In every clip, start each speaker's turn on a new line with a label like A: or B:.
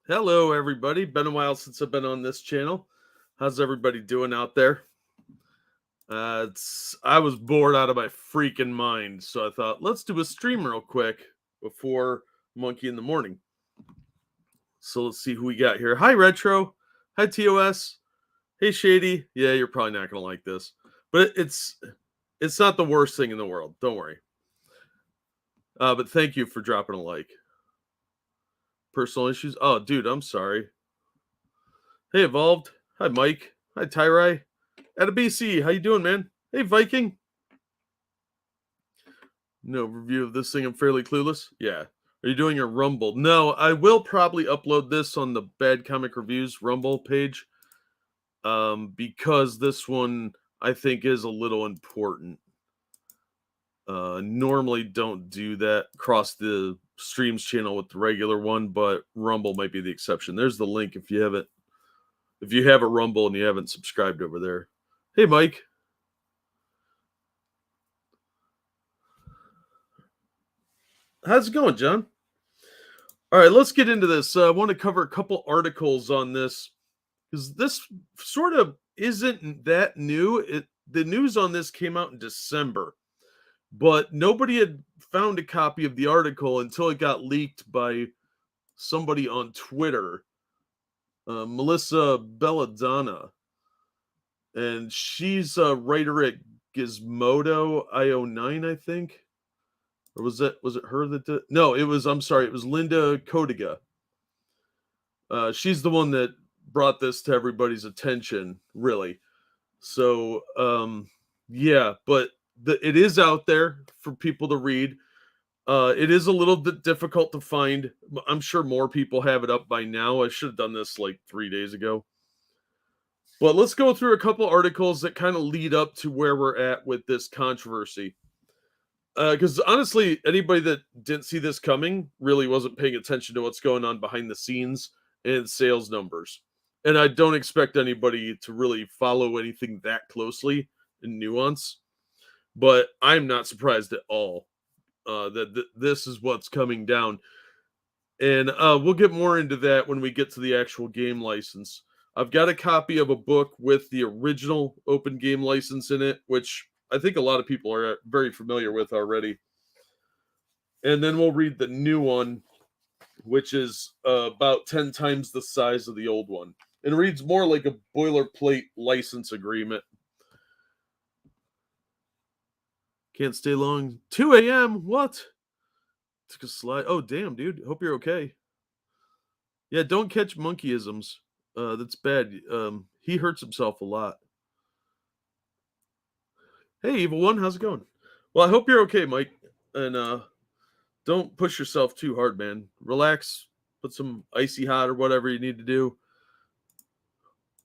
A: Hello, everybody. Been a while since I've been on this channel. How's everybody doing out there? I was bored out of my freaking mind, so I thought let's do a stream real quick before Monkey in the Morning. So let's see who we got here. Hi, Retro. Hi, TOS. Hey, Shady. Yeah, you're probably not gonna like this, but it's not the worst thing in the world. Don't worry. But thank you for dropping a like. Personal issues. Oh, dude, I'm sorry. Hey, Evolved. Hi, Mike. Hi, Tyrai. At a BC, how you doing, man? Hey, Viking. No review of this thing. I'm fairly clueless. Yeah. Are you doing a Rumble? No, I will probably upload this on the Bad Comic Reviews Rumble page. Because this one I think is a little important. Normally don't do that across the streams channel with the regular one, but Rumble might be the exception. There's the link if you have a Rumble and you haven't subscribed over there. Hey, Mike. How's it going, John? All right, let's get into this. I want to cover a couple articles on this because this sort of isn't that new. The news on this came out in December, but nobody had found a copy of the article until it got leaked by somebody on Twitter, Melissa Belladonna. And she's a writer at Gizmodo IO9, I think. Or was it her that did? No, it was Linda Codiga. She's the one that brought this to everybody's attention, really. So, yeah, but it is out there for people to read. It is a little bit difficult to find. I'm sure more people have it up by now. I should have done this like 3 days ago. But let's go through a couple articles that kind of lead up to where we're at with this controversy. Because honestly, anybody that didn't see this coming really wasn't paying attention to what's going on behind the scenes and sales numbers. And I don't expect anybody to really follow anything that closely in nuance. But I'm not surprised at all that this is what's coming down. And we'll get more into that when we get to the actual game license. I've got a copy of a book with the original open game license in it, which I think a lot of people are very familiar with already. And then we'll read the new one, which is about 10 times the size of the old one. It reads more like a boilerplate license agreement. Can't stay long. 2 a.m. What? Took a slide. Oh, damn, dude. Hope you're okay. Yeah, don't catch monkeyisms. That's bad. He hurts himself a lot. Hey, Evil One, how's it going? Well, I hope you're okay, Mike. And don't push yourself too hard, man. Relax. Put some icy hot or whatever you need to do.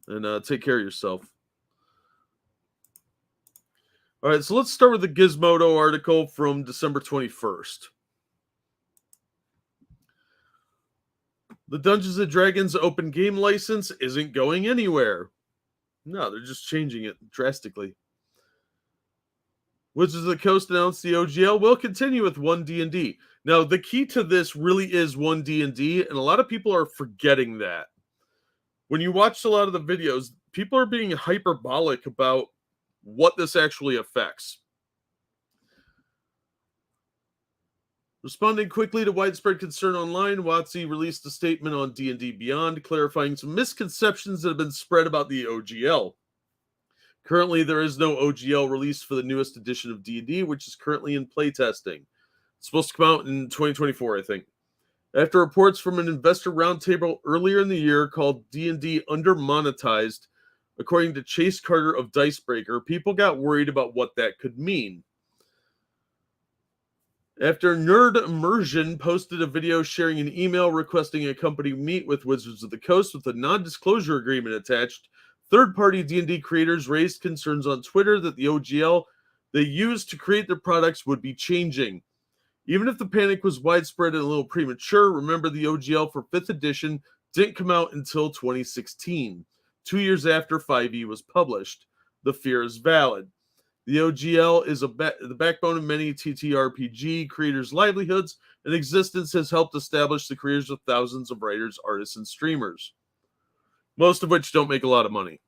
A: And take care of yourself. All right, so let's start with the Gizmodo article from December 21st. The Dungeons & Dragons open game license isn't going anywhere. No, they're just changing it drastically. Wizards of the Coast announced the OGL will continue with 1D&D. Now, the key to this really is 1D&D, and a lot of people are forgetting that. When you watch a lot of the videos, people are being hyperbolic about what this actually affects. Responding quickly to widespread concern online, WotC released a statement on D&D Beyond, clarifying some misconceptions that have been spread about the OGL. Currently, there is no OGL released for the newest edition of D&D, which is currently in playtesting. It's supposed to come out in 2024, I think. After reports from an investor roundtable earlier in the year called D&D Undermonetized, according to Chase Carter of Dicebreaker, people got worried about what that could mean. After Nerd Immersion posted a video sharing an email requesting a company meet with Wizards of the Coast with a non-disclosure agreement attached, third-party D&D creators raised concerns on Twitter that the OGL they used to create their products would be changing. Even if the panic was widespread and a little premature, remember the OGL for 5th edition didn't come out until 2016, 2 years after 5e was published. The fear is valid. The OGL is the backbone of many TTRPG creators' livelihoods, in existence has helped establish the careers of thousands of writers, artists, and streamers, most of which don't make a lot of money.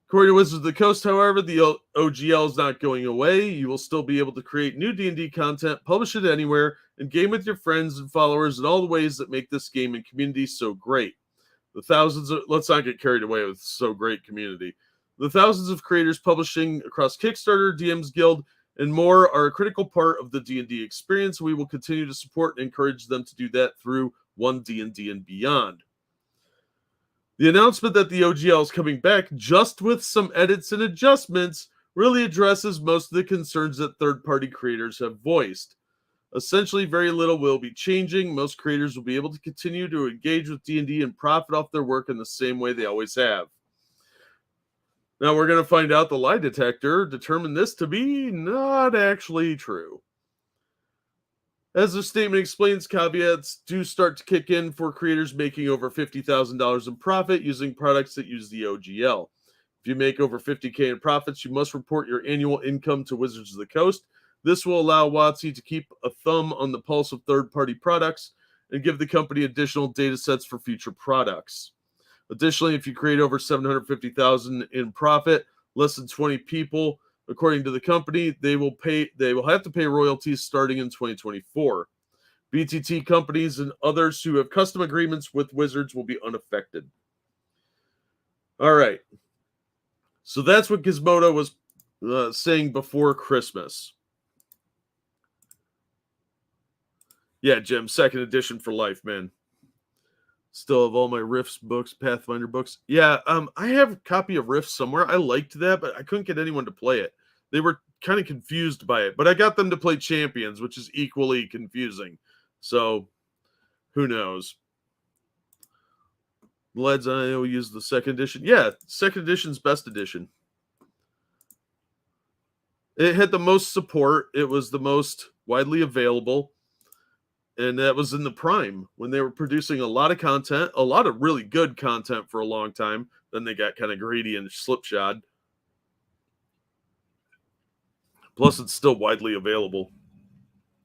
A: According to Wizards of the Coast, however, the OGL is not going away. You will still be able to create new D&D content, publish it anywhere, and game with your friends and followers in all the ways that make this game and community so great. Let's not get carried away with so great community. The thousands of creators publishing across Kickstarter, DM's Guild, and more are a critical part of the D&D experience. We will continue to support and encourage them to do that through One D&D and beyond. The announcement that the OGL is coming back, just with some edits and adjustments, really addresses most of the concerns that third-party creators have voiced. Essentially, very little will be changing. Most creators will be able to continue to engage with D&D and profit off their work in the same way they always have. Now, we're going to find out the lie detector determined this to be not actually true. As the statement explains, caveats do start to kick in for creators making over $50,000 in profit using products that use the OGL. If you make over $50,000 in profits, you must report your annual income to Wizards of the Coast. This will allow WotC to keep a thumb on the pulse of third-party products and give the company additional data sets for future products. Additionally, if you create over $750,000 in profit, less than 20 people, according to the company, they will have to pay royalties starting in 2024. BTT companies and others who have custom agreements with Wizards will be unaffected. All right. So that's what Gizmodo was saying before Christmas. Yeah, Jim, second edition for life, man. Still have all my Rifts books, Pathfinder books. Yeah, I have a copy of Rifts somewhere. I liked that, but I couldn't get anyone to play it. They were kind of confused by it, but I got them to play Champions, which is equally confusing. So, who knows? Lads, I know we use the second edition. Yeah, second edition's best edition. It had the most support. It was the most widely available. And that was in the prime when they were producing a lot of content, a lot of really good content for a long time. Then they got kind of greedy and slipshod. Plus, it's still widely available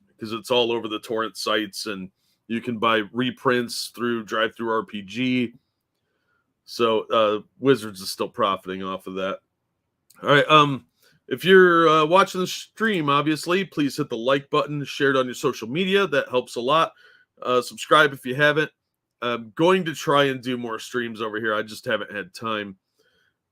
A: because it's all over the torrent sites, and you can buy reprints through DriveThruRPG. So Wizards is still profiting off of that. All right. If you're watching the stream, obviously, please hit the like button, share it on your social media. That helps a lot. Subscribe if you haven't. I'm going to try and do more streams over here. I just haven't had time.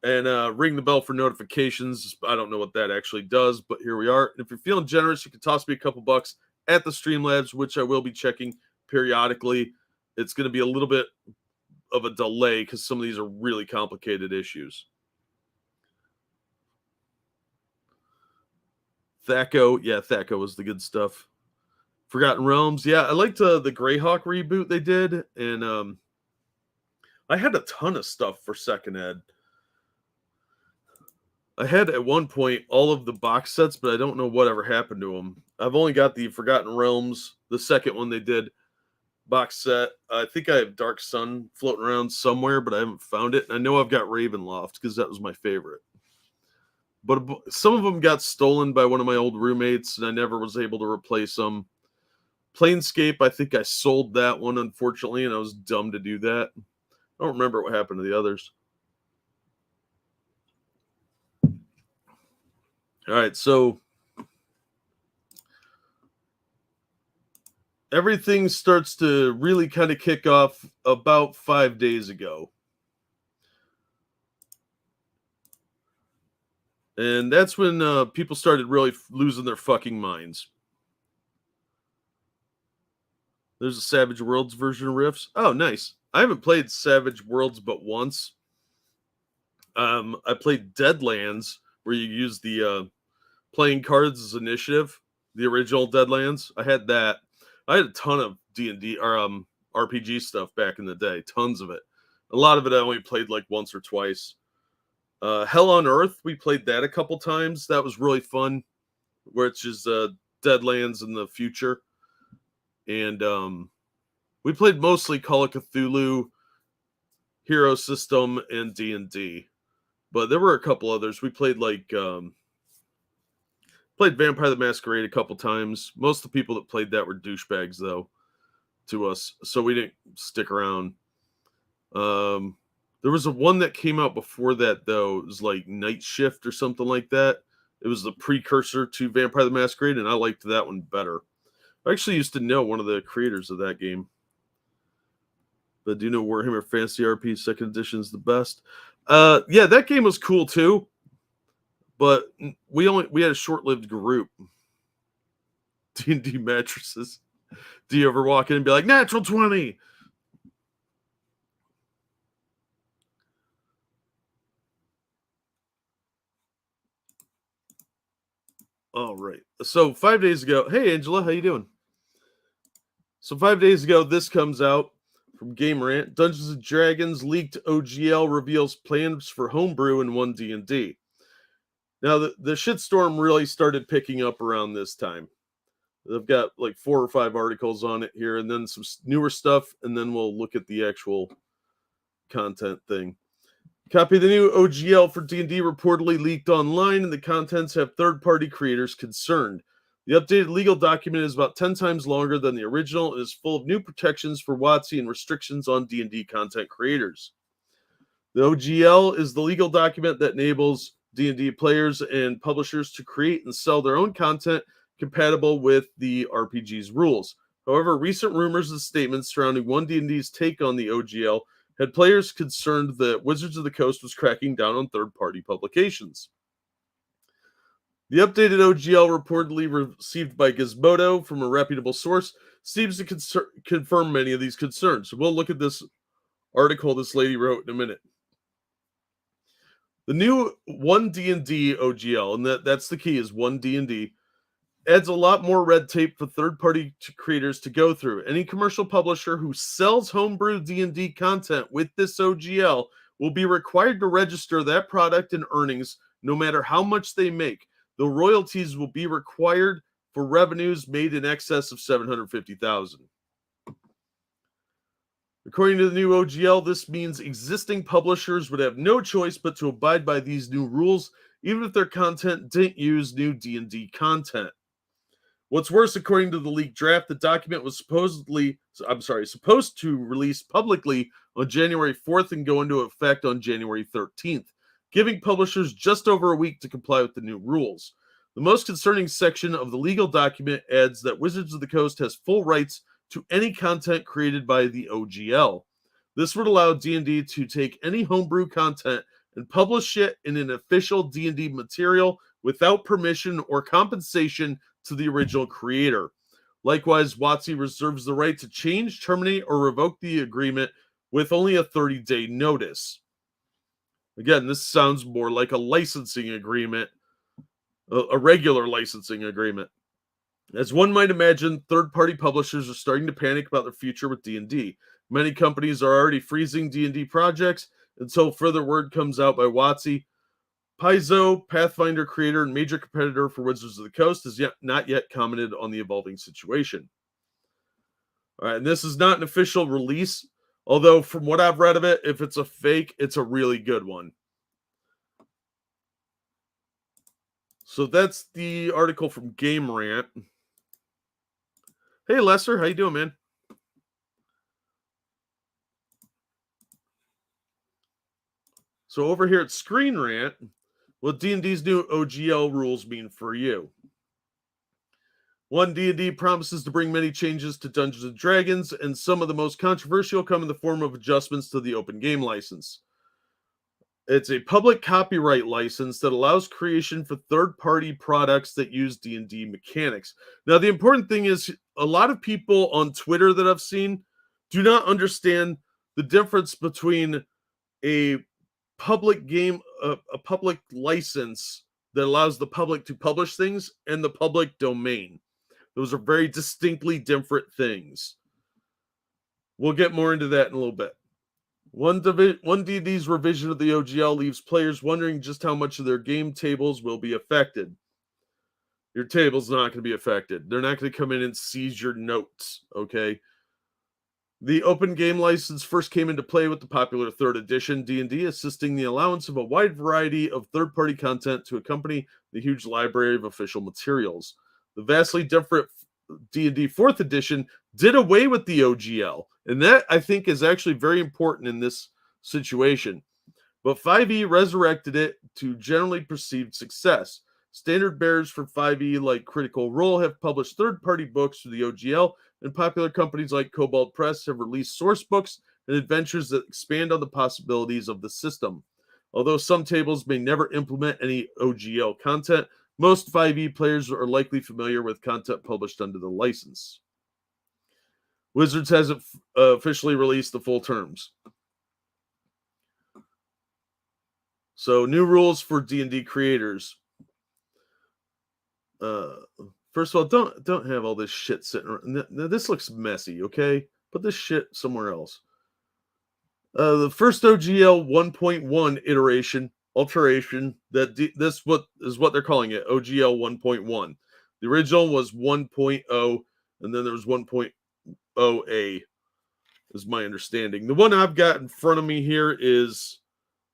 A: And ring the bell for notifications. I don't know what that actually does, but here we are. And if you're feeling generous, you can toss me a couple bucks at the Streamlabs, which I will be checking periodically. It's going to be a little bit of a delay because some of these are really complicated issues. Thaco, yeah, Thaco was the good stuff. Forgotten Realms, yeah, I liked the Greyhawk reboot they did, and I had a ton of stuff for second ed. I had at one point all of the box sets, but I don't know whatever happened to them. I've only got the Forgotten Realms, the second one they did box set. I think I have Dark Sun floating around somewhere, but I haven't found it. And I know I've got Ravenloft because that was my favorite. But some of them got stolen by one of my old roommates, and I never was able to replace them. Planescape, I think I sold that one, unfortunately, and I was dumb to do that. I don't remember what happened to the others. All right, so everything starts to really kind of kick off about 5 days ago. And that's when people started really losing their fucking minds. There's a Savage Worlds version of Rifts. Oh, nice. I haven't played Savage Worlds but once. I played Deadlands, where you use the playing cards as initiative. The original Deadlands. I had that. I had a ton of D&D or RPG stuff back in the day. Tons of it. A lot of it I only played like once or twice. Hell on Earth, we played that a couple times. That was really fun, where it's just Deadlands in the future. And we played mostly Call of Cthulhu, Hero System, and D&D. But there were a couple others. We played like Played Vampire the Masquerade a couple times. Most of the people that played that were douchebags, though, to us, so we didn't stick around. There was a one that came out before that, though. It was like Night Shift or something like that. It was the precursor to Vampire the Masquerade, and I liked that one better. I actually used to know one of the creators of that game. But I do know Warhammer Fantasy RP 2nd Edition is the best. Yeah, that game was cool too. But we had a short-lived group. D&D mattresses. Do you ever walk in and be like, natural 20? All right. So 5 days ago, hey Angela, how you doing? So 5 days ago, this comes out from Game Rant. Dungeons and Dragons leaked OGL reveals plans for homebrew in 1D&D. Now the shitstorm really started picking up around this time. I've got like 4 or 5 articles on it here, and then some newer stuff, and then we'll look at the actual content thing. Copy of the new OGL for D&D reportedly leaked online, and the contents have third-party creators concerned. The updated legal document is about 10 times longer than the original and is full of new protections for WotC and restrictions on D&D content creators. The OGL is the legal document that enables D&D players and publishers to create and sell their own content compatible with the RPG's rules. However, recent rumors and statements surrounding 1D&D's take on the OGL had players concerned that Wizards of the Coast was cracking down on third-party publications. The updated OGL, reportedly received by Gizmodo from a reputable source, seems to confirm many of these concerns. So we'll look at this article this lady wrote in a minute. The new 1D&D OGL, and that's the key, is 1D&D, adds a lot more red tape for third-party creators to go through. Any commercial publisher who sells homebrew D&D content with this OGL will be required to register that product and earnings no matter how much they make. The royalties will be required for revenues made in excess of $750,000. According to the new OGL, this means existing publishers would have no choice but to abide by these new rules, even if their content didn't use new D&D content. What's worse, according to the leaked draft, the document was supposed to release publicly on January 4th and go into effect on January 13th, giving publishers just over a week to comply with the new rules. The most concerning section of the legal document adds that Wizards of the Coast has full rights to any content created by the OGL. This would allow D&D to take any homebrew content and publish it in an official D&D material without permission or compensation to the original creator. Likewise, WotC reserves the right to change, terminate, or revoke the agreement with only a 30-day notice. Again, this sounds more like a licensing agreement, a regular licensing agreement. As one might imagine, third-party publishers are starting to panic about their future with D&D. Many companies are already freezing D&D projects until further word comes out by WotC. Paizo, Pathfinder creator and major competitor for Wizards of the Coast, has not yet commented on the evolving situation. All right, and this is not an official release, although from what I've read of it, if it's a fake, it's a really good one. So that's the article from Game Rant. Hey, Lester, how you doing, man? So over here at Screen Rant, what D&D's new OGL rules mean for you. 1D&D promises to bring many changes to Dungeons and Dragons, and some of the most controversial come in the form of adjustments to the open game license. It's a public copyright license that allows creation for third-party products that use D&D mechanics. Now, the important thing is a lot of people on Twitter that I've seen do not understand the difference between a public game, a public license that allows the public to publish things, and the public domain. Those are very distinctly different things. We'll get more into that in a little bit. 1DD's revision of the OGL leaves players wondering just how much of their game tables will be affected. Your table's not going to be affected. They're not going to come in and seize your notes, okay? The open game license first came into play with the popular 3rd edition D&D, assisting the allowance of a wide variety of third-party content to accompany the huge library of official materials. The vastly different D&D 4th edition did away with the OGL, and that, I think, is actually very important in this situation. But 5e resurrected it to generally perceived success. Standard bearers for 5e, like Critical Role, have published third-party books through the OGL, and popular companies like Cobalt Press have released source books and adventures that expand on the possibilities of the system. Although some tables may never implement any OGL content, most 5e players are likely familiar with content published under the license. Wizards hasn't officially released the full terms. So, new rules for D&D creators. First of all, don't have all this shit sitting around. This looks messy, okay? Put this shit somewhere else. The first OGL 1.1 alteration, this is what they're calling it, OGL 1.1. The original was 1.0, and then there was 1.0a, is my understanding. The one I've got in front of me here is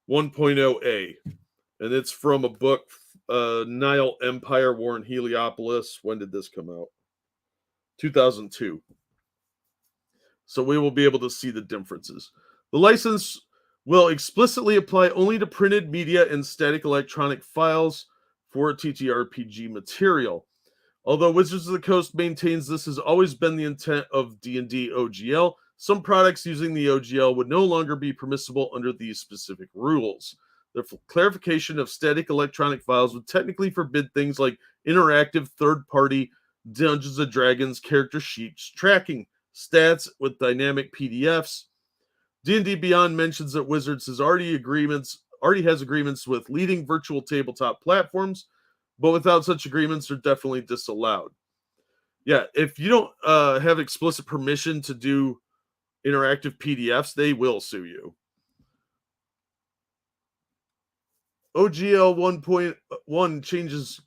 A: 1.0a, and it's from a book, Nile Empire, War in Heliopolis. When did this come out? 2002. So we will be able to see the differences. The license will explicitly apply only to printed media and static electronic files for TTRPG material. Although Wizards of the Coast maintains this has always been the intent of D&D OGL, some products using the OGL would no longer be permissible under these specific rules. The clarification of static electronic files would technically forbid things like interactive third-party Dungeons & Dragons character sheets tracking stats with dynamic PDFs. D&D Beyond mentions that Wizards already has agreements with leading virtual tabletop platforms, but without such agreements, they're definitely disallowed. Yeah, if you don't have explicit permission to do interactive PDFs, they will sue you. OGL 1.1 changes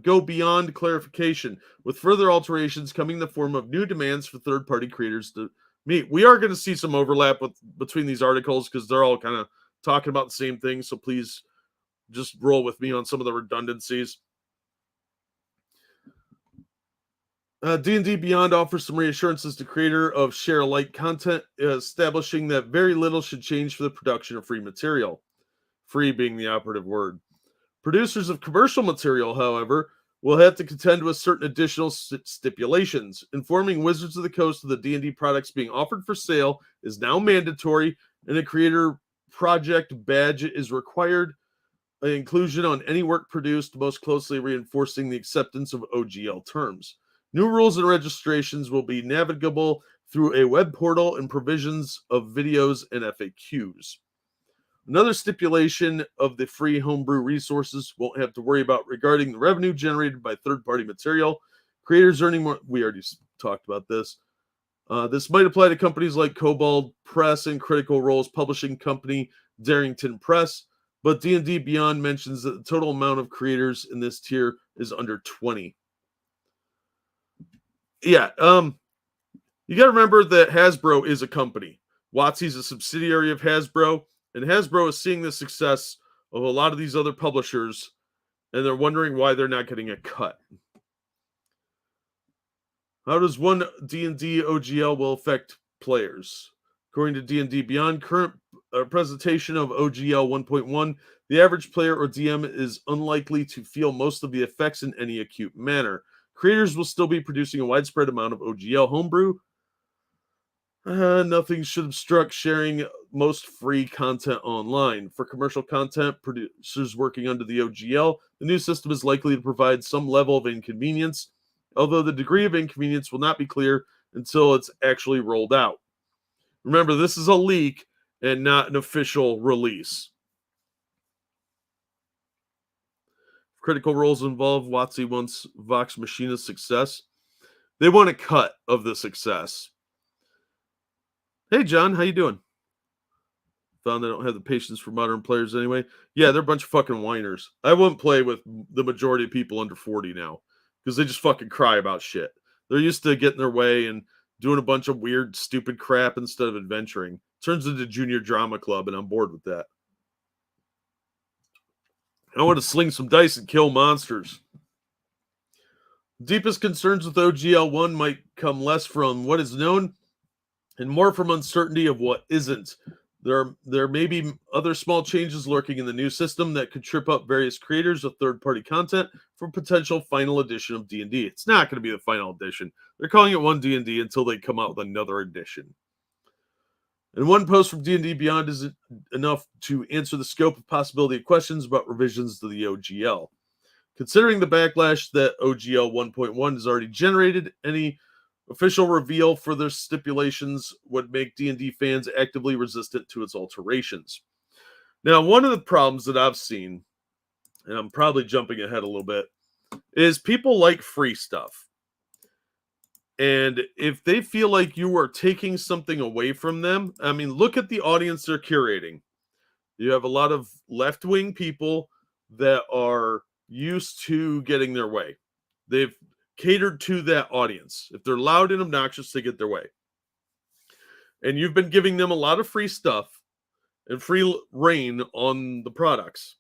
A: go beyond clarification, with further alterations coming in the form of new demands for third-party creators to meet. We are going to see some overlap between these articles because they're all kind of talking about the same thing, so please just roll with me on some of the redundancies. D&D Beyond offers some reassurances to creator of share-alike content, establishing that very little should change for the production of free material. Free being the operative word. Producers of commercial material, however, will have to contend with certain additional stipulations. Informing Wizards of the Coast of the D&D products being offered for sale is now mandatory, and a creator project badge is required. Inclusion on any work produced, most closely reinforcing the acceptance of OGL terms. New rules and registrations will be navigable through a web portal and provisions of videos and FAQs. Another stipulation of the free homebrew resources won't have to worry about regarding the revenue generated by third-party material. Creators earning more. We already talked about this. This might apply to companies like Cobalt Press and Critical Role's publishing company, Darrington Press, but D&D Beyond mentions that the total amount of creators in this tier is under 20. Yeah, you got to remember that Hasbro is a company. WotC's a subsidiary of Hasbro. And Hasbro is seeing the success of a lot of these other publishers, and they're wondering why they're not getting a cut. How does one D&D OGL will affect players? According to D&D Beyond, current presentation of OGL 1.1, the average player or DM is unlikely to feel most of the effects in any acute manner. Creators will still be producing a widespread amount of OGL homebrew. Nothing should obstruct sharing most free content online. For commercial content producers working under the OGL, the new system is likely to provide some level of inconvenience, although the degree of inconvenience will not be clear until it's actually rolled out. Remember, this is a leak and not an official release. Critical Role's involved. WotC wants Vox Machina's success. They want a cut of the success. Hey, John, how you doing? Found I don't have the patience for modern players anyway. Yeah, they're a bunch of fucking whiners. I wouldn't play with the majority of people under 40 now because they just fucking cry about shit. They're used to getting their way, and doing a bunch of weird, stupid crap instead of adventuring. Turns into junior drama club, and I'm bored with that. I want to sling some dice and kill monsters. Deepest concerns with OGL 1 might come less from what is known and more from uncertainty of what isn't. There may be other small changes lurking in the new system that could trip up various creators of third-party content for potential final edition of D&D. It's not going to be the final edition. They're calling it one D&D until they come out with another edition. And one post from D&D Beyond isn't enough to answer the scope of possibility of questions about revisions to the OGL. Considering the backlash that OGL 1.1 has already generated, any official reveal for their stipulations would make D&D fans actively resistant to its alterations. Now, one of the problems that I've seen, and I'm probably jumping ahead a little bit, is people like free stuff. And if they feel like you are taking something away from them, I mean, look at the audience they're curating. You have a lot of left-wing people that are used to getting their way. They've catered to that audience. If they're loud and obnoxious, they get their way. And you've been giving them a lot of free stuff and free reign on the products.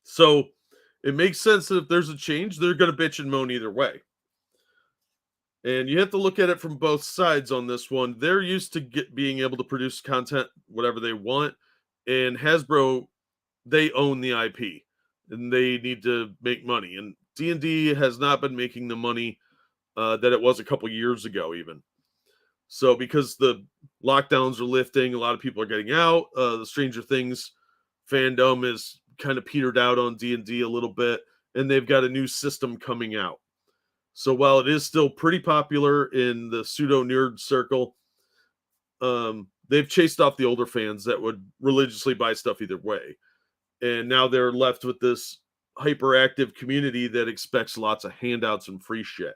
A: So it makes sense that if there's a change, they're going to bitch and moan either way. And you have to look at it from both sides on this one. They're used to being able to produce content, whatever they want. And Hasbro, they own the IP. And they need to make money. And D&D has not been making the money that it was a couple years ago even. So because the lockdowns are lifting, a lot of people are getting out. The Stranger Things fandom is kind of petered out on D&D a little bit. And they've got a new system coming out. So while it is still pretty popular in the pseudo-nerd circle, they've chased off the older fans that would religiously buy stuff either way. And now they're left with this hyperactive community that expects lots of handouts and free shit.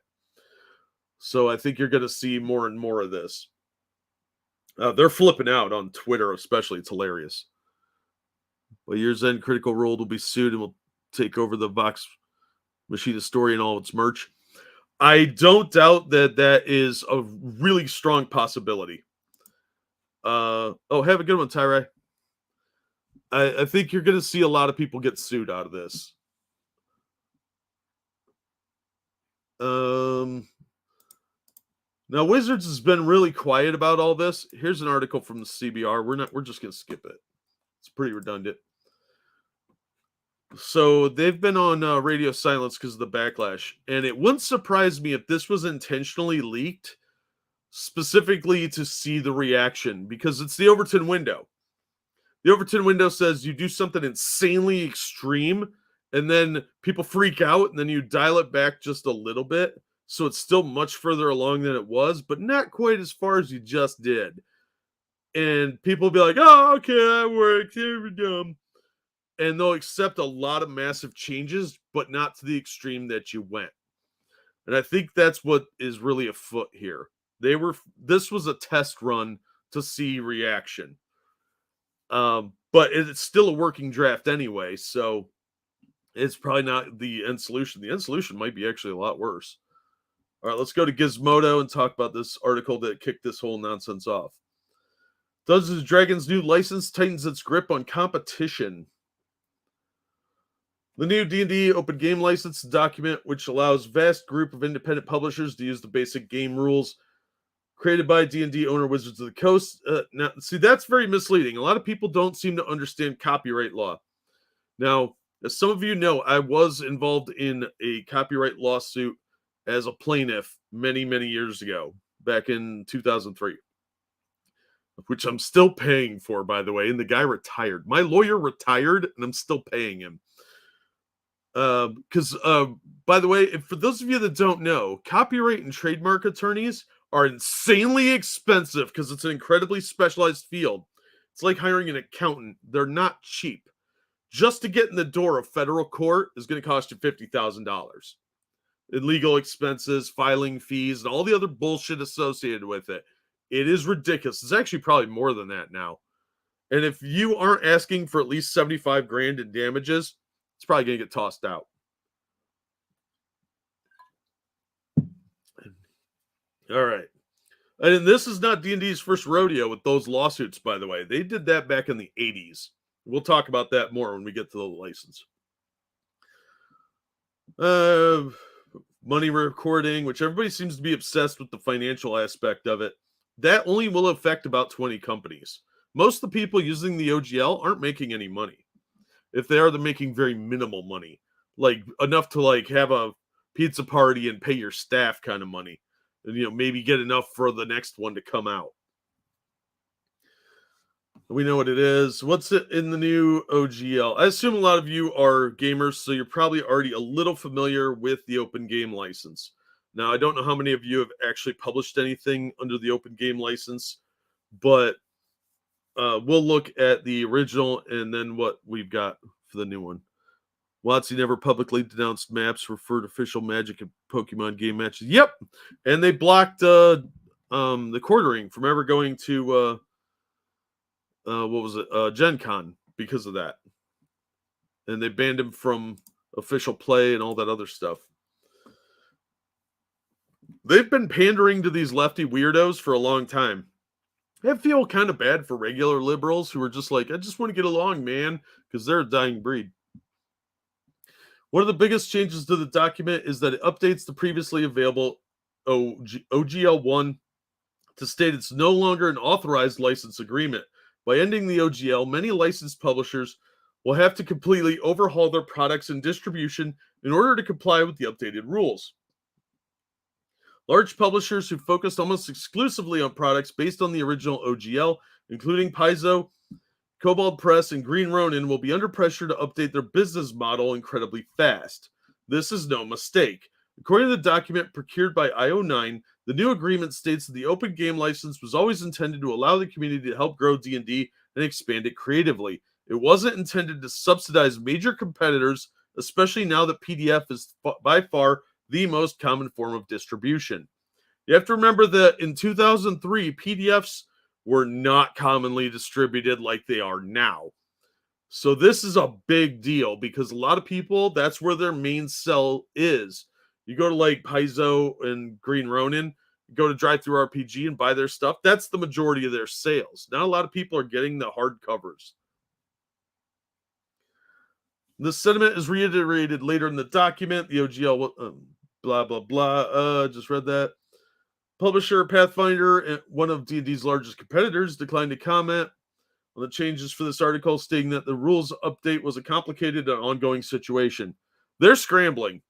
A: So I think you're going to see more and more of this. They're flipping out on Twitter, especially. It's hilarious. By year's end, Critical Role will be sued and will take over the Vox Machina story and all its merch. I don't doubt that is a really strong possibility. Have a good one, Tyray. I think you're going to see a lot of people get sued out of this. Now Wizards has been really quiet about all this. Here's an article from the CBR. We're just going to skip it. It's pretty redundant. So they've been on radio silence because of the backlash, and it wouldn't surprise me if this was intentionally leaked specifically to see the reaction, because it's the Overton window. The Overton window says you do something insanely extreme and then people freak out and then you dial it back just a little bit. So it's still much further along than it was, but not quite as far as you just did. And people will be like, oh, okay, that works. You're dumb. And they'll accept a lot of massive changes, but not to the extreme that you went. And I think that's what is really afoot here. This was a test run to see reaction. But it's still a working draft anyway, so it's probably not the end solution. The end solution might be actually a lot worse. All right, let's go to Gizmodo and talk about this article that kicked this whole nonsense off. Dungeons & Dragons' new license tightens its grip on competition. The new D&D open game license document, which allows a vast group of independent publishers to use the basic game rules created by D&D owner Wizards of the Coast. Now, see, that's very misleading. A lot of people don't seem to understand copyright law. Now, as some of you know, I was involved in a copyright lawsuit as a plaintiff many, many years ago, back in 2003, which I'm still paying for, by the way, and the guy retired. My lawyer retired, and I'm still paying him. Because, by the way, for those of you that don't know, copyright and trademark attorneys are insanely expensive because it's an incredibly specialized field. It's like hiring an accountant. They're not cheap. Just to get in the door of federal court is going to cost you $50,000. In legal expenses, filing fees, and all the other bullshit associated with it. It is ridiculous. It's actually probably more than that now. And if you aren't asking for at least $75,000 in damages, it's probably going to get tossed out. All right. And this is not D&D's first rodeo with those lawsuits, by the way. They did that back in the 80s. We'll talk about that more when we get to the license. Uh, money recording, which everybody seems to be obsessed with the financial aspect of it. That only will affect about 20 companies. Most of the people using the OGL aren't making any money. If they are, they're making very minimal money, like enough to like have a pizza party and pay your staff kind of money, and maybe get enough for the next one to come out. We know what it is. What's it in the new OGL? I assume a lot of you are gamers, so you're probably already a little familiar with the open game license. Now, I don't know how many of you have actually published anything under the open game license, but we'll look at the original and then what we've got for the new one. WotC never publicly denounced maps referred official Magic and Pokemon game matches. Yep, and they blocked the quartering from ever going to what was it, Gen Con because of that, and they banned him from official play and all that other stuff. They've been pandering to these lefty weirdos for a long time. I feel kind of bad for regular liberals who are just like, I just want to get along, man, because they're a dying breed. One of the biggest changes to the document is that it updates the previously available OGL 1 to state it's no longer an authorized license agreement. By ending the OGL, many licensed publishers will have to completely overhaul their products and distribution in order to comply with the updated rules. Large publishers who focused almost exclusively on products based on the original OGL, including Paizo, Cobalt Press, and Green Ronin, will be under pressure to update their business model incredibly fast. This is no mistake. According to the document procured by IO9, the new agreement states that the open game license was always intended to allow the community to help grow D&D and expand it creatively. It wasn't intended to subsidize major competitors, especially now that PDF is by far the most common form of distribution. You have to remember that in 2003, PDFs were not commonly distributed like they are now. So this is a big deal because a lot of people, that's where their main sell is. You go to like Paizo and Green Ronin, go to Drive-Thru RPG and buy their stuff. That's the majority of their sales. Not a lot of people are getting the hard covers. The sentiment is reiterated later in the document. The OGL, blah, blah, blah. Just read that. Publisher Pathfinder, one of D&D's largest competitors, declined to comment on the changes for this article, stating that the rules update was a complicated and ongoing situation. They're scrambling.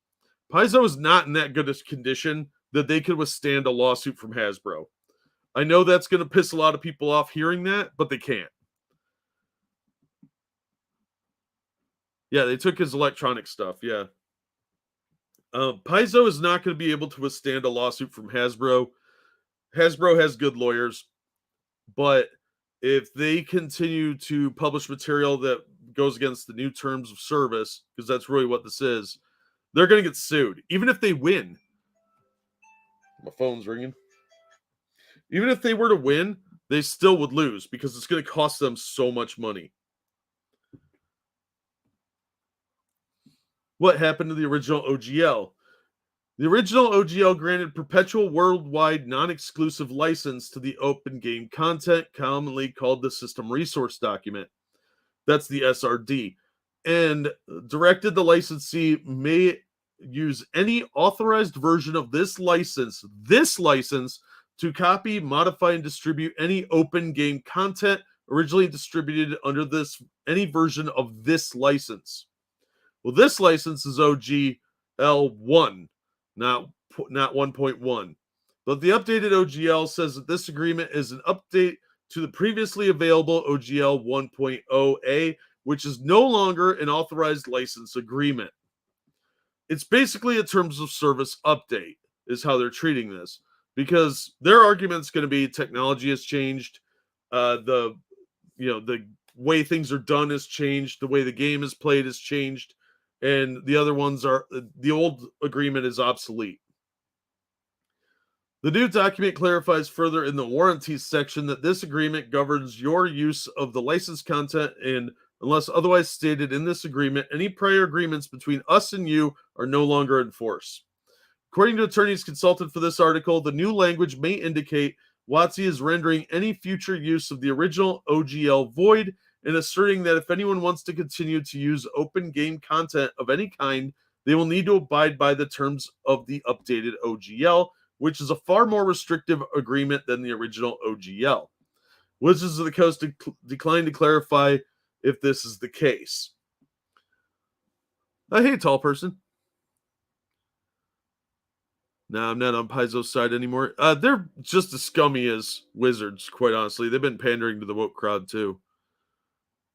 A: Paizo is not in that good a condition that they could withstand a lawsuit from Hasbro. I know that's going to piss a lot of people off hearing that, but they can't. Yeah, they took his electronic stuff, yeah. Paizo is not going to be able to withstand a lawsuit from Hasbro. Hasbro has good lawyers, but if they continue to publish material that goes against the new terms of service, because that's really what this is, they're going to get sued, even if they win. My phone's ringing. Even if they were to win, they still would lose because it's going to cost them so much money. What happened to the original OGL? The original OGL granted perpetual worldwide non-exclusive license to the open game content, commonly called the System Resource Document. That's the SRD. And directed the licensee may use any authorized version of this license to copy, modify, and distribute any open game content originally distributed under any version of this license. Well, this license is OGL 1. Not 1.1. But the updated OGL says that this agreement is an update to the previously available OGL 1.0A, which is no longer an authorized license agreement. It's basically a terms of service update, is how they're treating this. Because their argument's going to be technology has changed, the way things are done has changed, the way the game is played has changed. And the other ones are, the old agreement is obsolete. The new document clarifies further in the warranties section that this agreement governs your use of the licensed content, and unless otherwise stated in this agreement, any prior agreements between us and you are no longer in force. According to attorneys consulted for this article, the new language may indicate WotC is rendering any future use of the original OGL void and asserting that if anyone wants to continue to use open game content of any kind, they will need to abide by the terms of the updated OGL, which is a far more restrictive agreement than the original OGL. Wizards of the Coast declined to clarify if this is the case. Hey, tall person. No, I'm not on Paizo's side anymore. They're just as scummy as Wizards, quite honestly. They've been pandering to the woke crowd, too.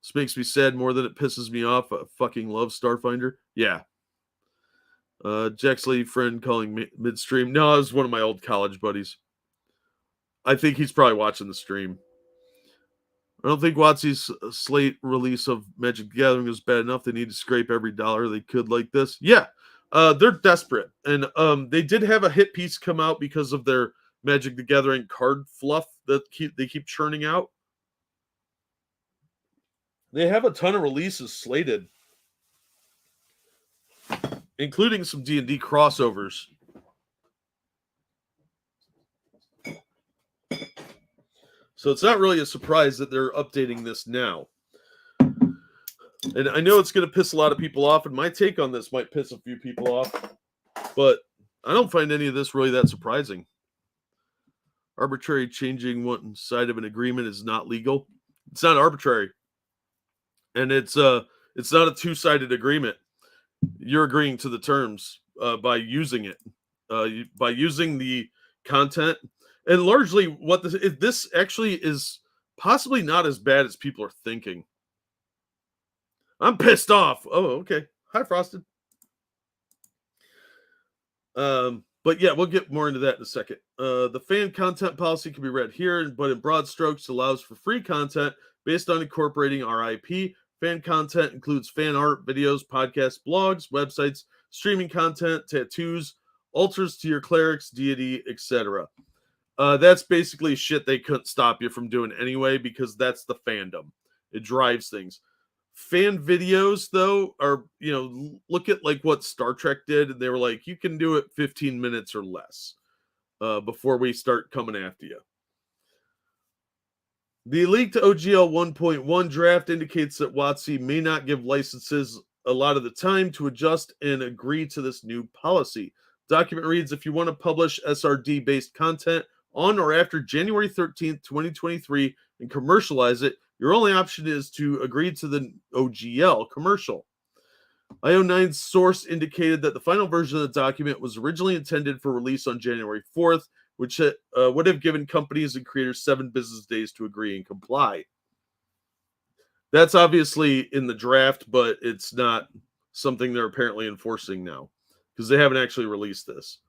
A: This makes me sad more than it pisses me off. I fucking love Starfinder. Yeah. Jack's lady friend calling me midstream. No, it was one of my old college buddies. I think he's probably watching the stream. I don't think WotC's slate release of Magic the Gathering was bad enough. They need to scrape every dollar they could like this. Yeah, they're desperate. And they did have a hit piece come out because of their Magic the Gathering card fluff that they keep churning out. They have a ton of releases slated, including some D&D crossovers. So it's not really a surprise that they're updating this now. And I know it's going to piss a lot of people off, and my take on this might piss a few people off, but I don't find any of this really that surprising. Arbitrary changing one side of an agreement is not legal. It's not arbitrary. And it's not a two-sided agreement. You're agreeing to the terms by using it, by using the content. And largely, what this actually is possibly not as bad as people are thinking. I'm pissed off. Oh, okay. Hi, Frosted. But yeah, we'll get more into that in a second. The fan content policy can be read here, but in broad strokes, allows for free content based on incorporating our IP. Fan content includes fan art, videos, podcasts, blogs, websites, streaming content, tattoos, altars to your clerics, deity, etc. That's basically shit they couldn't stop you from doing anyway, because that's the fandom. It drives things. Fan videos, though, are, look at like what Star Trek did, and they were like, you can do it 15 minutes or less before we start coming after you. The leaked OGL 1.1 draft indicates that WotC may not give licenses a lot of the time to adjust and agree to this new policy. Document reads, if you want to publish SRD-based content on or after January 13th, 2023, and commercialize it, your only option is to agree to the OGL commercial. IO9's source indicated that the final version of the document was originally intended for release on January 4th, which would have given companies and creators 7 business days to agree and comply. That's obviously in the draft, but it's not something they're apparently enforcing now, because they haven't actually released this.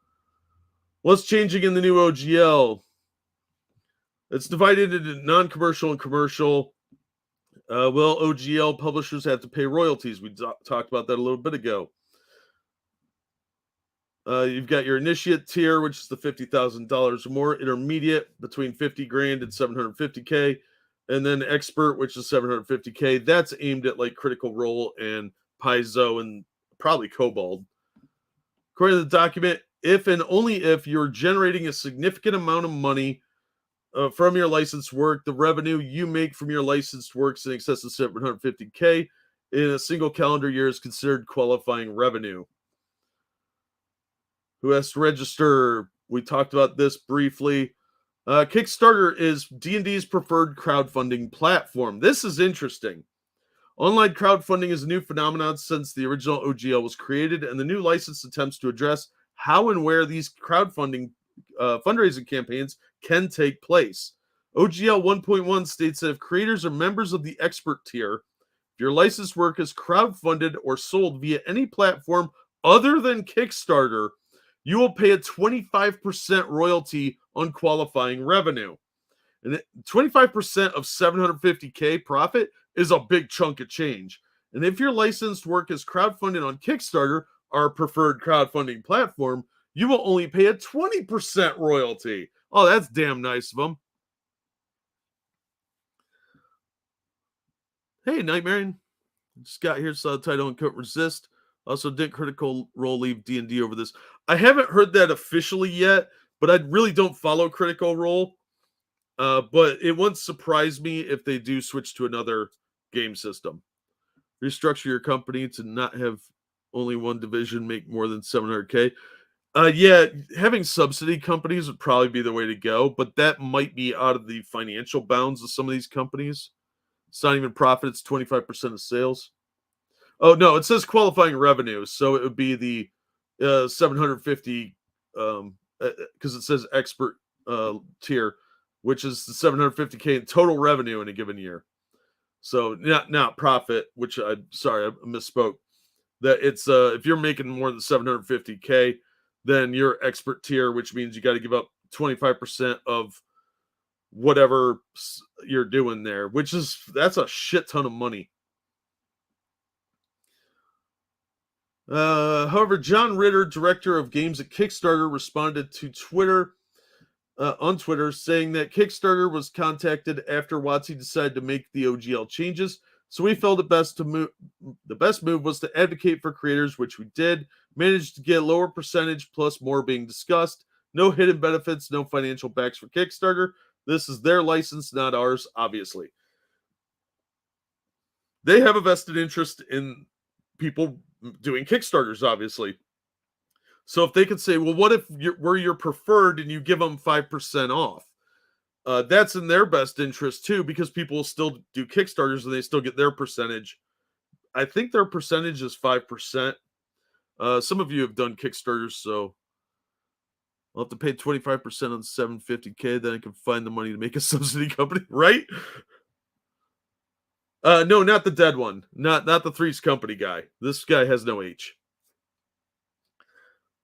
A: What's changing in the new OGL? It's divided into non-commercial and commercial. Will OGL publishers have to pay royalties? We talked about that a little bit ago. You've got your initiate tier, which is the $50,000 or more. Intermediate, between $50,000 and $750K. And then expert, which is $750K. That's aimed at like Critical Role and Paizo and probably Kobold. According to the document, if and only if you're generating a significant amount of money from your licensed work, the revenue you make from your licensed works in excess of $750K in a single calendar year is considered qualifying revenue. Who has to register? We talked about this briefly. Kickstarter is D&D's preferred crowdfunding platform. This is interesting. Online crowdfunding is a new phenomenon since the original OGL was created, and the new license attempts to address how and where these crowdfunding fundraising campaigns can take place. OGL 1.1 states that if creators are members of the expert tier, if your licensed work is crowdfunded or sold via any platform other than Kickstarter, you will pay a 25% royalty on qualifying revenue. And 25% of $750K profit is a big chunk of change. And if your licensed work is crowdfunded on Kickstarter, our preferred crowdfunding platform, you will only pay a 20% royalty. Oh, that's damn nice of them. Hey, Nightmare. Just got here, saw the title and couldn't resist. Also, didn't Critical Role leave D&D over this? I haven't heard that officially yet, but I really don't follow Critical Role. But it wouldn't surprise me if they do switch to another game system. Restructure your company to not have only one division make more than 700K. Yeah, having subsidy companies would probably be the way to go, but that might be out of the financial bounds of some of these companies. It's not even profit, it's 25% of sales. Oh, no, it says qualifying revenue, so it would be the 750 because it says expert tier, which is the 750K in total revenue in a given year. So not profit, which I misspoke. That it's if you're making more than 750K, then you're expert tier, which means you got to give up 25% of whatever you're doing there, that's a shit ton of money. However, John Ritter, director of games at Kickstarter, responded to Twitter on Twitter saying that Kickstarter was contacted after WotC decided to make the OGL changes. So we felt the best move was to advocate for creators, which we did. Managed to get a lower percentage plus more being discussed. No hidden benefits, no financial backs for Kickstarter. This is their license, not ours, obviously. They have a vested interest in people doing Kickstarters, obviously. So if they could say, well, what if we're your preferred and you give them 5% off? That's in their best interest too, because people will still do Kickstarters and they still get their percentage. I think their percentage is 5%. Some of you have done Kickstarters, so I'll have to pay 25% on 750K, then I can find the money to make a subsidy company, right? No, not the dead one. Not the Threes Company guy. This guy has no H.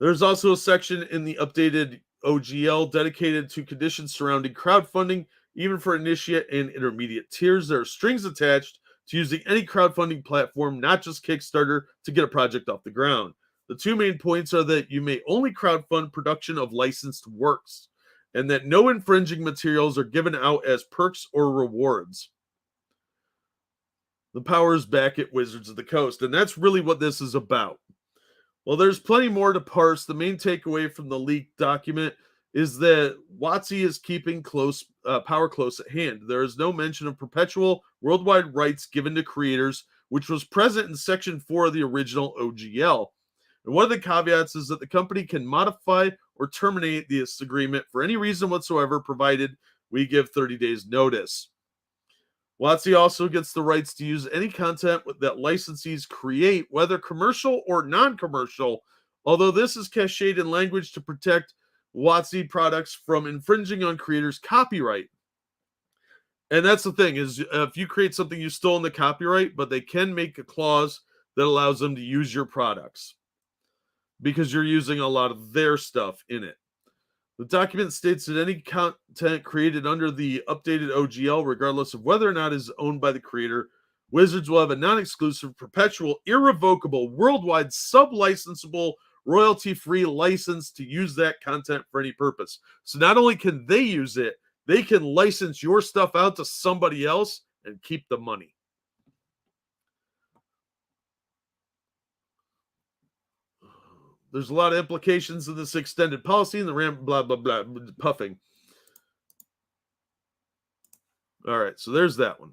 A: There's also a section in the updated OGL dedicated to conditions surrounding crowdfunding, even for initiate and intermediate tiers. There are strings attached to using any crowdfunding platform, not just Kickstarter, to get a project off the ground. The two main points are that you may only crowdfund production of licensed works, and that no infringing materials are given out as perks or rewards. The powers back at Wizards of the Coast, and that's really what this is about. Well, there's plenty more to parse. The main takeaway from the leaked document is that WotC is keeping power close at hand. There is no mention of perpetual worldwide rights given to creators, which was present in Section 4 of the original OGL. And one of the caveats is that the company can modify or terminate this agreement for any reason whatsoever, provided we give 30 days notice. WotC also gets the rights to use any content that licensees create, whether commercial or non-commercial, although this is cached in language to protect WotC products from infringing on creators' copyright. And that's the thing, is if you create something, you stolen the copyright, but they can make a clause that allows them to use your products because you're using a lot of their stuff in it. The document states that any content created under the updated OGL, regardless of whether or not it is owned by the creator, Wizards will have a non-exclusive, perpetual, irrevocable, worldwide, sub-licensable, royalty-free license to use that content for any purpose. So not only can they use it, they can license your stuff out to somebody else and keep the money. There's a lot of implications of this extended policy and the RAM, blah, blah, blah, puffing. All right, so there's that one.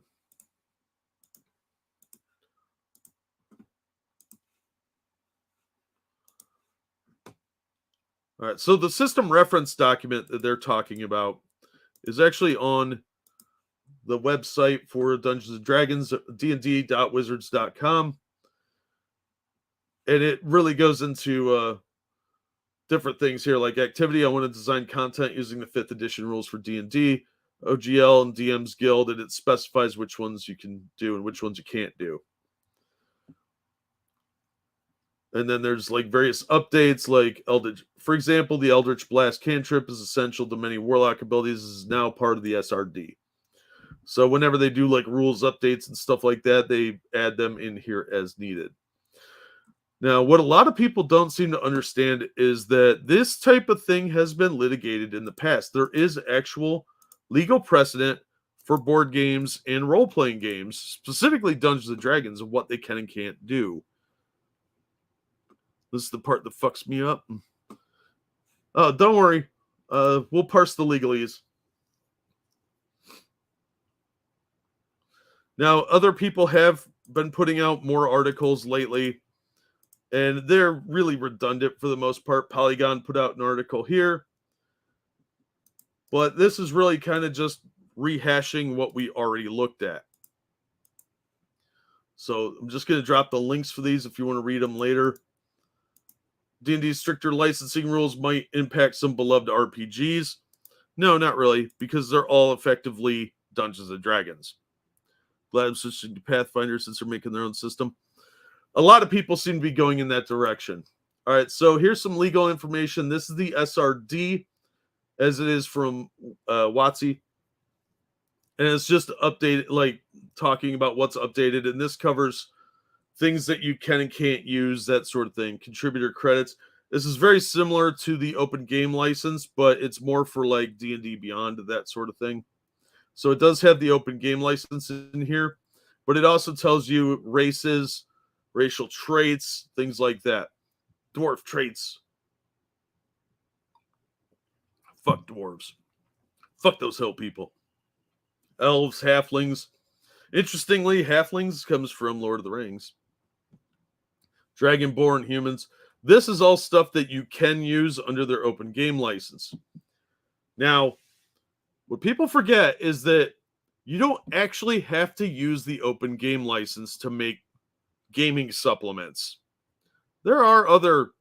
A: All right, so the system reference document that they're talking about is actually on the website for Dungeons & Dragons, dnd.wizards.com. And it really goes into different things here, like activity. I want to design content using the 5th edition rules for D&D, OGL, and DM's Guild, and it specifies which ones you can do and which ones you can't do. And then there's like various updates, like Eldritch. For example, the Eldritch Blast cantrip is essential to many Warlock abilities. This is now part of the SRD. So whenever they do like rules updates and stuff like that, they add them in here as needed. Now, what a lot of people don't seem to understand is that this type of thing has been litigated in the past. There is actual legal precedent for board games and role-playing games, specifically Dungeons & Dragons, of what they can and can't do. This is the part that fucks me up. Oh, don't worry. We'll parse the legalese. Now, other people have been putting out more articles lately, and they're really redundant for the most part. Polygon put out an article here, but this is really kind of just rehashing what we already looked at. So I'm just going to drop the links for these if you want to read them later. D&D's stricter licensing rules might impact some beloved RPGs. No, not really, because they're all effectively Dungeons and Dragons. Glad I'm switching to Pathfinder since they're making their own system. A lot of people seem to be going in that direction. All right, so here's some legal information. This is the SRD, as it is from WotC's, and it's just updated, like talking about what's updated, and this covers things that you can and can't use, that sort of thing. Contributor credits. This is very similar to the open game license, but it's more for like D&D Beyond, that sort of thing. So it does have the open game license in here, but it also tells you races, racial traits, things like that. Dwarf traits. Fuck dwarves. Fuck those hill people. Elves, halflings. Interestingly, halflings comes from Lord of the Rings. Dragonborn humans. This is all stuff that you can use under their open game license. Now, what people forget is that you don't actually have to use the open game license to make gaming supplements. There are other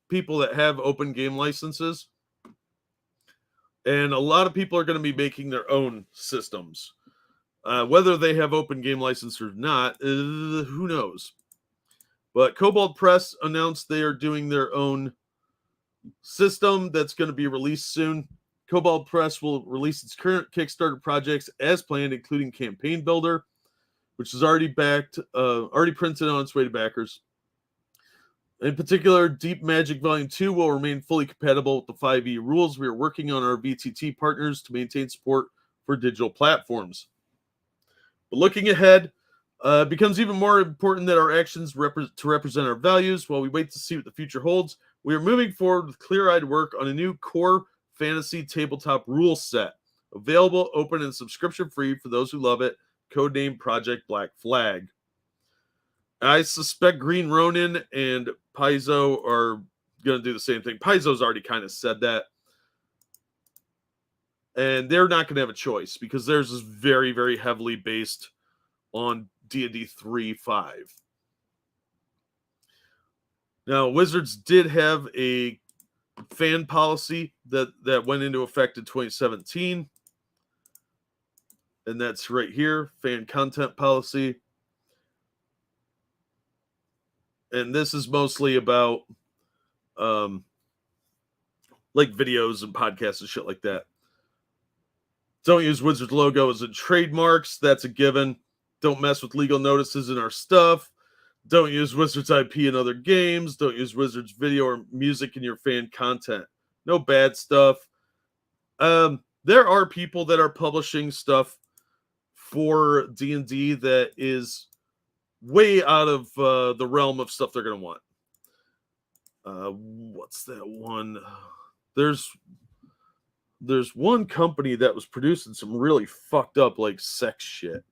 A: people that have open game licenses, and a lot of people are going to be making their own systems. Whether they have open game license or not, who knows? But Cobalt Press announced they are doing their own system that's going to be released soon. Cobalt Press will release its current Kickstarter projects as planned, including Campaign Builder, which is already backed, already printed on its way to backers. In particular, Deep Magic Volume 2 will remain fully compatible with the 5e rules. We are working on our VTT partners to maintain support for digital platforms. But looking ahead, it becomes even more important that our actions represent our values. While we wait to see what the future holds, we are moving forward with clear-eyed work on a new core fantasy tabletop rule set. Available, open, and subscription-free for those who love it. Codename Project Black Flag. I suspect Green Ronin and Paizo are going to do the same thing. Paizo's already kind of said that. And they're not going to have a choice because theirs is very, very heavily based on D&D 3.5. Now, Wizards did have a fan policy that went into effect in 2017. And that's right here, fan content policy. And this is mostly about like videos and podcasts and shit like that. Don't use Wizards logos and trademarks. That's a given. Don't mess with legal notices in our stuff. Don't use Wizards IP in other games. Don't use Wizards video or music in your fan content. No bad stuff. There are people that are publishing stuff for D&D that is way out of the realm of stuff they're going to want. What's that one? There's one company that was producing some really fucked up like sex shit.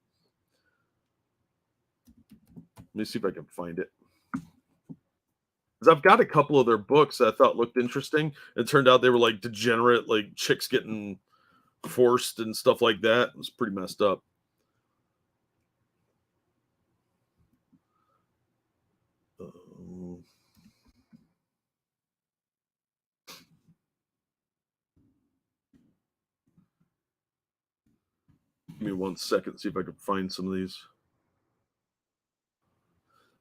A: Let me see if I can find it. Because I've got a couple of their books that I thought looked interesting. It turned out they were like degenerate, like chicks getting forced and stuff like that. It was pretty messed up. Give me 1 second, see if I can find some of these.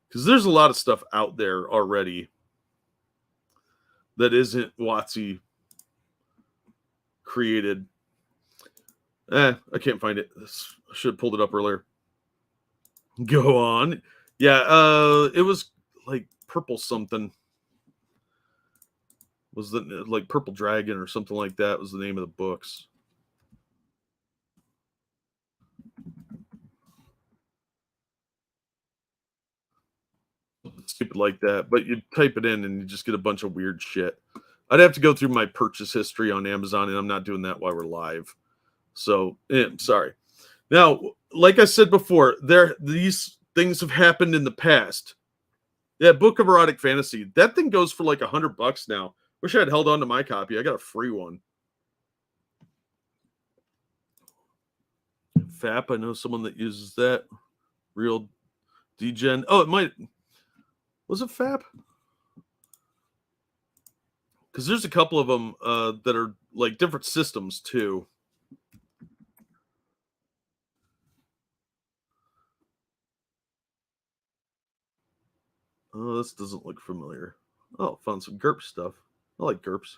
A: Because there's a lot of stuff out there already that isn't WotC created. I can't find it. I should have pulled it up earlier. Go on. Yeah, it was like purple something. Was the like Purple Dragon or something like that was the name of the books. Stupid like that, but you type it in and you just get a bunch of weird shit. I'd have to go through my purchase history on Amazon, and I'm not doing that while we're live. So, sorry. Now, like I said before, these things have happened in the past. Yeah, Book of Erotic Fantasy. That thing goes for like $100 now. Wish I had held on to my copy. I got a free one. FAP, I know someone that uses that. Real Degen. Oh, it might. Was it FAP? Because there's a couple of them that are like different systems too. Oh, this doesn't look familiar. Oh, found some GURPS stuff. I like GURPS.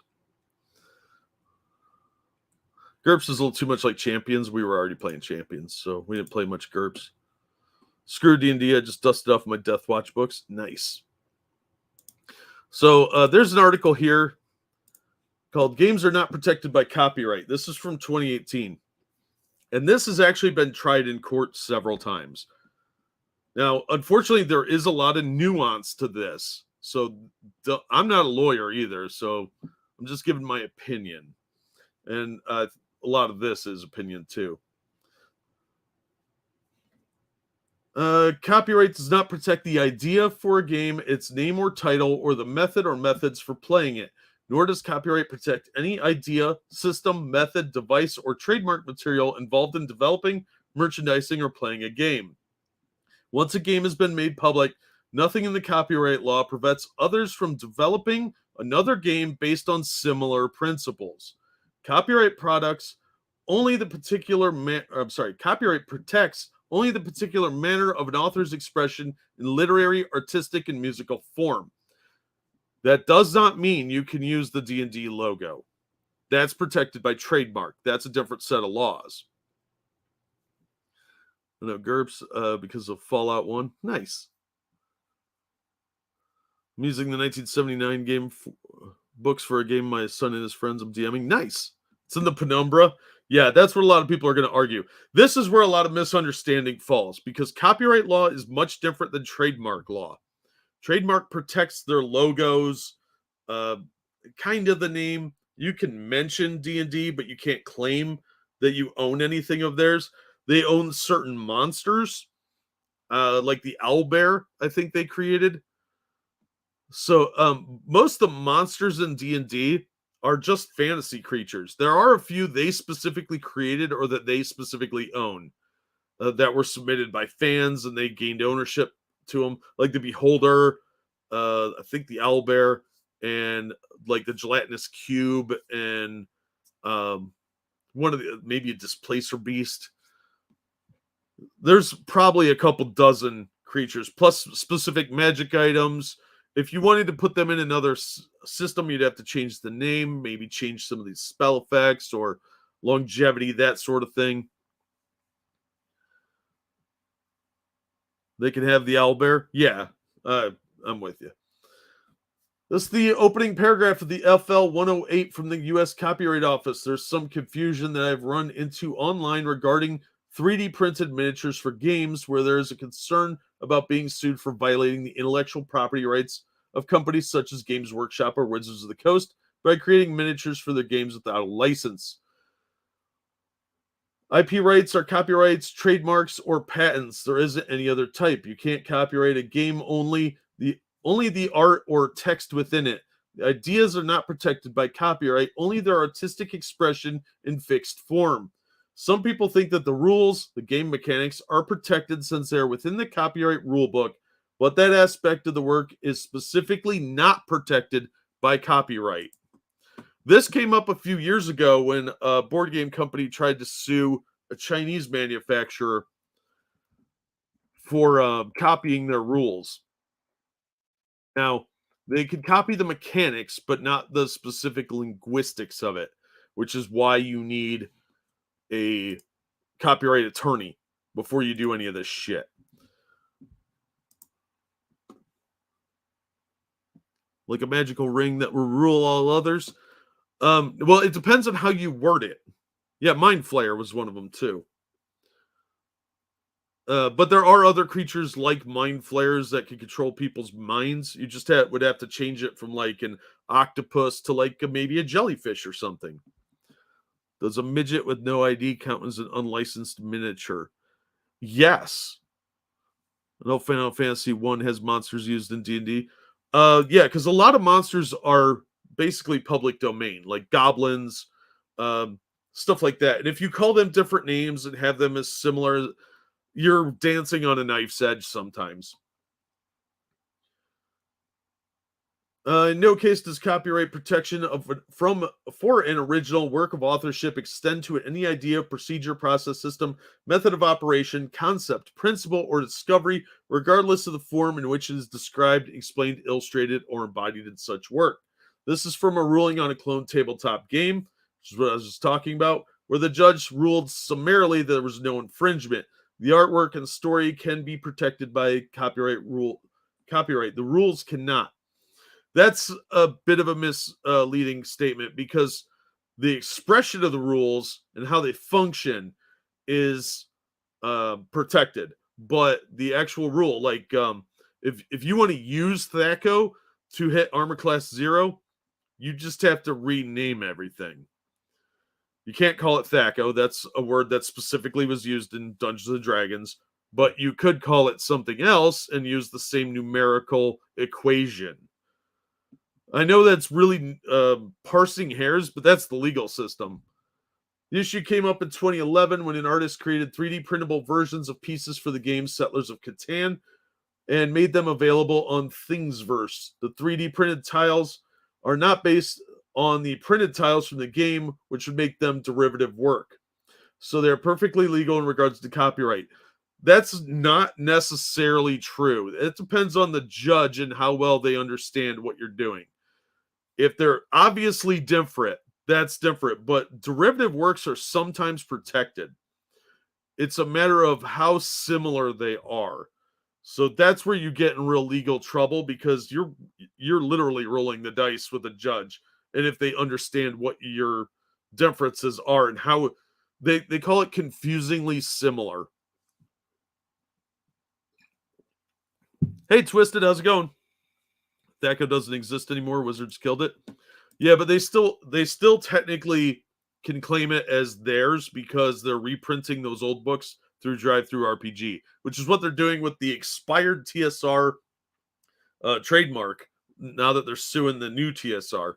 A: GURPS is a little too much like Champions. We were already playing Champions, so we didn't play much GURPS. Screw D&D. I just dusted off my Death Watch books. Nice. So there's an article here called Games Are Not Protected by Copyright. This is from 2018. And this has actually been tried in court several times. Now, unfortunately, there is a lot of nuance to this. So I'm not a lawyer either, so I'm just giving my opinion. And a lot of this is opinion too. Copyright does not protect the idea for a game, its name or title, or the method or methods for playing it. Nor does copyright protect any idea, system, method, device, or trademark material involved in developing, merchandising, or playing a game. Once a game has been made public, nothing in the copyright law prevents others from developing another game based on similar principles. Copyright products only the particular copyright protects only the particular manner of an author's expression in literary, artistic, and musical form. That does not mean you can use the D&D logo. That's protected by trademark. That's a different set of laws. I know GURPS because of Fallout 1. Nice. I'm using the 1979 game books for a game my son and his friends I'm DMing. Nice. It's in the Penumbra. Yeah, that's where a lot of people are going to argue. This is where a lot of misunderstanding falls because copyright law is much different than trademark law. Trademark protects their logos, kind of the name. You can mention D&D, but you can't claim that you own anything of theirs. They own certain monsters, like the owlbear, I think they created. So most of the monsters in D&D are just fantasy creatures. There are a few they specifically created or that they specifically own that were submitted by fans and they gained ownership to them, like the Beholder, I think the owlbear, and like the gelatinous cube, and one of the maybe a displacer beast. There's probably a couple dozen creatures plus specific magic items. If you wanted to put them in another system, you'd have to change the name, maybe change some of these spell effects or longevity, that sort of thing. They can have the owlbear. Yeah, I'm with you. This is the opening paragraph of the FL 108 from the U.S. Copyright Office. There's some confusion that I've run into online regarding 3D printed miniatures for games where there is a concern about being sued for violating the intellectual property rights of companies such as Games Workshop or Wizards of the Coast by creating miniatures for their games without a license. IP rights are copyrights, trademarks, or patents. There isn't any other type. You can't copyright a game only the art or text within it. The ideas are not protected by copyright, only their artistic expression in fixed form. Some people think that the rules, the game mechanics, are protected since they are within the copyright rulebook, but that aspect of the work is specifically not protected by copyright. This came up a few years ago when a board game company tried to sue a Chinese manufacturer for copying their rules. Now, they could copy the mechanics, but not the specific linguistics of it, which is why you need a copyright attorney before you do any of this shit. Like a magical ring that will rule all others. Well, it depends on how you word it. Yeah, Mind Flayer was one of them too. But there are other creatures like mind flayers that can control people's minds. You just would have to change it from like an octopus to like maybe a jellyfish or something. Does a midget with no ID count as an unlicensed miniature? Yes. No, Final Fantasy 1 has monsters used in D&D. Yeah, because a lot of monsters are basically public domain, like goblins, um, stuff like that. And if you call them different names and have them as similar, you're dancing on a knife's edge sometimes. In no case does copyright protection for an original work of authorship extend to any idea, procedure, process, system, method of operation, concept, principle, or discovery, regardless of the form in which it is described, explained, illustrated, or embodied in such work. This is from a ruling on a cloned tabletop game, which is what I was just talking about, where the judge ruled summarily that there was no infringement. The artwork and story can be protected by copyright rule. Copyright. The rules cannot. That's a bit of a misleading statement because the expression of the rules and how they function is protected, but the actual rule, like if you want to use Thaco to hit armor class 0, you just have to rename everything. You can't call it Thaco. That's a word that specifically was used in Dungeons and Dragons, but you could call it something else and use the same numerical equation. I know that's really parsing hairs, but that's the legal system. The issue came up in 2011 when an artist created 3D printable versions of pieces for the game Settlers of Catan and made them available on Thingsverse. The 3D printed tiles are not based on the printed tiles from the game, which would make them derivative work. So they're perfectly legal in regards to copyright. That's not necessarily true. It depends on the judge and how well they understand what you're doing. If they're obviously different, that's different. But derivative works are sometimes protected. It's a matter of how similar they are. So that's where you get in real legal trouble because you're literally rolling the dice with a judge. And if they understand what your differences are and how they call it confusingly similar. Hey, Twisted, how's it going? Thaco doesn't exist anymore. Wizards killed it. Yeah, but they still technically can claim it as theirs because they're reprinting those old books through Drive-Thru RPG, which is what they're doing with the expired TSR trademark now that they're suing the new TSR.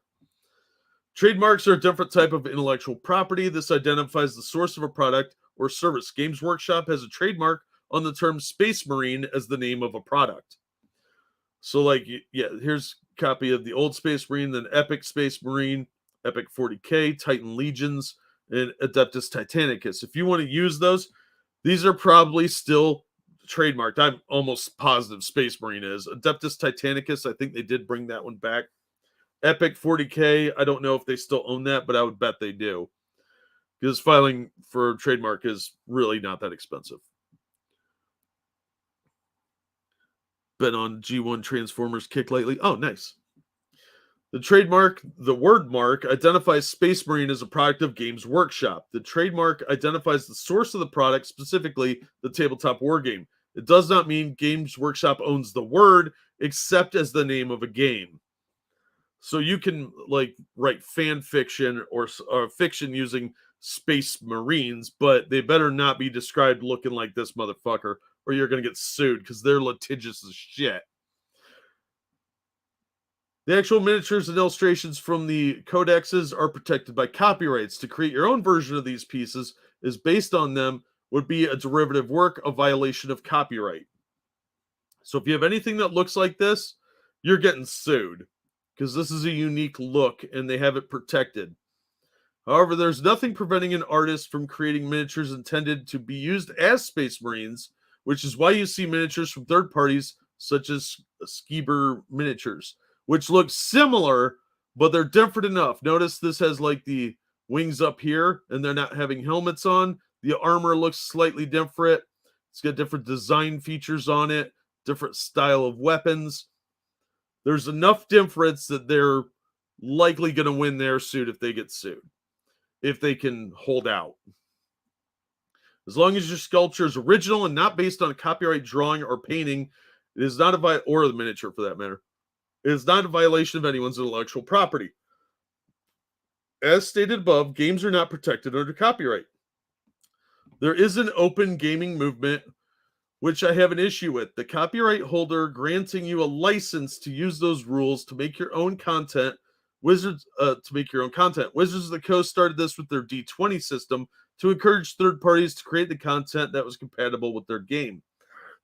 A: Trademarks are a different type of intellectual property. This identifies the source of a product or service. Games Workshop has a trademark on the term Space Marine as the name of a product. So, like, yeah, here's a copy of the old Space Marine, then Epic Space Marine, Epic 40K, Titan Legions, and Adeptus Titanicus. If you want to use those, these are probably still trademarked. I'm almost positive Space Marine is. Adeptus Titanicus, I think they did bring that one back. Epic 40K, I don't know if they still own that, but I would bet they do. Because filing for trademark is really not that expensive. Been on G1 Transformers kick lately. Oh, nice. The trademark, the word mark, identifies Space Marine as a product of Games Workshop. The trademark identifies the source of the product, specifically the tabletop war game. It does not mean Games Workshop owns the word, except as the name of a game. So you can like write fan fiction or fiction using Space Marines, but they better not be described looking like this motherfucker, or you're going to get sued because they're litigious as shit. The actual miniatures and illustrations from the codexes are protected by copyrights. To create your own version of these pieces is based on them would be a derivative work, a violation of copyright. So if you have anything that looks like this, you're getting sued because this is a unique look and they have it protected. However, there's nothing preventing an artist from creating miniatures intended to be used as Space Marines, which is why you see miniatures from third parties such as Skeeber Miniatures, which look similar, but they're different enough. Notice this has like the wings up here and they're not having helmets on. The armor looks slightly different. It's got different design features on it, different style of weapons. There's enough difference that they're likely going to win their suit if they get sued, if they can hold out. As long as your sculpture is original and not based on a copyright drawing or painting, it is not or the miniature for that matter. It is not a violation of anyone's intellectual property. As stated above, games are not protected under copyright. There is an open gaming movement, which I have an issue with. The copyright holder granting you a license to use those rules to make your own content. Wizards of the Coast started this with their D20 system to encourage third parties to create the content that was compatible with their game.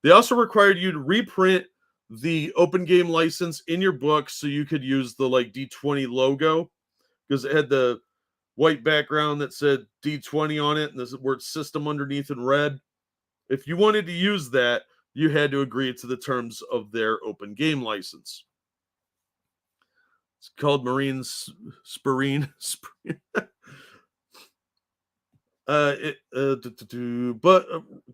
A: They also required you to reprint the open game license in your book so you could use the like D20 logo, because it had the white background that said D20 on it and the word system underneath in red. If you wanted to use that, you had to agree to the terms of their open game license. It's called Marine Spirine. But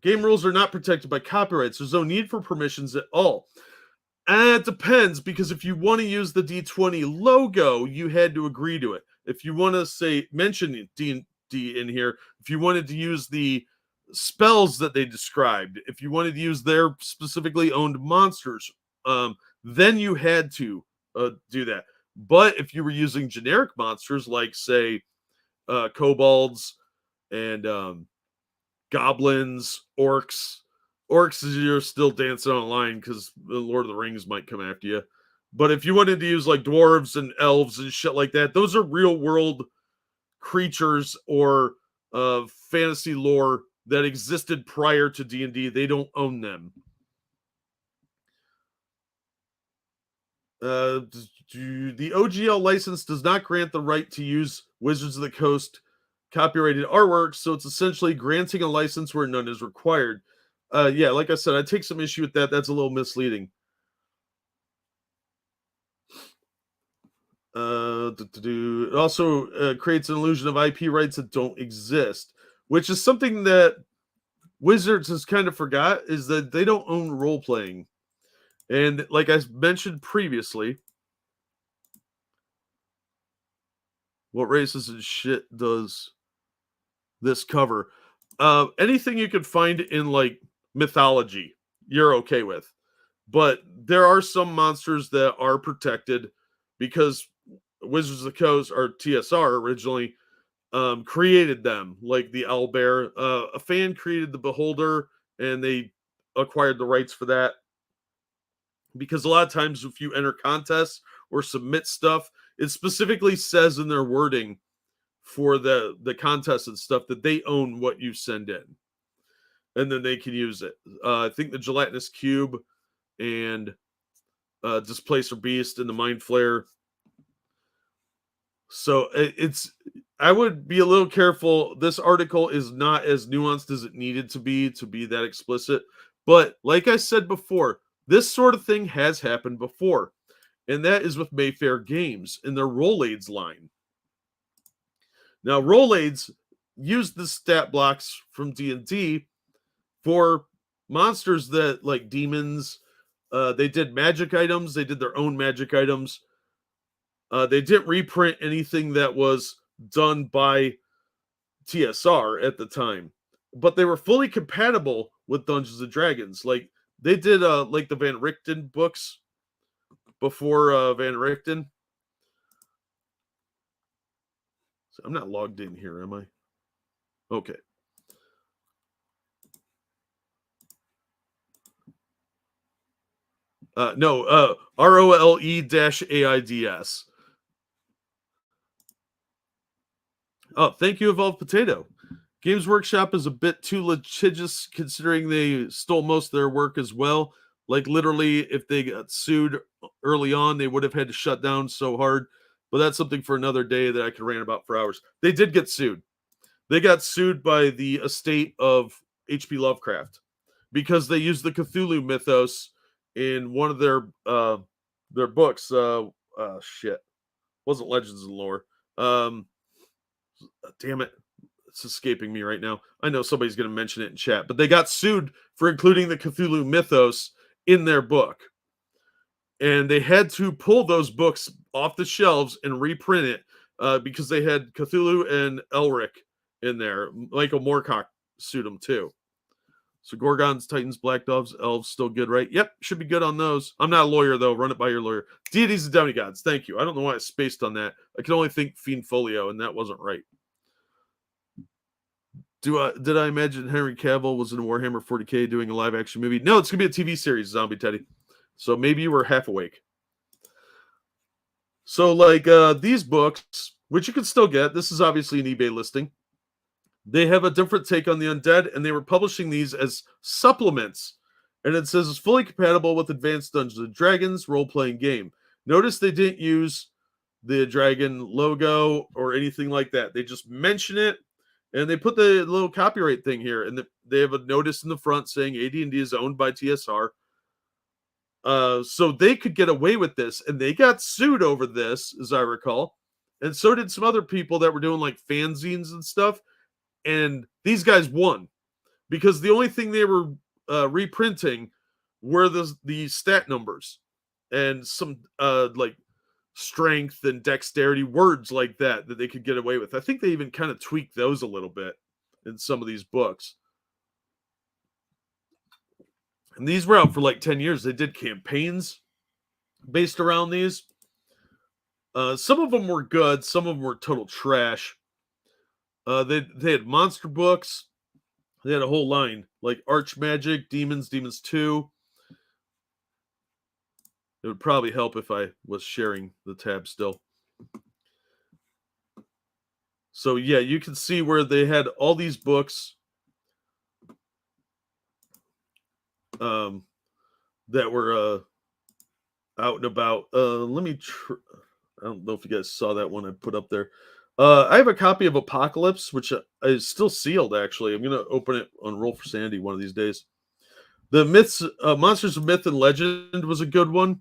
A: game rules are not protected by copyrights. There's no need for permissions at all. And it depends, because if you want to use the D20 logo, you had to agree to it. If you want to mention D&D in here, if you wanted to use the spells that they described, if you wanted to use their specifically owned monsters, then you had to do that. But if you were using generic monsters like, say, kobolds and goblins, orcs you're still dancing online because the Lord of the Rings might come after you. But if you wanted to use like dwarves and elves and shit like that, those are real world creatures or fantasy lore that existed prior to D&D. They don't own them. The OGL license does not grant the right to use Wizards of the Coast copyrighted artwork, so it's essentially granting a license where none is required. Yeah, like I said, I take some issue with that. That's a little misleading. It also creates an illusion of IP rights that don't exist, which is something that Wizards has kind of forgot, is that they don't own role playing. And like I mentioned previously, what races and shit does this cover? Anything you could find in like mythology, you're okay with. But there are some monsters that are protected because Wizards of the Coast, or TSR originally, created them, like the owlbear. A fan created the Beholder, and they acquired the rights for that. Because a lot of times if you enter contests or submit stuff, it specifically says in their wording for the contest and stuff that they own what you send in. And then they can use it. I think the Gelatinous Cube and Displacer Beast and the Mind Flare. So I would be a little careful. This article is not as nuanced as it needed to be that explicit. But like I said before, this sort of thing has happened before. And that is with Mayfair Games in their Rolaids line. Now, Rolaids used the stat blocks from D&D for monsters that, like demons, they did magic items. They did their own magic items. They didn't reprint anything that was done by TSR at the time, but they were fully compatible with Dungeons and Dragons. Like they did, like the Van Richten books before Van Richten. So I'm not logged in here, am I? Okay. No, ROLE-AIDS. Oh, thank you, Evolved Potato. Games Workshop is a bit too litigious considering they stole most of their work as well. Like literally, if they got sued early on, they would have had to shut down so hard. But that's something for another day that I could rant about for hours. They did get sued. They got sued by the estate of H.P. Lovecraft because they used the Cthulhu mythos in one of their books. Shit, wasn't Legends and Lore. Damn it, it's escaping me right now. I know somebody's going to mention it in chat, but they got sued for including the Cthulhu mythos in their book, and they had to pull those books off the shelves and reprint it because they had Cthulhu and Elric in there, Michael Moorcock suit them too. So Gorgons, Titans, Black Doves, Elves, still good, right? Yep, should be good on those. I'm not a lawyer, though. Run it by your lawyer. Deities and Demigods. Thank you. I don't know why I spaced on that. I can only think Fiend Folio, and that wasn't right. Did I imagine Henry Cavill was in Warhammer 40K doing a live-action movie? No, it's going to be a TV series, Zombie Teddy. So maybe you were half awake. So, like, these books, which you can still get. This is obviously an eBay listing. They have a different take on the undead, and they were publishing these as supplements. And it says it's fully compatible with Advanced Dungeons and Dragons role-playing game. Notice they didn't use the dragon logo or anything like that. They just mention it, and they put the little copyright thing here, and they have a notice in the front saying AD&D is owned by TSR. So they could get away with this, and they got sued over this, as I recall. And so did some other people that were doing like fanzines and stuff. And these guys won because the only thing they were reprinting were the stat numbers and some like strength and dexterity words like that they could get away with. I think they even kind of tweaked those a little bit in some of these books. And these were out for like 10 years. They did campaigns based around these. Some of them were good. Some of them were total trash. They had monster books. They had a whole line like Arch Magic, Demons 2. It would probably help if I was sharing the tab still. So yeah, you can see where they had all these books that were out and about. Let me I don't know if you guys saw that one I put up there. I have a copy of Apocalypse, which is still sealed, actually. I'm going to open it on Roll for Sanity one of these days. The Monsters of Myth and Legend was a good one.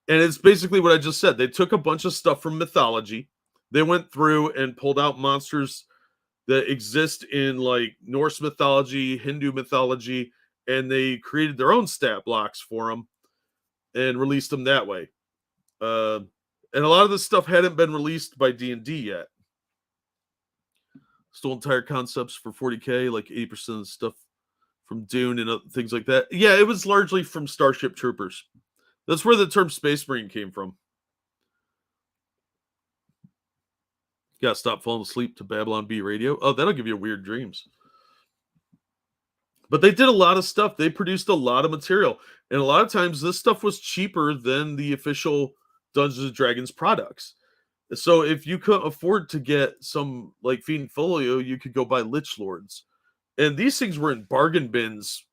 A: And it's basically what I just said. They took a bunch of stuff from mythology. They went through and pulled out monsters that exist in like Norse mythology, Hindu mythology, and they created their own stat blocks for them and released them that way. And a lot of this stuff hadn't been released by D&D yet. Stole entire concepts for 40K, like 80% of the stuff from Dune and things like that. Yeah, it was largely from Starship Troopers. That's where the term Space Marine came from. You gotta stop falling asleep to Babylon Bee Radio. Oh, that'll give you weird dreams. But they did a lot of stuff. They produced a lot of material. And a lot of times this stuff was cheaper than the official Dungeons and Dragons products. So if you couldn't afford to get some like Fiend Folio, you could go buy Lich Lords. And these things were in bargain bins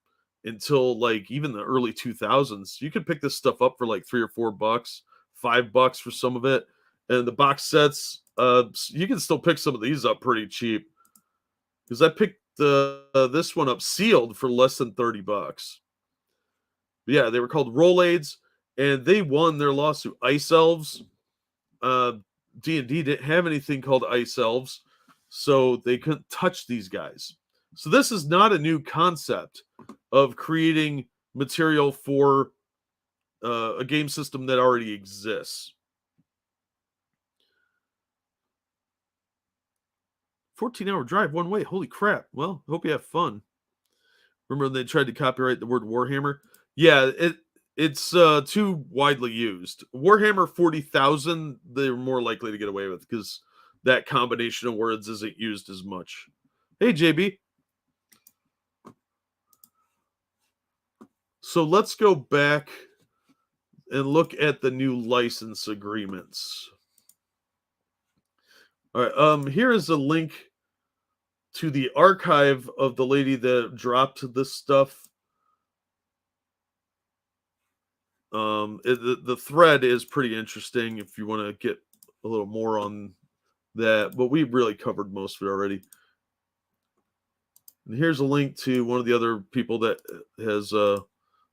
A: until like even the early 2000s. You could pick this stuff up for like $3 or $4, $5 for some of it. And the box sets, you can still pick some of these up pretty cheap. Because I picked this one up sealed for less than $30. But yeah, they were called Rolaids, and they won their lawsuit. Ice Elves, D&D didn't have anything called Ice Elves, so they couldn't touch these guys. So this is not a new concept of creating material for a game system that already exists. 14-hour drive one way. Holy crap. Well, hope you have fun. Remember when they tried to copyright the word Warhammer? Yeah, it's too widely used. Warhammer 40,000, they're more likely to get away with because that combination of words isn't used as much. Hey, JB. So let's go back and look at the new license agreements. All right, here is a link to the archive of the lady that dropped this stuff. The thread is pretty interesting if you want to get a little more on that, but we really covered most of it already. And here's a link to one of the other people that has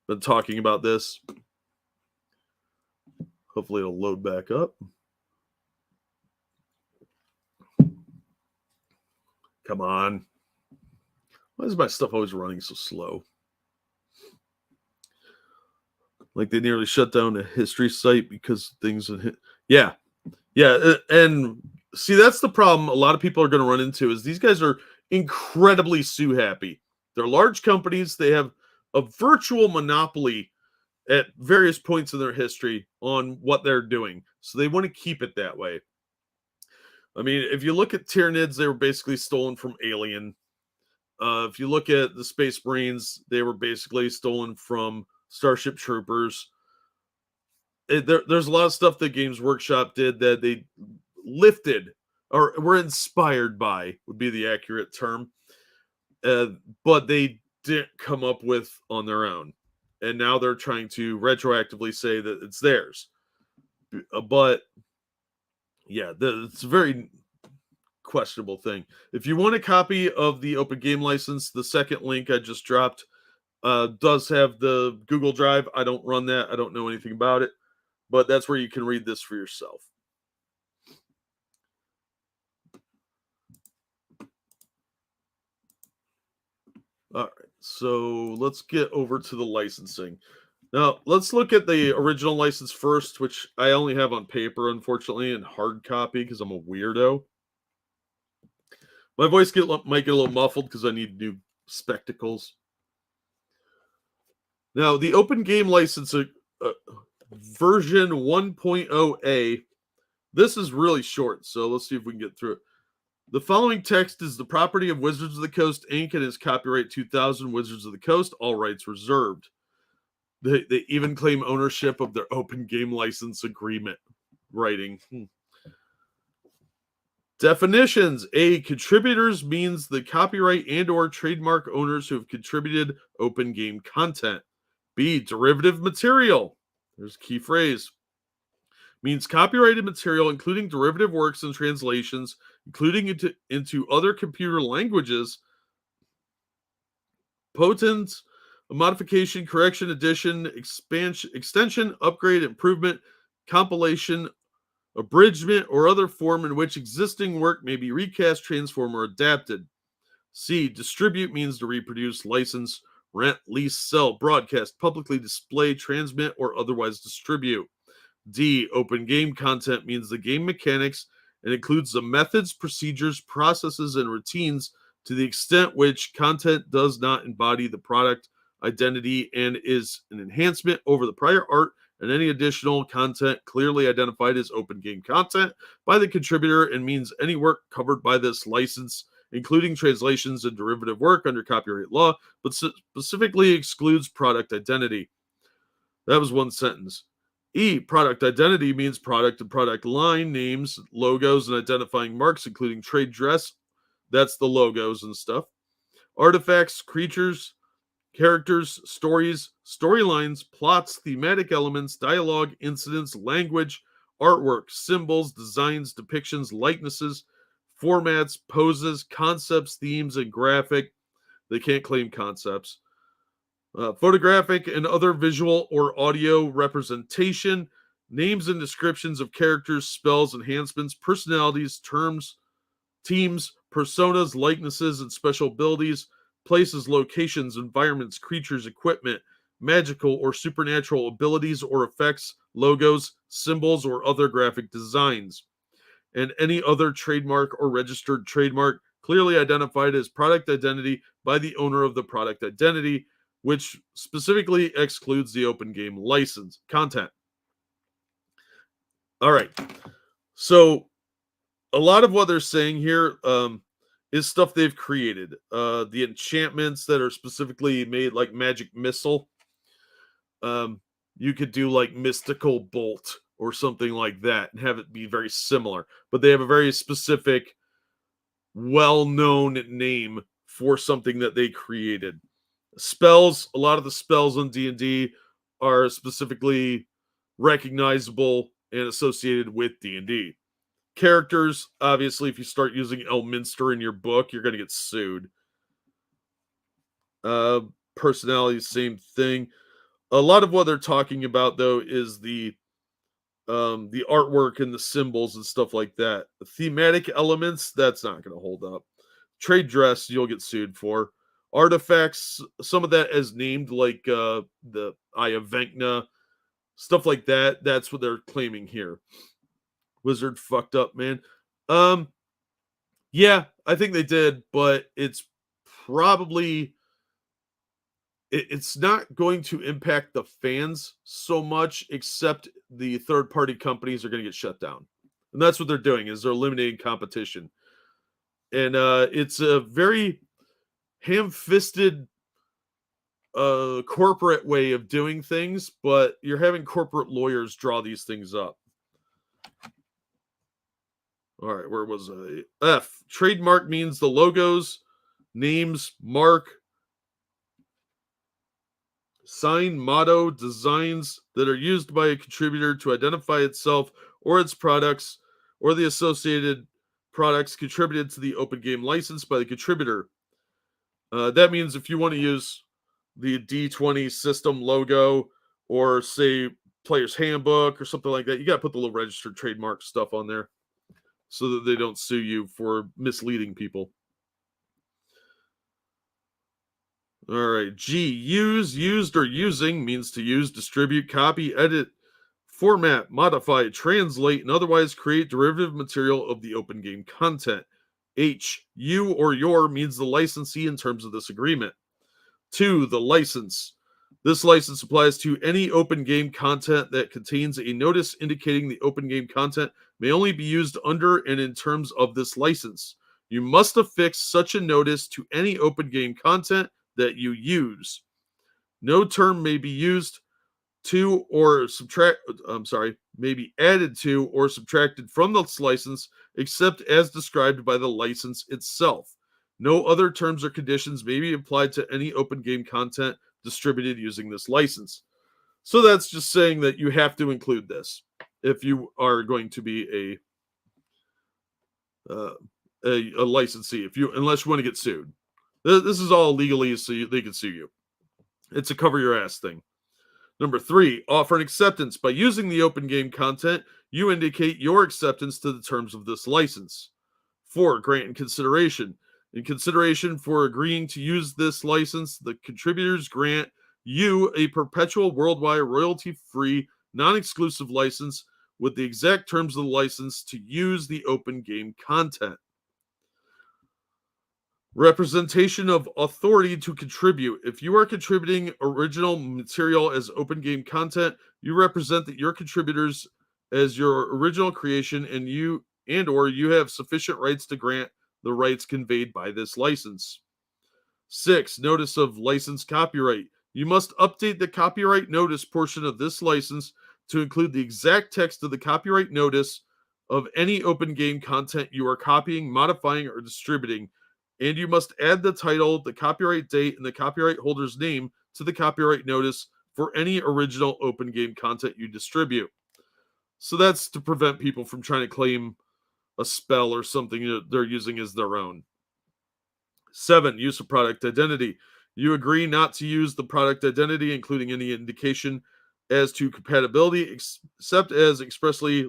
A: been talking about this. Hopefully it'll load back up. Come on. Why is my stuff always running so slow? Like they nearly shut down a history site because things... Yeah. And see, that's the problem a lot of people are going to run into is these guys are incredibly sue happy. They're large companies. They have a virtual monopoly at various points in their history on what they're doing. So they want to keep it that way. I mean, if you look at Tyranids, they were basically stolen from Alien. If you look at the Space Marines, they were basically stolen from Starship Troopers. There's a lot of stuff that Games Workshop did that they lifted or were inspired by, would be the accurate term. But they didn't come up with on their own. And now they're trying to retroactively say that it's theirs. But yeah, it's a very questionable thing. If you want a copy of the Open Game License, the second link I just dropped does have the Google Drive. I don't run that. I don't know anything about it. But that's where you can read this for yourself. All right, so let's get over to the licensing. Now, let's look at the original license first, which I only have on paper, unfortunately, in hard copy because I'm a weirdo. My voice might get a little muffled because I need new spectacles. Now, the Open Game License version 1.0A, this is really short, so let's see if we can get through it. The following text is the property of Wizards of the Coast, Inc. and is copyright 2000 Wizards of the Coast, all rights reserved. They even claim ownership of their Open Game License agreement writing. Definitions. A. Contributors means the copyright and or trademark owners who have contributed open game content. B. Derivative material. There's a key phrase. Means copyrighted material, including derivative works and translations, including into other computer languages, potent, modification, correction, addition, expansion, extension, upgrade, improvement, compilation, abridgment, or other form in which existing work may be recast, transformed, or adapted. C. Distribute means to reproduce, license, rent, lease, sell, broadcast, publicly display, transmit, or otherwise distribute. D. Open game content means the game mechanics and includes the methods, procedures, processes, and routines to the extent which content does not embody the product identity and is an enhancement over the prior art, and any additional content clearly identified as open game content by the contributor and means any work covered by this license, including translations and derivative work under copyright law, but specifically excludes product identity. That was one sentence. E. Product identity means product and product line names, logos, and identifying marks, including trade dress. That's the logos and stuff. Artifacts, creatures, characters, stories, storylines, plots, thematic elements, dialogue, incidents, language, artwork, symbols, designs, depictions, likenesses, formats, poses, concepts, themes, and graphic. They can't claim concepts. Photographic and other visual or audio representation, names and descriptions of characters, spells, enhancements, personalities, terms, teams, personas, likenesses, and special abilities, places, locations, environments, creatures, equipment, magical or supernatural abilities or effects, logos, symbols, or other graphic designs, and any other trademark or registered trademark clearly identified as product identity by the owner of the product identity, which specifically excludes the open game license content. All right. So a lot of what they're saying here is stuff they've created. The enchantments that are specifically made, like Magic Missile. You could do like Mystical Bolt or something like that and have it be very similar. But they have a very specific, well-known name for something that they created. Spells, a lot of the spells on D&D are specifically recognizable and associated with D&D. Characters, obviously, if you start using Elminster in your book, you're going to get sued. Personalities, same thing. A lot of what they're talking about, though, is the artwork and the symbols and stuff like that. The thematic elements, that's not going to hold up. Trade dress, you'll get sued for. Artifacts, some of that is named, like the Eye of Vecna, stuff like that. That's what they're claiming here. Wizard fucked up, man. Yeah, I think they did, but it's probably it's not going to impact the fans so much, except the third party companies are going to get shut down, and that's what they're doing is they're eliminating competition, and it's a very ham-fisted corporate way of doing things, but you're having corporate lawyers draw these things up. All right, where was I? F. Trademark means the logos, names, mark, sign, motto, designs that are used by a contributor to identify itself or its products or the associated products contributed to the open game license by the contributor. That means if you want to use the D20 system logo or say player's handbook or something like that, you got to put the little registered trademark stuff on there so that they don't sue you for misleading people. All right. G, use, used, or using means to use, distribute, copy, edit, format, modify, translate, and otherwise create derivative material of the open game content. H, you or your means the licensee in terms of this agreement. 2, the license. This license applies to any open game content that contains a notice indicating the open game content may only be used under and in terms of this license. You must affix such a notice to any open game content that you use. No term may be used to or may be added to or subtracted from this license except as described by the license itself. No other terms or conditions may be applied to any open game content distributed using this license. So that's just saying that you have to include this if you are going to be a licensee, unless you want to get sued. This is all legally so they can sue you. It's a cover your ass thing. Number 3, offer an acceptance. By using the open game content, you indicate your acceptance to the terms of this license. 4, grant in consideration. In consideration for agreeing to use this license, the contributors grant you a perpetual worldwide royalty-free, non-exclusive license with the exact terms of the license to use the open game content. Representation of authority to contribute. If you are contributing original material as open game content, you represent that your contributors as your original creation and or you have sufficient rights to grant the rights conveyed by this license. 6, notice of license copyright. You must update the copyright notice portion of this license to include the exact text of the copyright notice of any open game content you are copying, modifying, or distributing. And you must add the title, the copyright date, and the copyright holder's name to the copyright notice for any original open game content you distribute. So that's to prevent people from trying to claim a spell or something that they're using as their own. 7, use of product identity. You agree not to use the product identity, including any indication as to compatibility, except as expressly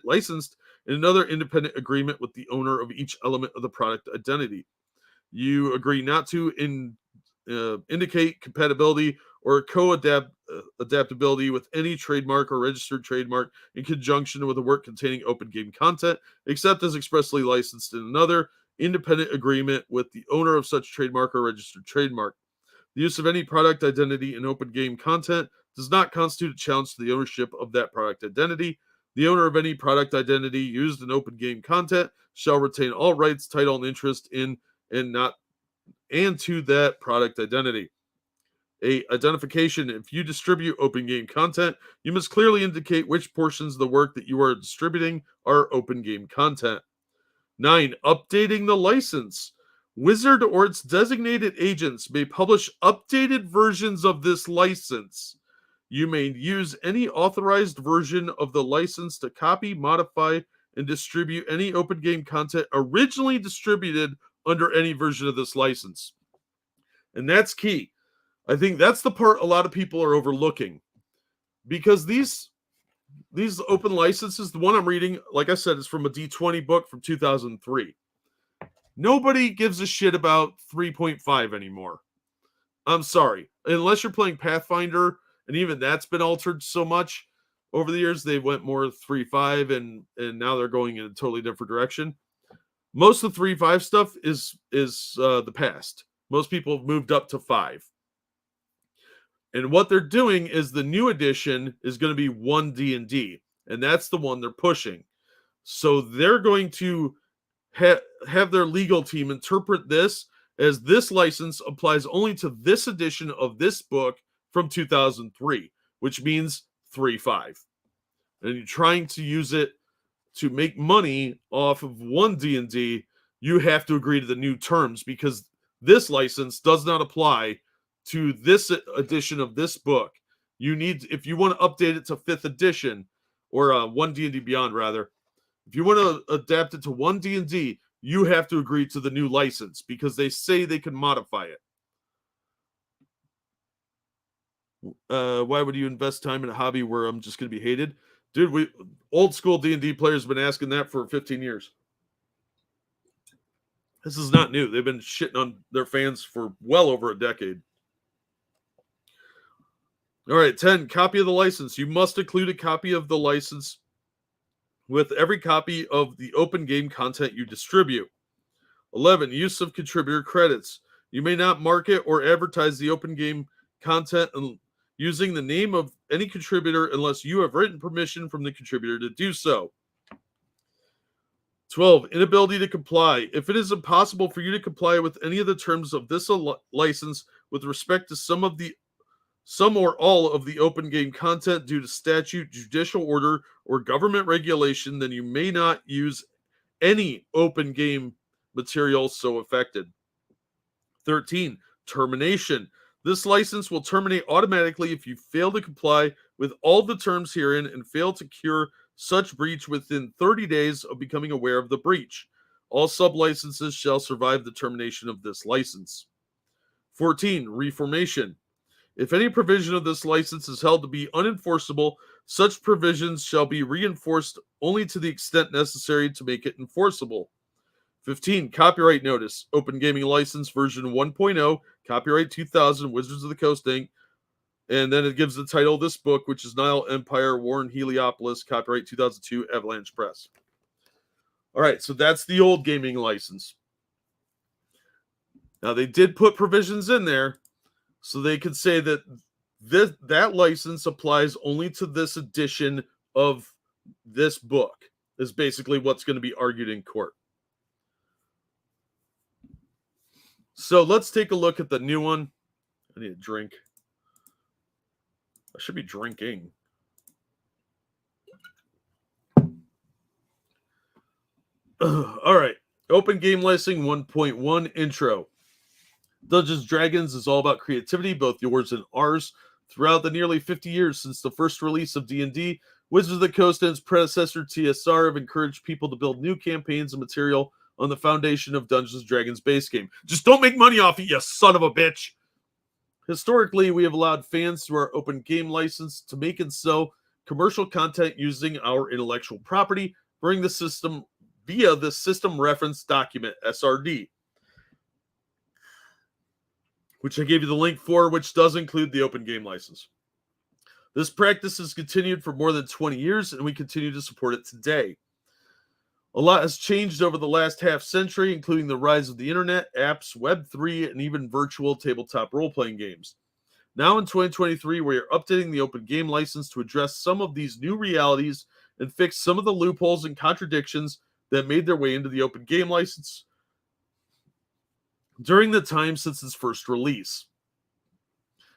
A: licensed in another independent agreement with the owner of each element of the product identity. You agree not to indicate compatibility or adaptability with any trademark or registered trademark in conjunction with a work containing open game content, except as expressly licensed in another independent agreement with the owner of such trademark or registered trademark. The use of any product identity in open game content does not constitute a challenge to the ownership of that product identity. The owner of any product identity used in open game content shall retain all rights, title, and interest in and to that product identity. 8, identification. If you distribute open game content, you must clearly indicate which portions of the work that you are distributing are open game content. 9, updating the license. Wizard or its designated agents may publish updated versions of this license. You may use any authorized version of the license to copy, modify, and distribute any open game content originally distributed under any version of this license. And that's key. I think that's the part a lot of people are overlooking, because these open licenses, the one I'm reading, like I said, is from a D20 book from 2003. Nobody gives a shit about 3.5 anymore. I'm sorry. Unless you're playing Pathfinder, and even that's been altered so much over the years. They went more 3.5 and now they're going in a totally different direction. Most of the 3.5 stuff is the past. Most people have moved up to 5. And what they're doing is the new edition is going to be 1 D&D, and that's the one they're pushing. So they're going to have their legal team interpret this as this license applies only to this edition of this book from 2003, which means 3.5. And you're trying to use it to make money off of 1 D&D, you have to agree to the new terms, because this license does not apply to this edition of this book. You need, if you want to update it to 5th edition, or 1 D&D Beyond rather, if you want to adapt it to 1 D&D, you have to agree to the new license, because they say they can modify it. Why would you invest time in a hobby where I'm just going to be hated? Dude, old school D&D players have been asking that for 15 years. This is not new. They've been shitting on their fans for well over a decade. All right, 10, copy of the license. You must include a copy of the license with every copy of the open game content you distribute. 11, use of contributor credits. You may not market or advertise the open game content using the name of any contributor unless you have written permission from the contributor to do so. 12, inability to comply. If it is impossible for you to comply with any of the terms of this license with respect to some or all of the open game content due to statute, judicial order, or government regulation, then you may not use any open game material so affected. 13, termination. This license will terminate automatically if you fail to comply with all the terms herein and fail to cure such breach within 30 days of becoming aware of the breach. All sub-licenses shall survive the termination of this license. 14, reformation. If any provision of this license is held to be unenforceable, such provisions shall be reinforced only to the extent necessary to make it enforceable. 15, copyright notice. Open Gaming License version 1.0, copyright 2000, Wizards of the Coast Inc. And then it gives the title of this book, which is Nile Empire, Warren Heliopolis, copyright 2002, Avalanche Press. All right, so that's the old gaming license. Now, they did put provisions in there so they could say that that license applies only to this edition of this book, is basically what's going to be argued in court. So let's take a look at the new one. I need a drink. I should be drinking. All right. Open Game Licensing 1.1 Intro. Dungeons & Dragons is all about creativity, both yours and ours. Throughout the nearly 50 years since the first release of D&D, Wizards of the Coast and its predecessor TSR have encouraged people to build new campaigns and material on the foundation of Dungeons & Dragons base game. Just don't make money off it, you son of a bitch! Historically, we have allowed fans through our open game license to make and sell commercial content using our intellectual property, bring the system via the System Reference Document, SRD, which I gave you the link for, which does include the open game license. This practice has continued for more than 20 years, and we continue to support it today. A lot has changed over the last half century, including the rise of the internet, apps, Web3, and even virtual tabletop role-playing games. Now in 2023, we are updating the open game license to address some of these new realities and fix some of the loopholes and contradictions that made their way into the open game license during the time since its first release.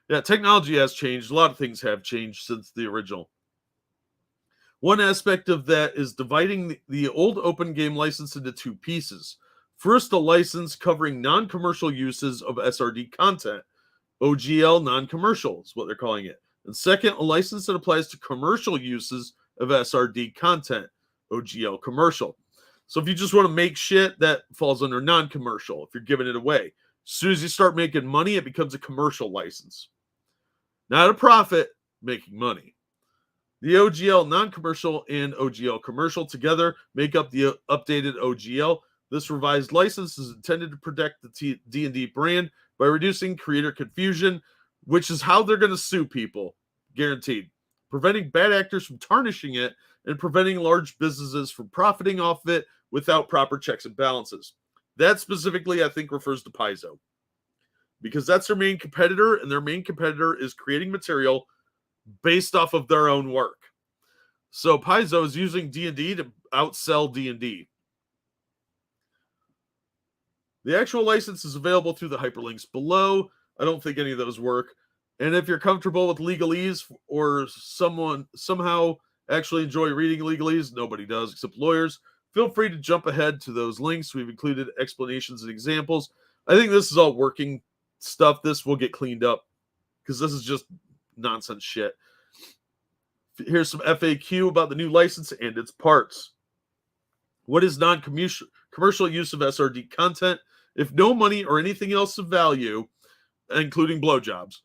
A: Yeah, technology has changed. A lot of things have changed since the original. One aspect of that is dividing the old open game license into two pieces. First, a license covering non-commercial uses of SRD content. OGL non-commercial is what they're calling it. And second, a license that applies to commercial uses of SRD content. OGL commercial. So if you just want to make shit, that falls under non-commercial if you're giving it away. As soon as you start making money, it becomes a commercial license. Not a profit, making money. The OGL non-commercial and OGL commercial together make up the updated OGL. This revised license is intended to protect the D&D brand by reducing creator confusion, which is how they're going to sue people, guaranteed. Preventing bad actors from tarnishing it and preventing large businesses from profiting off it without proper checks and balances. That specifically, I think, refers to Paizo, because that's their main competitor, and their main competitor is creating material based off of their own work. So Paizo is using D&D to outsell D&D. The actual license is available through the hyperlinks below. I don't think any of those work. And if you're comfortable with legalese, or somehow actually enjoy reading legalese, nobody does except lawyers, feel free to jump ahead to those links. We've included explanations and examples. I think this is all working stuff. This will get cleaned up because this is just nonsense shit. Here's some FAQ about the new license and its parts. What is non-commercial use of SRD content? If no money or anything else of value, including blowjobs,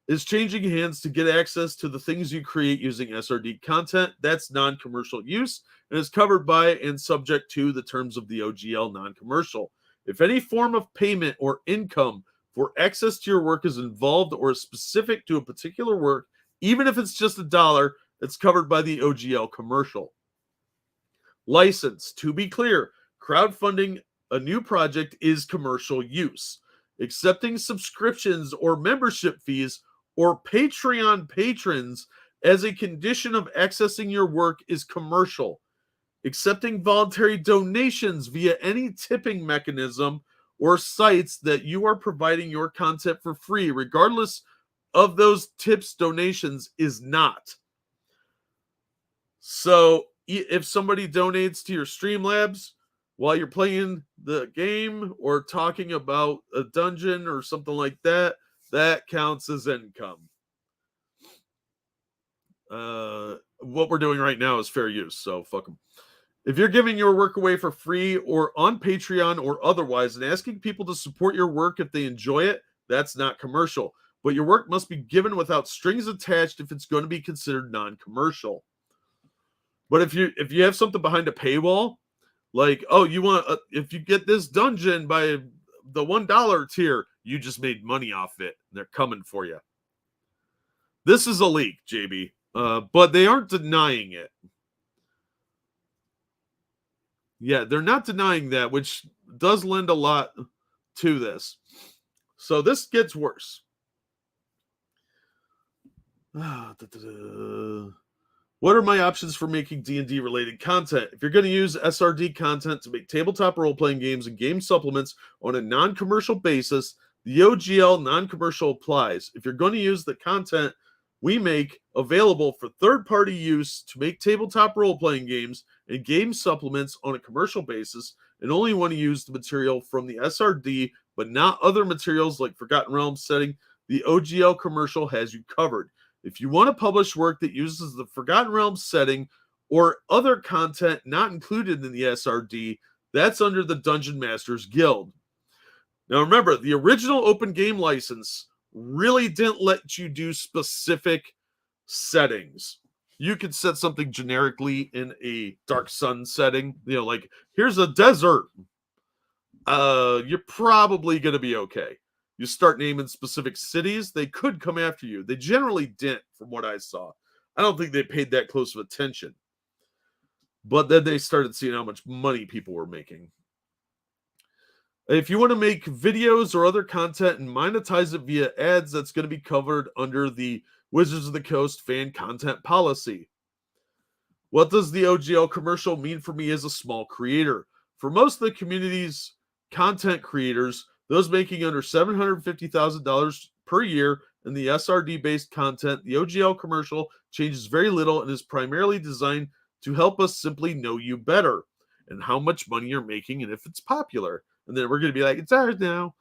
A: is changing hands to get access to the things you create using SRD content, that's non-commercial use and is covered by and subject to the terms of the OGL non-commercial. If any form of payment or income for access to your work is involved or is specific to a particular work, even if it's just $1, it's covered by the OGL commercial. License. To be clear, crowdfunding a new project is commercial use. Accepting subscriptions or membership fees or Patreon patrons as a condition of accessing your work is commercial. Accepting voluntary donations via any tipping mechanism or sites that you are providing your content for free, regardless of those tips donations, is not. So if somebody donates to your Streamlabs while you're playing the game or talking about a dungeon or something like that, that counts as income. What we're doing right now is fair use, so fuck them. If you're giving your work away for free or on Patreon or otherwise and asking people to support your work if they enjoy it, that's not commercial. But your work must be given without strings attached if it's going to be considered non-commercial. But if you have something behind a paywall, like, oh, you want if you get this dungeon by the $1 tier, you just made money off it. They're coming for you. This is a leak, JB, but they aren't denying it. Yeah, they're not denying that, which does lend a lot to this. So this gets worse. What are my options for making D&D related content? If you're going to use SRD content to make tabletop role-playing games and game supplements on a non-commercial basis, the OGL non-commercial applies. If you're going to use the content we make available for third-party use to make tabletop role-playing games and game supplements on a commercial basis, and only want to use the material from the SRD but not other materials like Forgotten Realms setting, the OGL commercial has you covered. If you want to publish work that uses the Forgotten Realms setting or other content not included in the SRD, that's under the Dungeon Masters Guild. Now remember, the original open game license really didn't let you do specific settings. You could set something generically in a Dark Sun setting, like here's a desert. You're probably going to be okay. You start naming specific cities, they could come after you. They generally didn't, from what I saw. I don't think they paid that close of attention. But then they started seeing how much money people were making. If you want to make videos or other content and monetize it via ads, that's going to be covered under the Wizards of the Coast fan content policy. What does the OGL commercial mean for me as a small creator? For most of the community's content creators, those making under $750,000 per year in the SRD-based content, the OGL commercial changes very little and is primarily designed to help us simply know you better and how much money you're making and if it's popular. And then we're going to be like, it's ours now.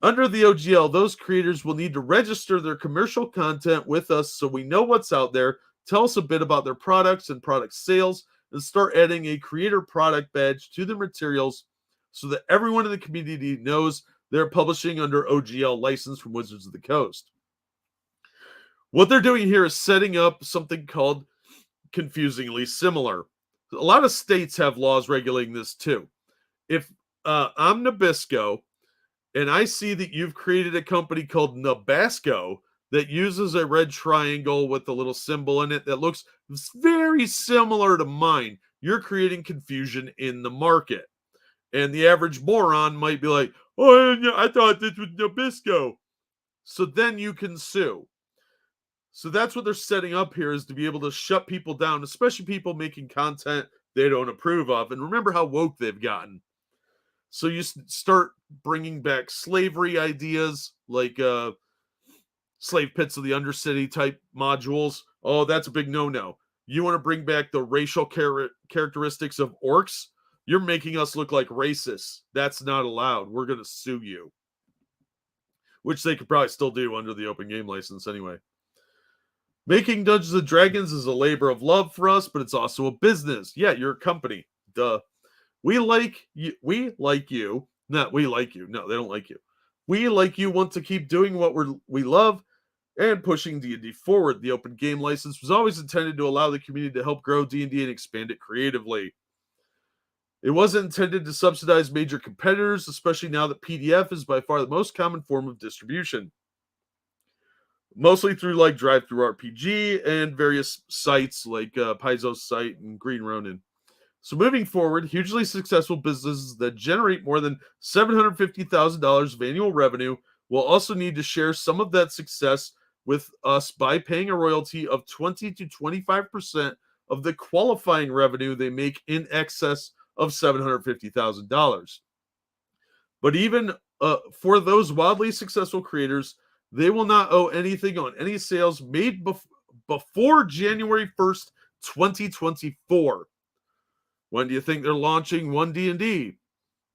A: Under the OGL, those creators will need to register their commercial content with us so we know what's out there, tell us a bit about their products and product sales, and start adding a creator product badge to their materials so that everyone in the community knows they're publishing under OGL license from Wizards of the Coast. What they're doing here is setting up something called confusingly similar. A lot of states have laws regulating this too. If I'm Nabisco and I see that you've created a company called Nabasco that uses a red triangle with a little symbol in it that looks very similar to mine, you're creating confusion in the market. And the average moron might be like, oh, I thought this was Nabisco. So then you can sue. So that's what they're setting up here, is to be able to shut people down, especially people making content they don't approve of. And remember how woke they've gotten. So you start bringing back slavery ideas, like slave pits of the undercity type modules. Oh, that's a big no-no. You want to bring back the racial characteristics of orcs? You're making us look like racists. That's not allowed. We're going to sue you. Which they could probably still do under the open game license anyway. Making Dungeons and Dragons is a labor of love for us, but it's also a business. Yeah, you're a company. Duh. We like you. We like you. Not we like you. No, they don't like you. We, like you, want to keep doing what we love and pushing D&D forward. The open game license was always intended to allow the community to help grow D&D and expand it creatively. It wasn't intended to subsidize major competitors, especially now that PDF is by far the most common form of distribution. Mostly through like Drive-Thru RPG and various sites like Paizo's site and Green Ronin. So moving forward, hugely successful businesses that generate more than $750,000 of annual revenue will also need to share some of that success with us by paying a royalty of 20 to 25% of the qualifying revenue they make in excess of $750,000. But even for those wildly successful creators, they will not owe anything on any sales made before January 1st, 2024. When do you think they're launching 1D&D?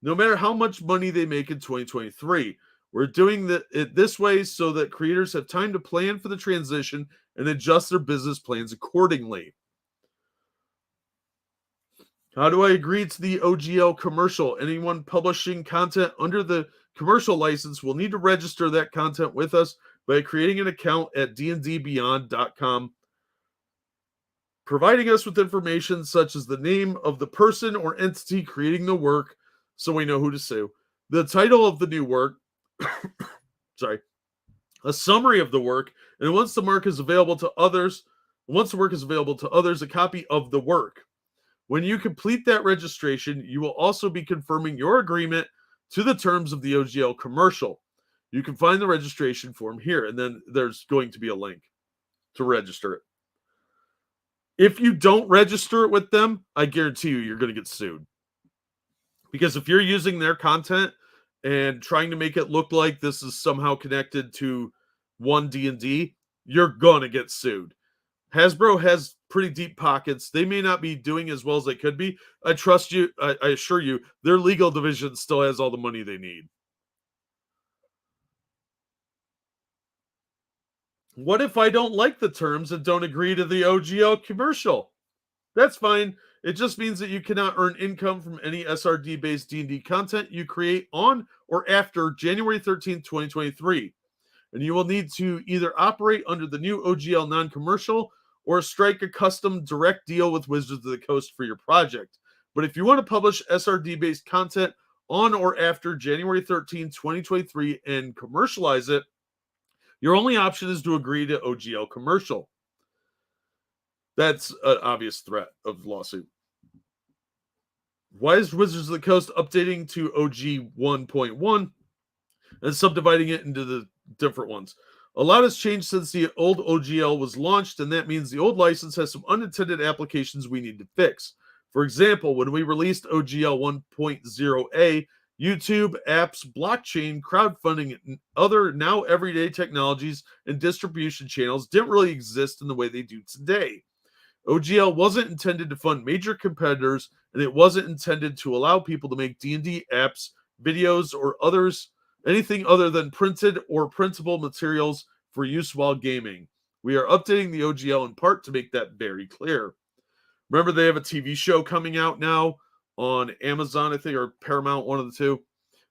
A: No matter how much money they make in 2023. We're doing it this way so that creators have time to plan for the transition and adjust their business plans accordingly. How do I agree to the OGL commercial? Anyone publishing content under the commercial license will need to register that content with us by creating an account at dndbeyond.com, providing us with information such as the name of the person or entity creating the work so we know who to sue, the title of the new work, sorry, a summary of the work, and once the work is available to others, a copy of the work. When you complete that registration, you will also be confirming your agreement to the terms of the OGL commercial. You can find the registration form here, and then there's going to be a link to register it. If you don't register it with them, I guarantee you're going to get sued. Because if you're using their content and trying to make it look like this is somehow connected to 1D&D, you're going to get sued. Hasbro has pretty deep pockets. They may not be doing as well as they could be. I trust you. I assure you, their legal division still has all the money they need. What if I don't like the terms and don't agree to the OGL commercial? That's fine. It just means that you cannot earn income from any SRD-based D&D content you create on or after January 13th, 2023. And you will need to either operate under the new OGL non-commercial or strike a custom direct deal with Wizards of the Coast for your project. But if you want to publish SRD-based content on or after January 13th, 2023 and commercialize it, your only option is to agree to OGL commercial. That's an obvious threat of lawsuit. Why is Wizards of the Coast updating to OG 1.1 and subdividing it into the different ones? A lot has changed since the old OGL was launched, and that means the old license has some unintended applications we need to fix. For example, when we released OGL 1.0a, YouTube, apps, blockchain, crowdfunding, and other now everyday technologies and distribution channels didn't really exist in the way they do today. OGL wasn't intended to fund major competitors, and it wasn't intended to allow people to make D&D apps, videos, or anything other than printed or printable materials for use while gaming. We are updating the OGL in part to make that very clear. Remember, they have a TV show coming out now on Amazon, I think, or Paramount, one of the two.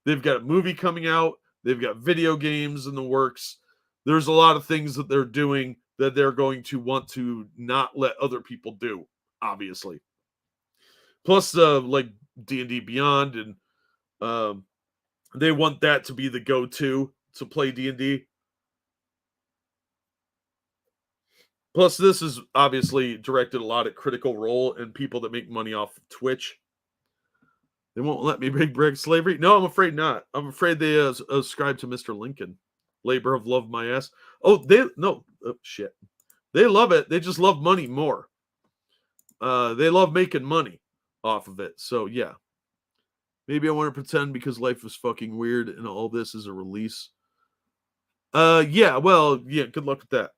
A: They've got a movie coming out. They've got video games in the works. There's a lot of things that they're doing that they're going to want to not let other people do, obviously. Plus, like D&D Beyond, and they want that to be the go-to to play D&D. Plus, this is obviously directed a lot at Critical Role and people that make money off of Twitch. They won't let me big break slavery. No, I'm afraid not. I'm afraid they ascribe to Mr. Lincoln. Labor of love my ass. Oh, they no shit. They love it. They just love money more. They love making money off of it. So yeah. Maybe I want to pretend because life is fucking weird and all this is a release. Yeah, well, yeah, good luck with that.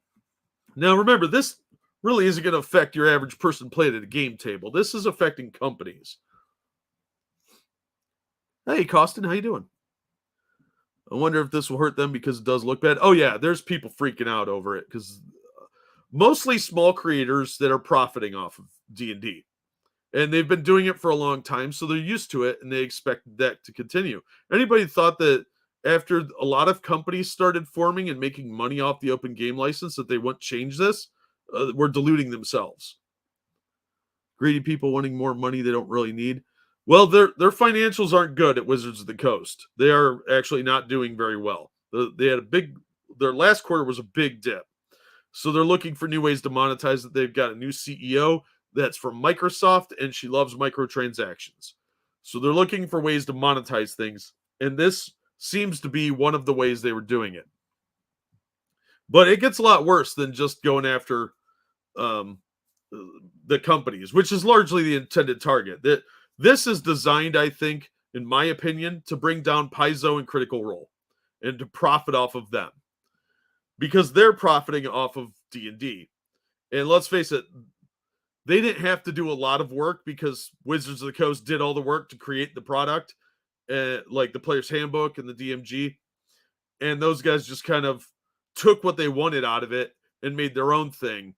A: Now remember, this really isn't going to affect your average person playing at a game table. This is affecting companies. Hey, Costin, how you doing? I wonder if this will hurt them because it does look bad. Oh yeah, there's people freaking out over it because mostly small creators that are profiting off of D&D. And they've been doing it for a long time, so they're used to it and they expect that to continue. Anybody thought that after a lot of companies started forming and making money off the open game license that they wouldn't change this? We're deluding themselves. Greedy people wanting more money they don't really need. Well, their financials aren't good at Wizards of the Coast. They are actually not doing very well. They had their last quarter was a big dip. So they're looking for new ways to monetize it. They've got a new CEO that's from Microsoft, and she loves microtransactions. So they're looking for ways to monetize things, and this seems to be one of the ways they were doing it. But it gets a lot worse than just going after the companies, which is largely the intended target. This is designed, I think, in my opinion, to bring down Paizo and Critical Role and to profit off of them because they're profiting off of D&D. And let's face it, they didn't have to do a lot of work because Wizards of the Coast did all the work to create the product, like the player's handbook and the DMG. And those guys just kind of took what they wanted out of it and made their own thing.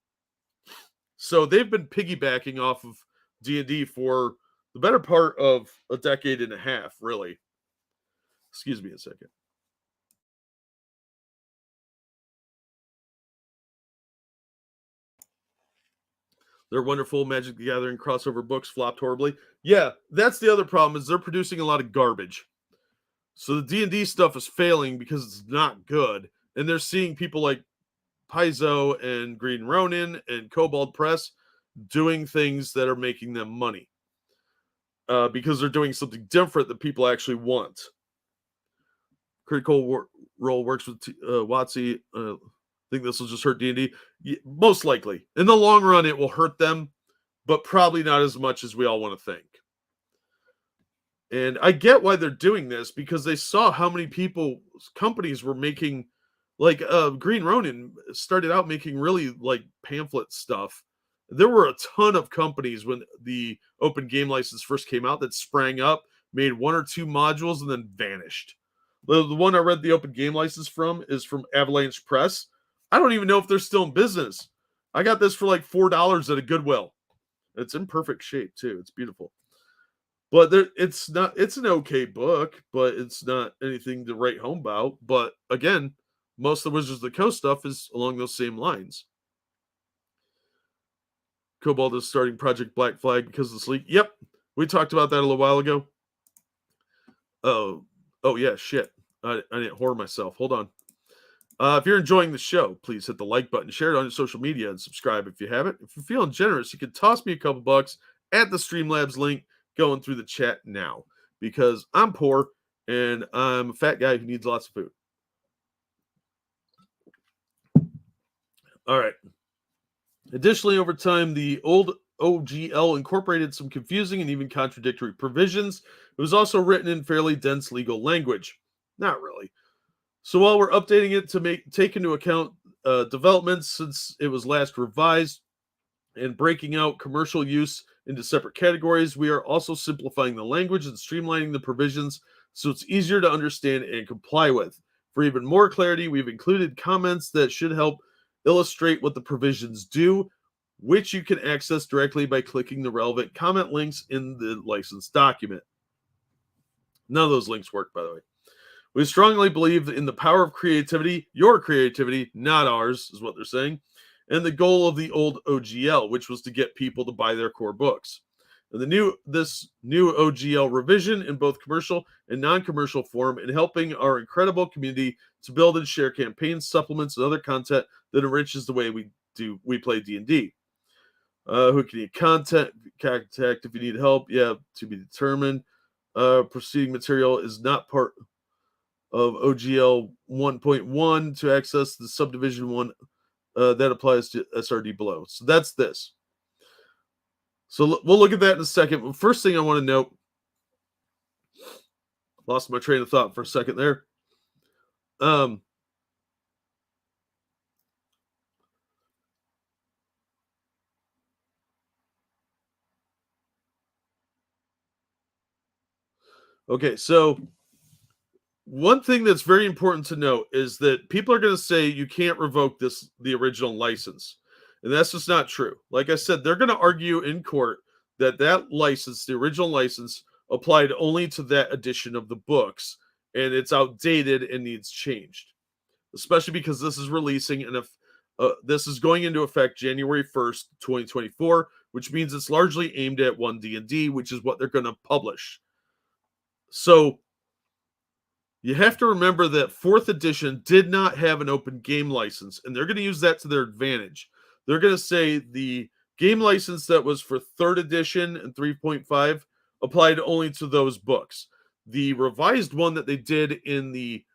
A: So they've been piggybacking off of D&D for the better part of a decade and a half, really. Excuse me a second. Their wonderful Magic the Gathering crossover books flopped horribly. Yeah, that's the other problem is they're producing a lot of garbage. So the D&D stuff is failing because it's not good. And they're seeing people like Paizo and Green Ronin and Cobalt Press doing things that are making them money. Because they're doing something different that people actually want. Critical Role works with WotC. I think this will just hurt D&D. Most likely. In the long run, it will hurt them, but probably not as much as we all want to think. And I get why they're doing this because they saw how many companies were making, like Green Ronin started out making really like pamphlet stuff. There were a ton of companies when the open game license first came out that sprang up, made one or two modules, and then vanished. The one I read the open game license from is from Avalanche Press. I don't even know if they're still in business. I got this for like $4 at a Goodwill. It's in perfect shape too. It's beautiful. But it's an okay book, but it's not anything to write home about. But again, most of the Wizards of the Coast stuff is along those same lines. Cobalt is starting Project Black Flag because of this leak. Yep, we talked about that a little while ago. Oh yeah, shit. I didn't whore myself. Hold on. If you're enjoying the show, please hit the like button, share it on your social media, and subscribe if you haven't. If you're feeling generous, you can toss me a couple bucks at the Streamlabs link going through the chat now because I'm poor and I'm a fat guy who needs lots of food. All right. Additionally, over time, the old OGL incorporated some confusing and even contradictory provisions. It was also written in fairly dense legal language. Not really. So while we're updating it to take into account developments since it was last revised and breaking out commercial use into separate categories, we are also simplifying the language and streamlining the provisions so it's easier to understand and comply with. For even more clarity, we've included comments that should help illustrate what the provisions do, which you can access directly by clicking the relevant comment links in the license document. None of those links work, by the way. We strongly believe in the power of creativity, your creativity, not ours, is what they're saying, and the goal of the old OGL, which was to get people to buy their core books. And this new OGL revision in both commercial and non-commercial form in helping our incredible community to build and share campaigns, supplements, and other content that enriches the way we we play D&D. Who can you contact if you need help? Yeah, to be determined. Proceeding material is not part of OGL 1.1 to access the subdivision 1 that applies to SRD below. So that's this. So we'll look at that in a second. But first thing I want to note, lost my train of thought for a second there. Okay, so one thing that's very important to note is that people are going to say you can't revoke the original license. And that's just not true. Like I said, they're going to argue in court that license, the original license, applied only to that edition of the books, and it's outdated and needs changed. Especially because this is releasing and this is going into effect January 1st, 2024, which means it's largely aimed at 1D&D, which is what they're going to publish. So you have to remember that 4th edition did not have an open game license, and they're going to use that to their advantage. They're going to say the game license that was for 3rd edition and 3.5 applied only to those books. The revised one that they did in the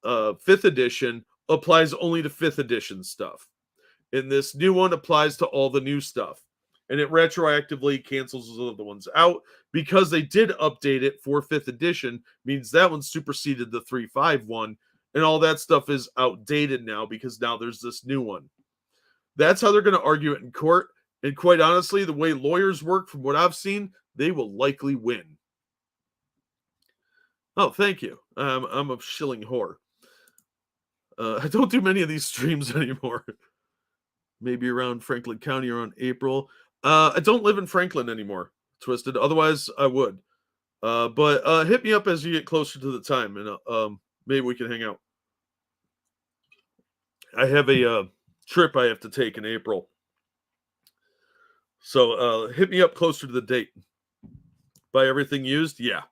A: 5th edition applies only to 5th edition stuff. And this new one applies to all the new stuff. And it retroactively cancels those other ones out because they did update it for 5th edition, means that one superseded the 3.5 one, and all that stuff is outdated now because now there's this new one. That's how they're going to argue it in court. And quite honestly, the way lawyers work, from what I've seen, they will likely win. Oh, thank you. I'm a shilling whore. I don't do many of these streams anymore. Maybe around Franklin County around April. I don't live in Franklin anymore, Twisted. Otherwise, I would. But hit me up as you get closer to the time, and maybe we can hang out. I have a trip I have to take in April. So hit me up closer to the date. Buy everything used? Yeah.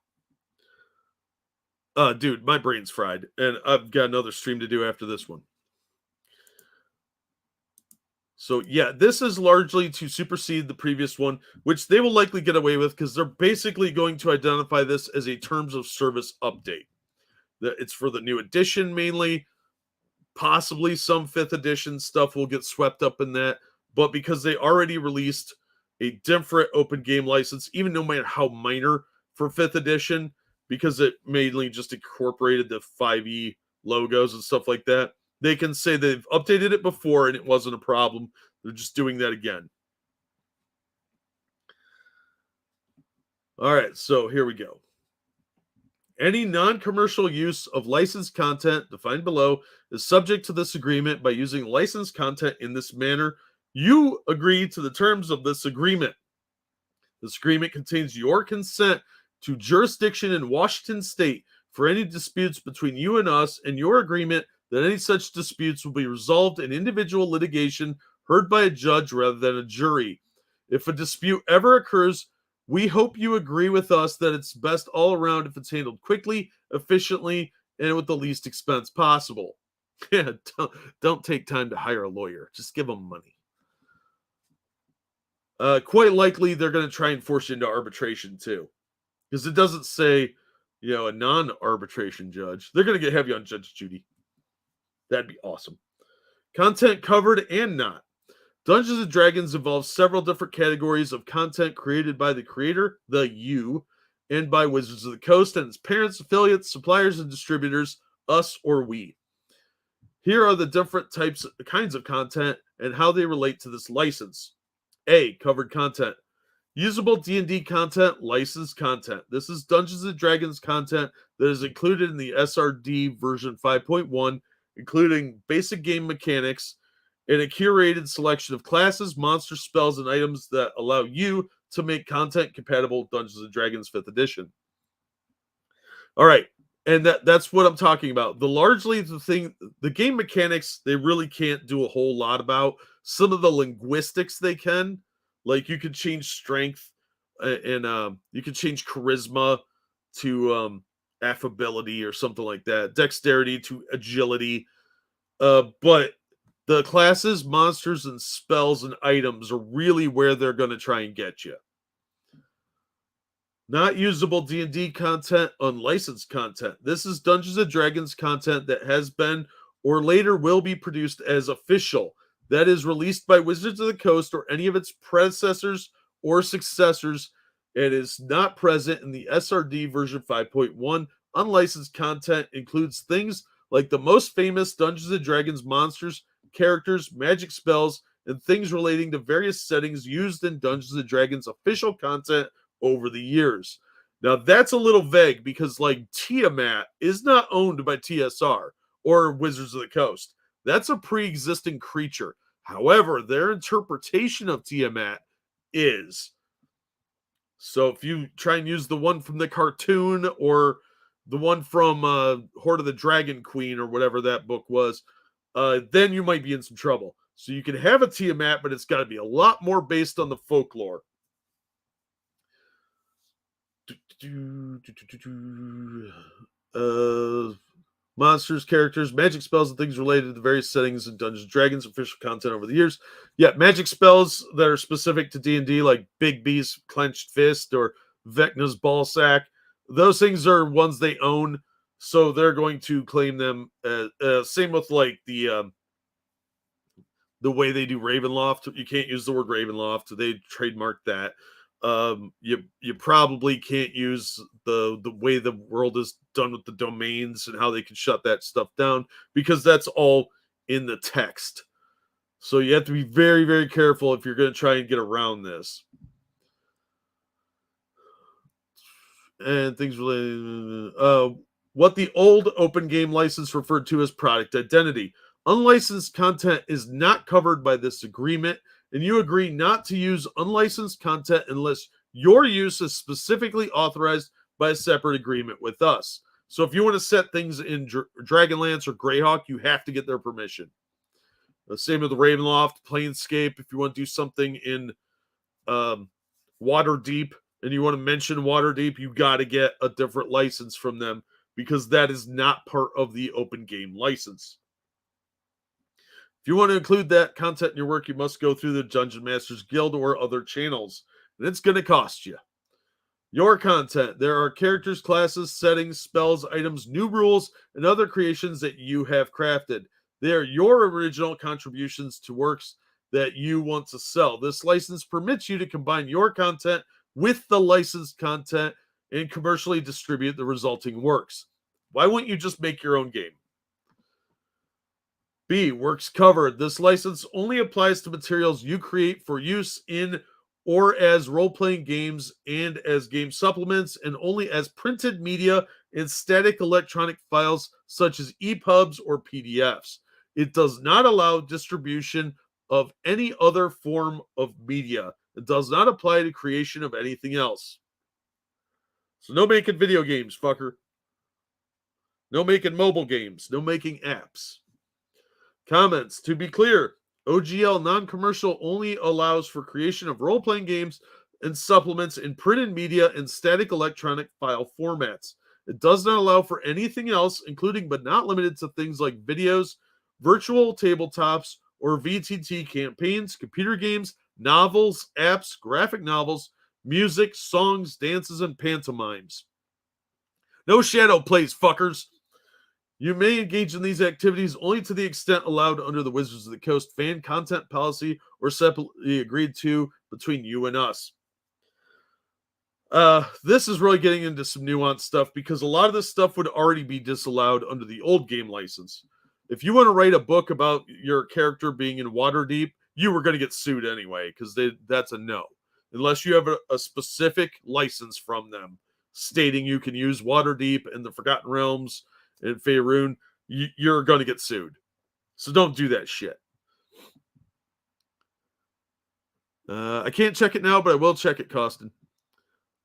A: Dude, my brain's fried, and I've got another stream to do after this one. So yeah, this is largely to supersede the previous one, which they will likely get away with because they're basically going to identify this as a terms of service update. It's for the new edition mainly. Possibly some 5th edition stuff will get swept up in that, but because they already released a different open game license, even no matter how minor for 5th edition, because it mainly just incorporated the 5e logos and stuff like that, they can say they've updated it before and it wasn't a problem. They're just doing that again. All right, so here we go. Any non-commercial use of licensed content defined below is subject to this agreement by using licensed content in this manner. You agree to the terms of this agreement. This agreement contains your consent to jurisdiction in Washington State for any disputes between you and us, and your agreement that any such disputes will be resolved in individual litigation heard by a judge rather than a jury. If a dispute ever occurs, we hope you agree with us that it's best all around if it's handled quickly, efficiently, and with the least expense possible. Yeah, don't take time to hire a lawyer. Just give them money. Quite likely, they're going to try and force you into arbitration, too. Because it doesn't say, a non-arbitration judge. They're going to have you on Judge Judy. That'd be awesome. Content covered and not. Dungeons & Dragons involves several different categories of content created by the creator, the you, and by Wizards of the Coast and its parents, affiliates, suppliers, and distributors, us or we. Here are the different kinds of content and how they relate to this license. A. Covered content. Usable D&D content, licensed content. This is Dungeons & Dragons content that is included in the SRD version 5.1, including basic game mechanics, and a curated selection of classes, monsters, spells, and items that allow you to make content compatible with Dungeons & Dragons 5th edition. All right, and that's what I'm talking about. The game mechanics, they really can't do a whole lot about. Some of the linguistics they can, like you could change strength and you could change charisma to affability or something like that, dexterity to agility, but The classes, monsters, and spells and items are really where they're going to try and get you. Not usable D&D content, unlicensed content. This is Dungeons and Dragons content that has been or later will be produced as official. That is released by Wizards of the Coast or any of its predecessors or successors. It is not present in the SRD version 5.1. Unlicensed content includes things like the most famous Dungeons and Dragons monsters, characters, magic spells, and things relating to various settings used in Dungeons and Dragons official content over the years. Now that's a little vague because like Tiamat is not owned by TSR or Wizards of the Coast. That's a pre-existing creature. However, their interpretation of Tiamat is. So if you try and use the one from the cartoon or the one from Horde of the Dragon Queen or whatever that book was, then you might be in some trouble. So you can have a Tiamat, but it's got to be a lot more based on the folklore. Monsters, characters, magic spells, and things related to various settings in Dungeons & Dragons official content over the years. Yeah, magic spells that are specific to D&D, like Big B's Clenched Fist or Vecna's Ball Sack. Those things are ones they own, so they're going to claim them. Same with like the way they do Ravenloft. You can't use the word Ravenloft. They trademarked that. You probably can't use the way the world is done with the domains and how they can shut that stuff down because that's all in the text. So you have to be very, very careful if you're going to try and get around this. And things related. What the old open game license referred to as product identity. Unlicensed content is not covered by this agreement, and you agree not to use unlicensed content unless your use is specifically authorized by a separate agreement with us. So if you want to set things in Dragonlance or Greyhawk, you have to get their permission. The same with the Ravenloft, Planescape. If you want to do something in Waterdeep and you want to mention Waterdeep, you got to get a different license from them because that is not part of the open game license. If you want to include that content in your work, you must go through the Dungeon Masters Guild or other channels, and it's going to cost you. Your content. There are characters, classes, settings, spells, items, new rules, and other creations that you have crafted. They are your original contributions to works that you want to sell. This license permits you to combine your content with the licensed content and commercially distribute the resulting works. Why wouldn't you just make your own game? B, works covered. This license only applies to materials you create for use in or as role-playing games and as game supplements, and only as printed media and static electronic files such as EPUBs or PDFs. It does not allow distribution of any other form of media. It does not apply to creation of anything else. So no making video games, fucker. No making mobile games. No making apps. Comments. To be clear, OGL non-commercial only allows for creation of role-playing games and supplements in printed media and static electronic file formats. It does not allow for anything else, including but not limited to things like videos, virtual tabletops, or VTT campaigns, computer games, novels, apps, graphic novels, music, songs, dances, and pantomimes. No shadow plays, fuckers. You may engage in these activities only to the extent allowed under the Wizards of the Coast fan content policy or separately agreed to between you and us. This is really getting into some nuanced stuff because a lot of this stuff would already be disallowed under the old game license. If you want to write a book about your character being in Waterdeep, you were going to get sued anyway because that's a no. Unless you have a specific license from them stating you can use Waterdeep and the Forgotten Realms and Faerun, you're going to get sued. So don't do that shit. I can't check it now, but I will check it, Costin.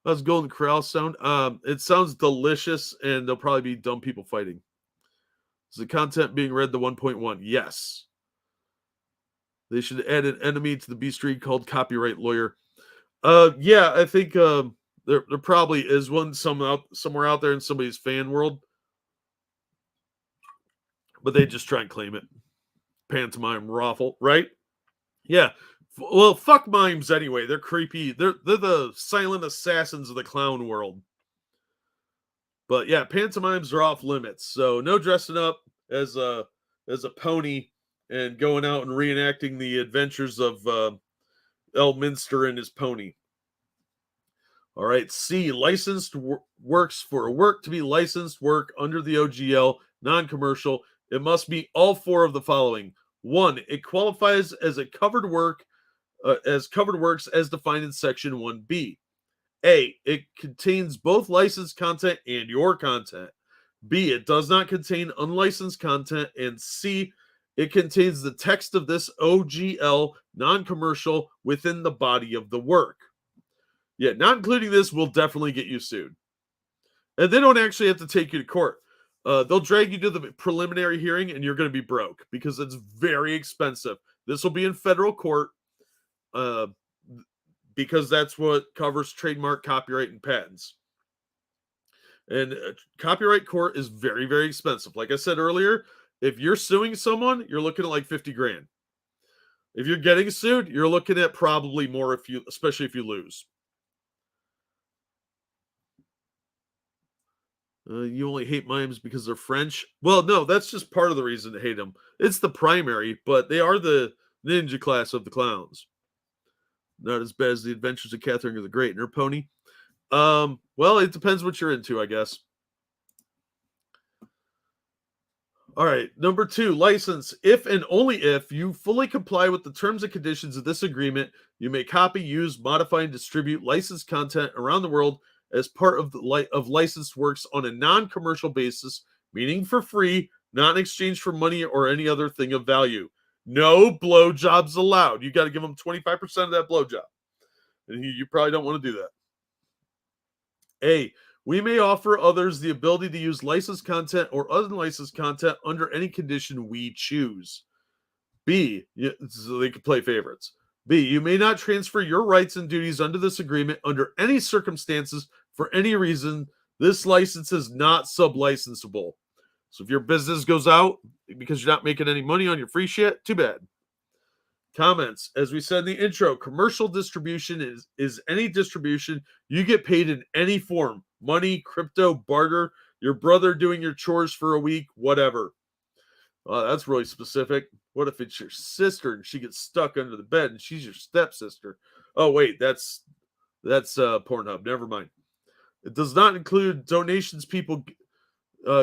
A: How's Golden Corral sound? It sounds delicious, and there'll probably be dumb people fighting. Is the content being read to 1.1? Yes. They should add an enemy to the B Street called Copyright Lawyer. Yeah, I think there probably is one somewhere out there in somebody's fan world. But they just try and claim it. pantomime raffle, right? Yeah. Well, fuck mimes anyway. They're creepy. They're the silent assassins of the clown world. But yeah, pantomimes are off limits. So no dressing up as a pony and going out and reenacting the adventures of Elminster and his pony. All right. C. Licensed works. For a work to be licensed work under the OGL, non-commercial, it must meet all four of the following. One, it qualifies as a covered work, as covered works as defined in Section 1B. A, it contains both licensed content and your content. B, it does not contain unlicensed content. And C, it contains the text of this OGL non-commercial within the body of the work. Yeah, not including this will definitely get you sued. And they don't actually have to take you to court. They'll drag you to the preliminary hearing and you're going to be broke because it's very expensive. This will be in federal court because that's what covers trademark, copyright, and patents. And copyright court is very, very expensive. Like I said earlier, if you're suing someone, you're looking at like 50 grand. If you're getting sued, you're looking at probably more especially if you lose. You only hate mimes because they're French. Well, no, that's just part of the reason to hate them. It's the primary, but they are the ninja class of the clowns. Not as bad as the Adventures of Catherine the Great and her pony. Well, it depends what you're into, I guess. All right, number 2, license. If and only if you fully comply with the terms and conditions of this agreement, you may copy, use, modify, and distribute licensed content around the world as part of of licensed works on a non-commercial basis, meaning for free, not in exchange for money or any other thing of value. No blowjobs allowed. You got to give them 25% of that blowjob. And you probably don't want to do that. A, we may offer others the ability to use licensed content or unlicensed content under any condition we choose. B, so they can play favorites. B, you may not transfer your rights and duties under this agreement under any circumstances for any reason. This license is not sublicensable. So if your business goes out because you're not making any money on your free shit, too bad. Comments. As we said in the intro, commercial distribution is any distribution you get paid in any form. Money, crypto, barter, your brother doing your chores for a week, whatever. That's really specific. What if it's your sister and she gets stuck under the bed and she's your stepsister? Oh, wait, that's Pornhub. Never mind. It does not include donations people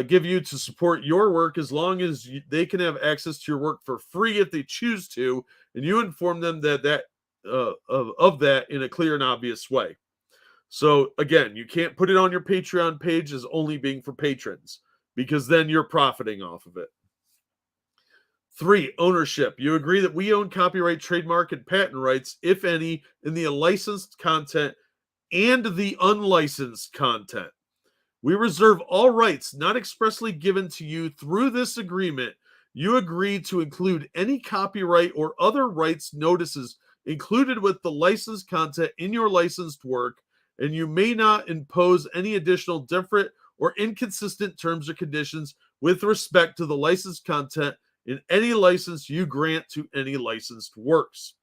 A: give you to support your work as long as they can have access to your work for free if they choose to, and you inform them that of that in a clear and obvious way. So again, you can't put it on your Patreon page as only being for patrons because then you're profiting off of it. 3, ownership. You agree that we own copyright, trademark, and patent rights, if any, in the licensed content and the unlicensed content. We reserve all rights not expressly given to you through this agreement. You agree to include any copyright or other rights notices included with the licensed content in your licensed work, and you may not impose any additional different or inconsistent terms or conditions with respect to the licensed content in any license you grant to any licensed works.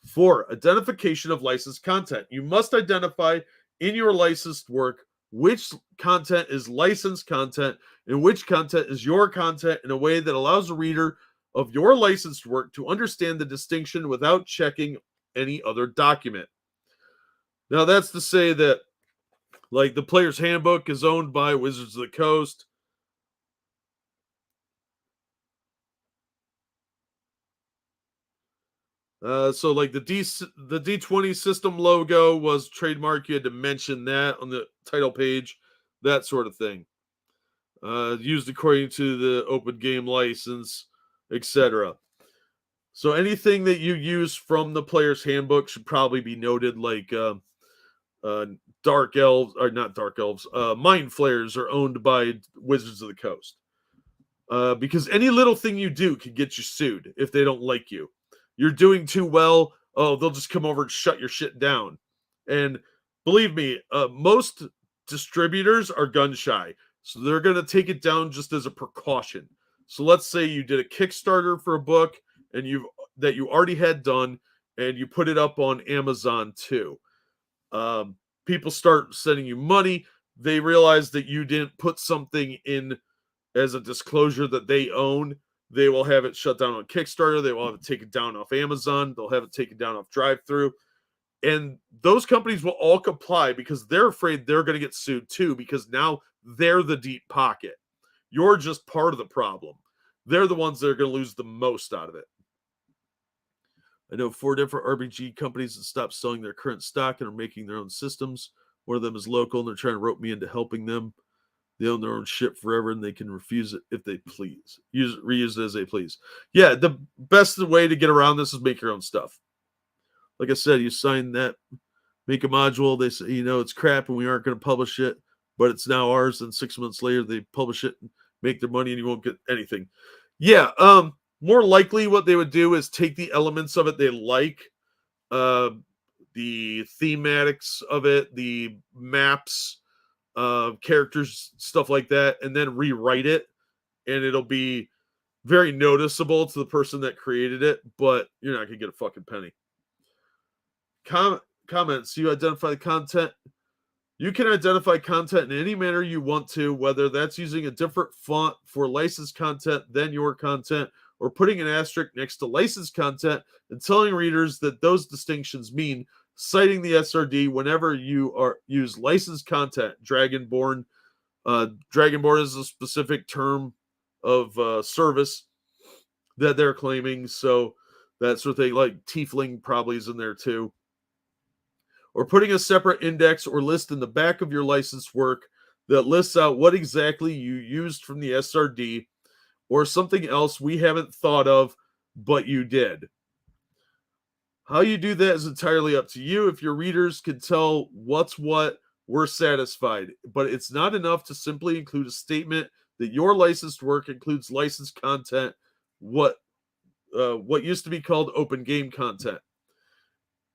A: 4, identification of licensed content. You must identify in your licensed work which content is licensed content and which content is your content in a way that allows the reader of your licensed work to understand the distinction without checking any other document. Now, that's to say that, like, the Player's Handbook is owned by Wizards of the Coast. So like the D20 system logo was trademark. You had to mention that on the title page, that sort of thing. Used according to the open game license, etc. So anything that you use from the Player's Handbook should probably be noted, like Dark Elves, or not Dark Elves, Mind Flayers are owned by Wizards of the Coast. Because any little thing you do can get you sued if they don't like you. You're doing too well, oh, they'll just come over and shut your shit down. And believe me, most distributors are gun shy. So they're going to take it down just as a precaution. So let's say you did a Kickstarter for a book and you already had done, and you put it up on Amazon too. People start sending you money. They realize that you didn't put something in as a disclosure that they own. They will have it shut down on Kickstarter. They will have it taken down off Amazon. They'll have it taken down off Drive-Thru. And those companies will all comply because they're afraid they're going to get sued too, because now they're the deep pocket. You're just part of the problem. They're the ones that are going to lose the most out of it. I know 4 different RPG companies that stopped selling their current stock and are making their own systems. One of them is local, and they're trying to rope me into helping them. They own their own shit forever, and they can refuse it if they please. Reuse it as they please. Yeah, the best way to get around this is make your own stuff. Like I said, you sign that, make a module. They say, it's crap, and we aren't going to publish it, but it's now ours. And 6 months later, they publish it and make their money, and you won't get anything. Yeah, more likely what they would do is take the elements of it they like, the thematics of it, the maps, characters, stuff like that, and then rewrite it, and it'll be very noticeable to the person that created it, but you're not gonna get a fucking penny. Comments. You identify the content. You can identify content in any manner you want to, whether that's using a different font for licensed content than your content, or putting an asterisk next to licensed content and telling readers that those distinctions mean citing the SRD whenever you use licensed content. Dragonborn is a specific term of service that they're claiming, so that sort of thing. Like Tiefling probably is in there too. Or putting a separate index or list in the back of your licensed work that lists out what exactly you used from the SRD, or something else we haven't thought of, but you did. How you do that is entirely up to you. If your readers can tell what's what, we're satisfied. But it's not enough to simply include a statement that your licensed work includes licensed content, what used to be called open game content.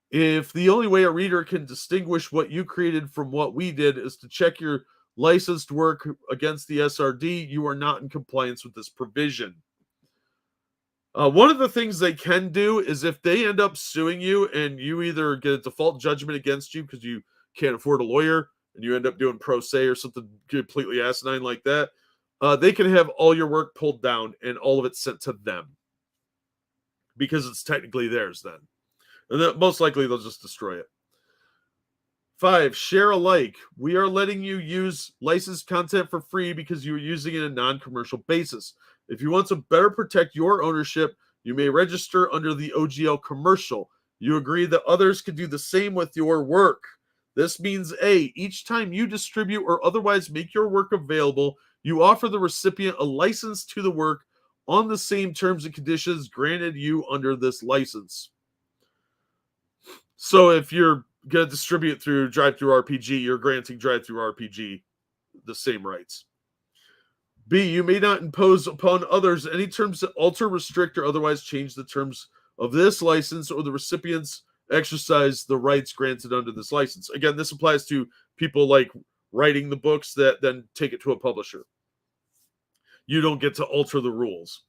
A: If the only way a reader can distinguish what you created from what we did is to check your licensed work against the SRD, you are not in compliance with this provision. One of the things they can do is if they end up suing you and you either get a default judgment against you because you can't afford a lawyer and you end up doing pro se or something completely asinine like that, they can have all your work pulled down and all of it sent to them because it's technically theirs then. And then most likely they'll just destroy it. 5, share alike. We are letting you use licensed content for free because you are using it in a non-commercial basis. If you want to better protect your ownership, you may register under the OGL commercial. You agree that others can do the same with your work. This means A, each time you distribute or otherwise make your work available, you offer the recipient a license to the work on the same terms and conditions granted you under this license. So if you're going to distribute through Drive-Thru RPG, you're granting Drive-Thru RPG the same rights. B, you may not impose upon others any terms that alter, restrict, or otherwise change the terms of this license or the recipients exercise the rights granted under this license. Again, this applies to people like writing the books that then take it to a publisher. You don't get to alter the rules.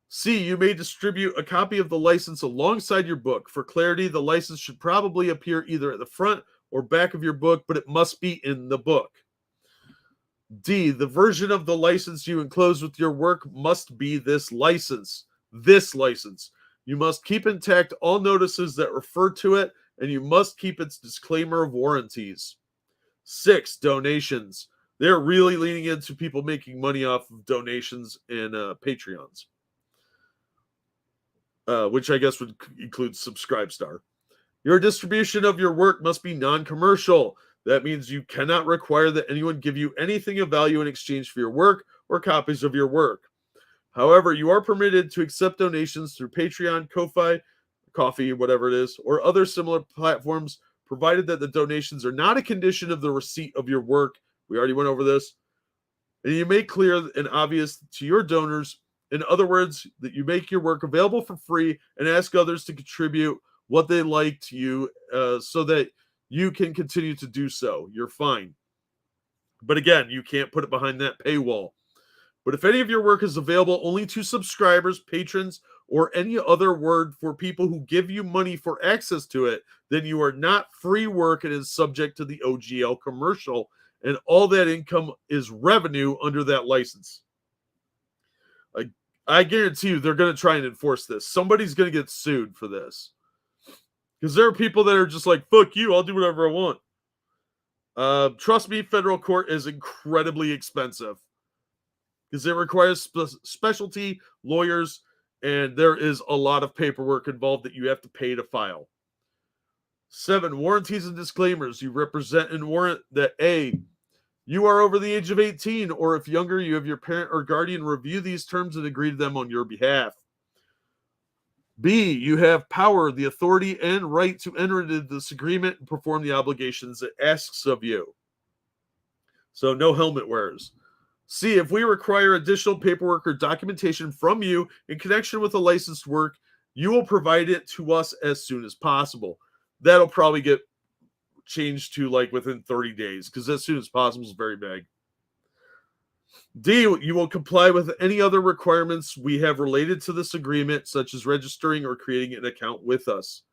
A: C, you may distribute a copy of the license alongside your book. For clarity, the license should probably appear either at the front or back of your book, but it must be in the book. D, the version of the license you enclose with your work must be this license. This license. You must keep intact all notices that refer to it, and you must keep its disclaimer of warranties. 6, donations. They're really leaning into people making money off of donations and Patreons. Which I guess would include Subscribestar. Your distribution of your work must be non-commercial. That means you cannot require that anyone give you anything of value in exchange for your work or copies of your work. However, you are permitted to accept donations through Patreon, Ko-Fi, Coffee, whatever it is, or other similar platforms, provided that the donations are not a condition of the receipt of your work. We already went over this. And you make clear and obvious to your donors, in other words, that you make your work available for free and ask others to contribute what they like to you so that you can continue to do so. You're fine. But again, you can't put it behind that paywall. But if any of your work is available only to subscribers, patrons, or any other word for people who give you money for access to it, then you are not free work and is subject to the OGL commercial, and all that income is revenue under that license. I guarantee you they're going to try and enforce this. Somebody's going to get sued for this. Because there are people that are just like, fuck you, I'll do whatever I want. Trust me, federal court is incredibly expensive. Because it requires specialty lawyers, and there is a lot of paperwork involved that you have to pay to file. 7, warranties and disclaimers. You represent and warrant that A, you are over the age of 18, or if younger, you have your parent or guardian review these terms and agree to them on your behalf. B, you have power, the authority, and right to enter into this agreement and perform the obligations it asks of you. So no helmet wearers. C, if we require additional paperwork or documentation from you in connection with the licensed work, you will provide it to us as soon as possible. That'll probably get changed to like within 30 days because as soon as possible is very vague. D, you will comply with any other requirements we have related to this agreement, such as registering or creating an account with us.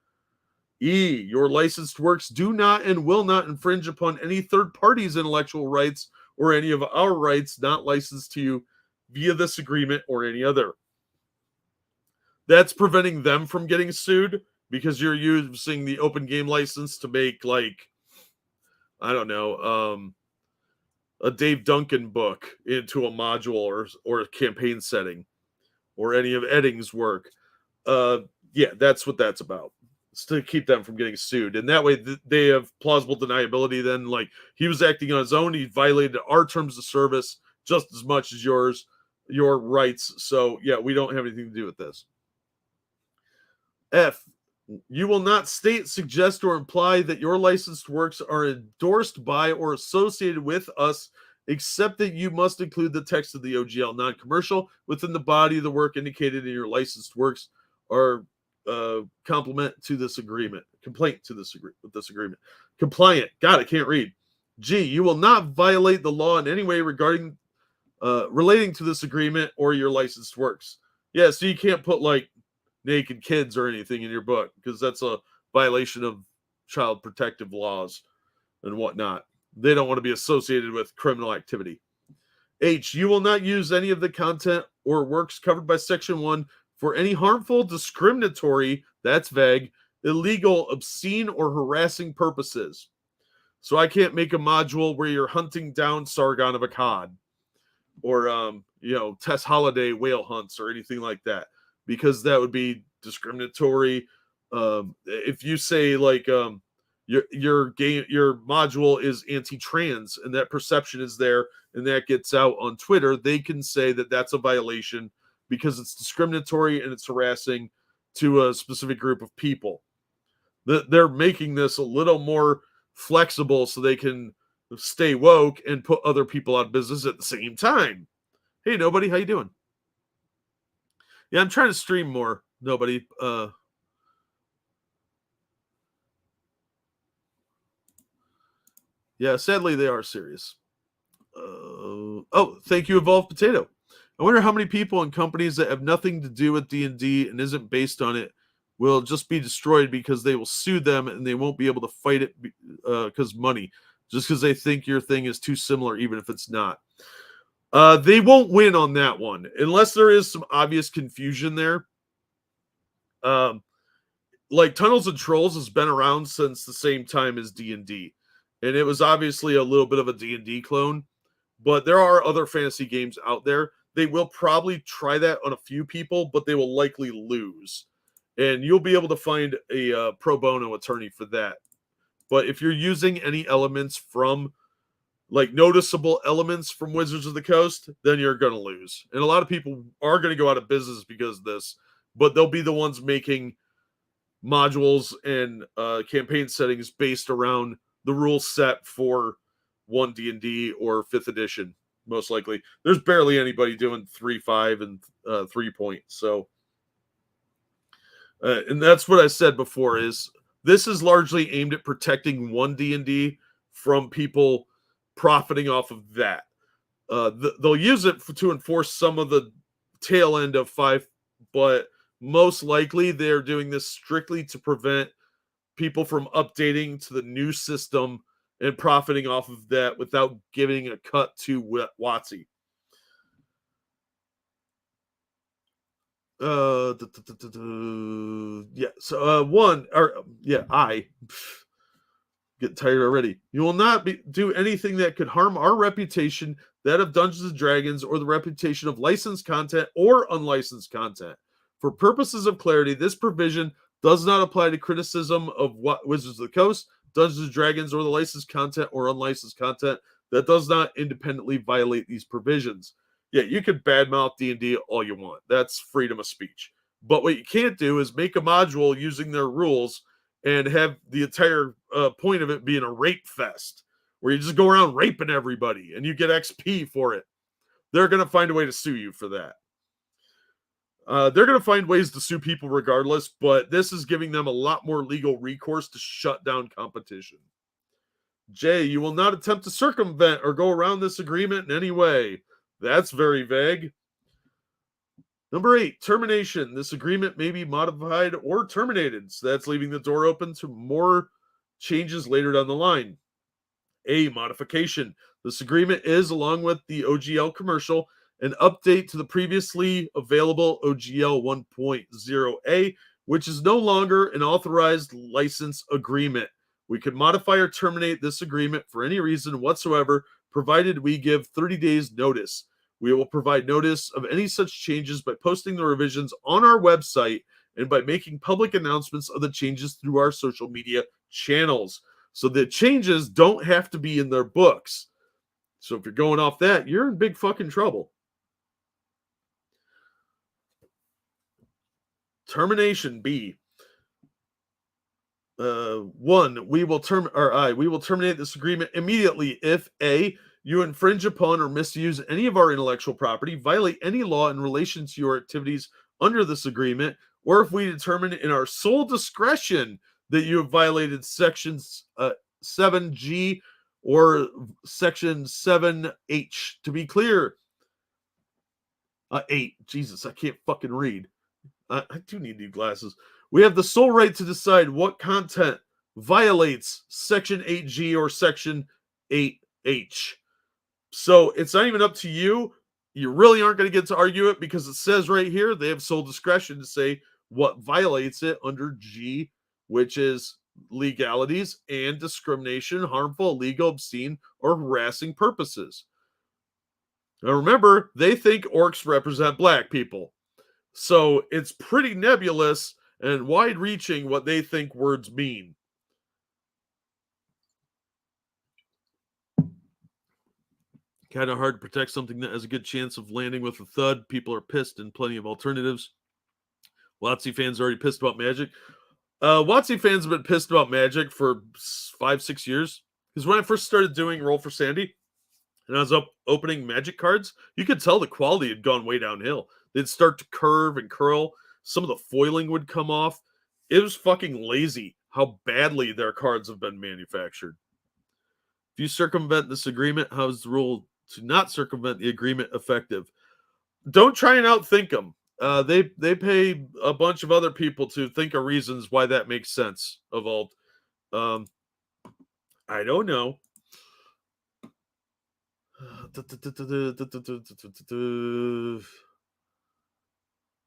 A: E, your licensed works do not and will not infringe upon any third party's intellectual rights or any of our rights not licensed to you via this agreement or any other. That's preventing them from getting sued because you're using the open game license to make, like, I don't know, a Dave Duncan book into a module or a campaign setting or any of Edding's work. Yeah, that's what that's about. It's to keep them from getting sued. And that way they have plausible deniability. Then, like, he was acting on his own. He violated our terms of service just as much as your rights. So, yeah, we don't have anything to do with this. F, you will not state, suggest, or imply that your licensed works are endorsed by or associated with us, except that you must include the text of the OGL non-commercial within the body of the work indicated in your licensed works or complaint to this agreement. Compliant. God, I can't read. G, you will not violate the law in any way regarding relating to this agreement or your licensed works. Yeah, so you can't put like naked kids or anything in your book because that's a violation of child protective laws and whatnot. They don't want to be associated with criminal activity. H, you will not use any of the content or works covered by Section 1 for any harmful, discriminatory, that's vague, illegal, obscene, or harassing purposes. So I can't make a module where you're hunting down Sargon of Akkad or, Tess Holiday whale hunts or anything like that, because that would be discriminatory. If you say like your module is anti-trans and that perception is there and that gets out on Twitter, they can say that that's a violation because it's discriminatory and it's harassing to a specific group of people. They're making this a little more flexible so they can stay woke and put other people out of business at the same time. Hey, nobody, how you doing? Yeah, I'm trying to stream more. Nobody. Yeah, sadly, they are serious. Thank you, Evolved Potato. I wonder how many people and companies that have nothing to do with D&D and isn't based on it will just be destroyed because they will sue them and they won't be able to fight it because money, just because they think your thing is too similar, even if it's not. They won't win on that one unless there is some obvious confusion there. Like Tunnels and Trolls has been around since the same time as D&D, and it was obviously a little bit of a D&D clone, but there are other fantasy games out there. They will probably try that on a few people, but they will likely lose, and you'll be able to find a pro bono attorney for that. But if you're using any elements from, like, noticeable elements from Wizards of the Coast, then you're going to lose. And a lot of people are going to go out of business because of this, but they'll be the ones making modules and campaign settings based around the rule set for 1 D&D or 5th edition, most likely. There's barely anybody doing 3.5 and 3 point. So, and that's what I said before, is this is largely aimed at protecting 1 D&D from people profiting off of that. They'll use it to enforce some of the tail end of 5, but most likely they're doing this strictly to prevent people from updating to the new system and profiting off of that without giving a cut to WotC. Yeah. So I get tired already. You will not do anything that could harm our reputation, that of Dungeons and Dragons, or the reputation of licensed content or unlicensed content. For purposes of clarity, this provision does not apply to criticism of what Wizards of the Coast, Dungeons and Dragons, or the licensed content or unlicensed content that does not independently violate these provisions. Yeah, you can badmouth D&D all you want. That's freedom of speech. But what you can't do is make a module using their rules and have the entire point of it being a rape fest where you just go around raping everybody and you get XP for it. They're going to find a way to sue you for that. They're going to find ways to sue people regardless, but this is giving them a lot more legal recourse to shut down competition. J, you will not attempt to circumvent or go around this agreement in any way. That's very vague. Number 8, termination. This agreement may be modified or terminated. So that's leaving the door open to more changes later down the line. A, modification. This agreement is, along with the OGL commercial, an update to the previously available OGL 1.0A, which is no longer an authorized license agreement. We could modify or terminate this agreement for any reason whatsoever, provided we give 30 days notice. We will provide notice of any such changes by posting the revisions on our website and by making public announcements of the changes through our social media channels. So the changes don't have to be in their books. So if you're going off that, you're in big fucking trouble. Termination B. 1, we will terminate this agreement immediately if A, you infringe upon or misuse any of our intellectual property, violate any law in relation to your activities under this agreement, or if we determine in our sole discretion that you have violated sections 7G or section 7H. To be clear, 8. Jesus, I can't fucking read. I do need new glasses. We have the sole right to decide what content violates section 8G or section 8H. So it's not even up to you. You really aren't going to get to argue it because it says right here they have sole discretion to say what violates it under G, which is legalities and discrimination, harmful, illegal, obscene, or harassing purposes. Now remember, they think orcs represent black people. So it's pretty nebulous and wide-reaching what they think words mean. Kind of hard to protect something that has a good chance of landing with a thud. People are pissed and plenty of alternatives. WotC fans are already pissed about Magic. WotC fans have been pissed about Magic for 5-6 years. Because when I first started doing Roll for Sandy, and I was opening Magic cards, you could tell the quality had gone way downhill. They'd start to curve and curl. Some of the foiling would come off. It was fucking lazy how badly their cards have been manufactured. If you circumvent this agreement, how is the rule to not circumvent the agreement effective? Don't try and outthink them. They pay a bunch of other people to think of reasons why that makes sense. Evolved. I don't know.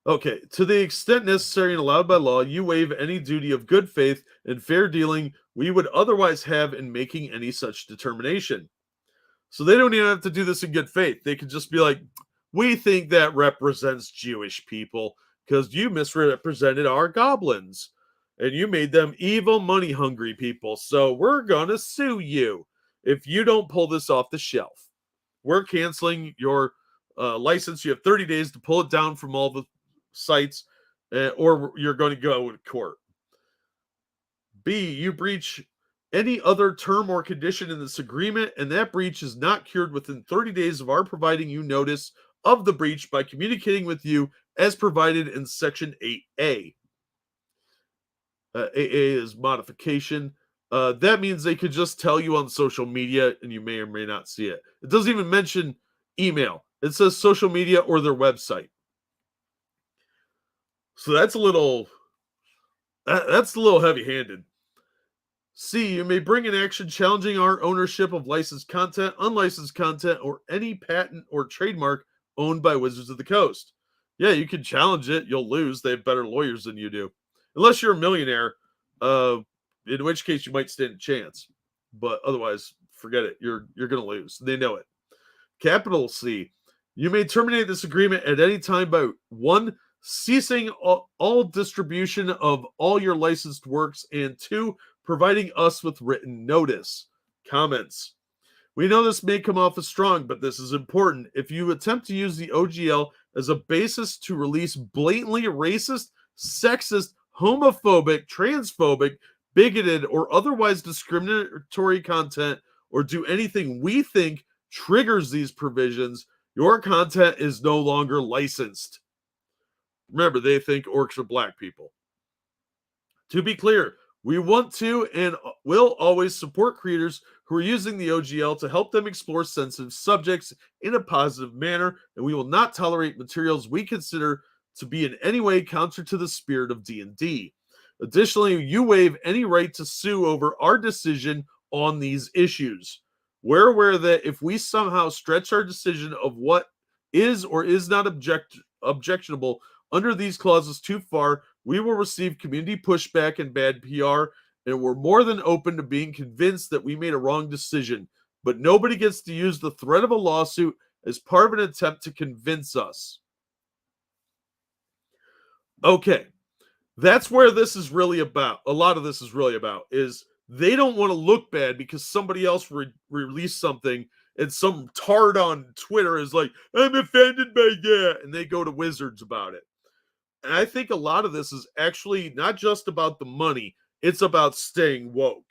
A: Okay, to the extent necessary and allowed by law, you waive any duty of good faith and fair dealing we would otherwise have in making any such determination. So they don't even have to do this in good faith. They could just be like, we think that represents Jewish people because you misrepresented our goblins and you made them evil, money-hungry people. So we're going to sue you if you don't pull this off the shelf. We're canceling your license. You have 30 days to pull it down from all the sites, or you're going to go to court. B, you breach any other term or condition in this agreement, and that breach is not cured within 30 days of our providing you notice of the breach by communicating with you as provided in Section 8A. 8A is modification. That means they could just tell you on social media, and you may or may not see it. It doesn't even mention email. It says social media or their website. So that's a little heavy-handed. C, you may bring an action challenging our ownership of licensed content, unlicensed content, or any patent or trademark owned by Wizards of the Coast. Yeah, you can challenge it. You'll lose. They have better lawyers than you do. Unless you're a millionaire, in which case you might stand a chance. But otherwise, forget it. You're going to lose. They know it. Capital C, you may terminate this agreement at any time by 1, ceasing all distribution of all your licensed works, and 2, providing us with written notice. Comments. We know this may come off as strong, but this is important. If you attempt to use the OGL as a basis to release blatantly racist, sexist, homophobic, transphobic, bigoted, or otherwise discriminatory content, or do anything we think triggers these provisions, your content is no longer licensed. Remember, they think orcs are black people. To be clear, we want to and will always support creators who are using the OGL to help them explore sensitive subjects in a positive manner, and we will not tolerate materials we consider to be in any way counter to the spirit of D&D. Additionally, you waive any right to sue over our decision on these issues. We're aware that if we somehow stretch our decision of what is or is not objectionable under these clauses too far, we will receive community pushback and bad PR, and we're more than open to being convinced that we made a wrong decision. But nobody gets to use the threat of a lawsuit as part of an attempt to convince us. Okay, that's where this is really about. A lot of this is really about is they don't want to look bad because somebody else released something and some tard on Twitter is like, I'm offended by that, and they go to Wizards about it. And I think a lot of this is actually not just about the money, it's about staying woke.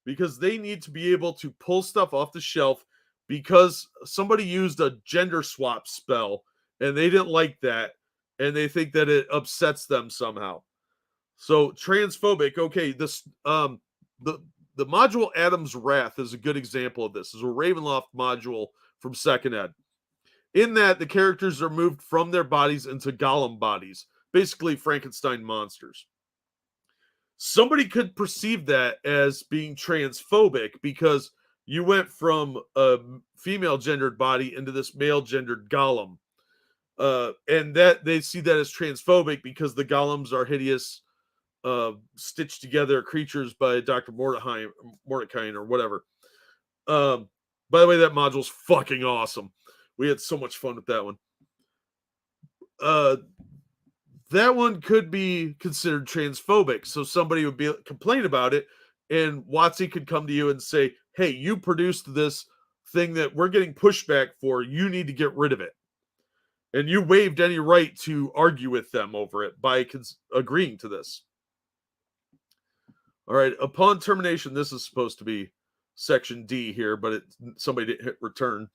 A: Because they need to be able to pull stuff off the shelf because somebody used a gender swap spell and they didn't like that and they think that it upsets them somehow. So transphobic, okay, this the module Adam's Wrath is a good example of this. It's a Ravenloft module from Second Ed. In that, the characters are moved from their bodies into golem bodies, basically Frankenstein monsters. Somebody could perceive that as being transphobic because you went from a female gendered body into this male gendered golem. And that they see that as transphobic because the golems are hideous, stitched together creatures by Dr. Mordecai or whatever. By the way, that module's fucking awesome. We had so much fun with that one. That one could be considered transphobic. So somebody would complain about it, and WotC could come to you and say, hey, you produced this thing that we're getting pushback for. You need to get rid of it. And you waived any right to argue with them over it by agreeing to this. All right, upon termination, this is supposed to be section D here, but somebody didn't hit return.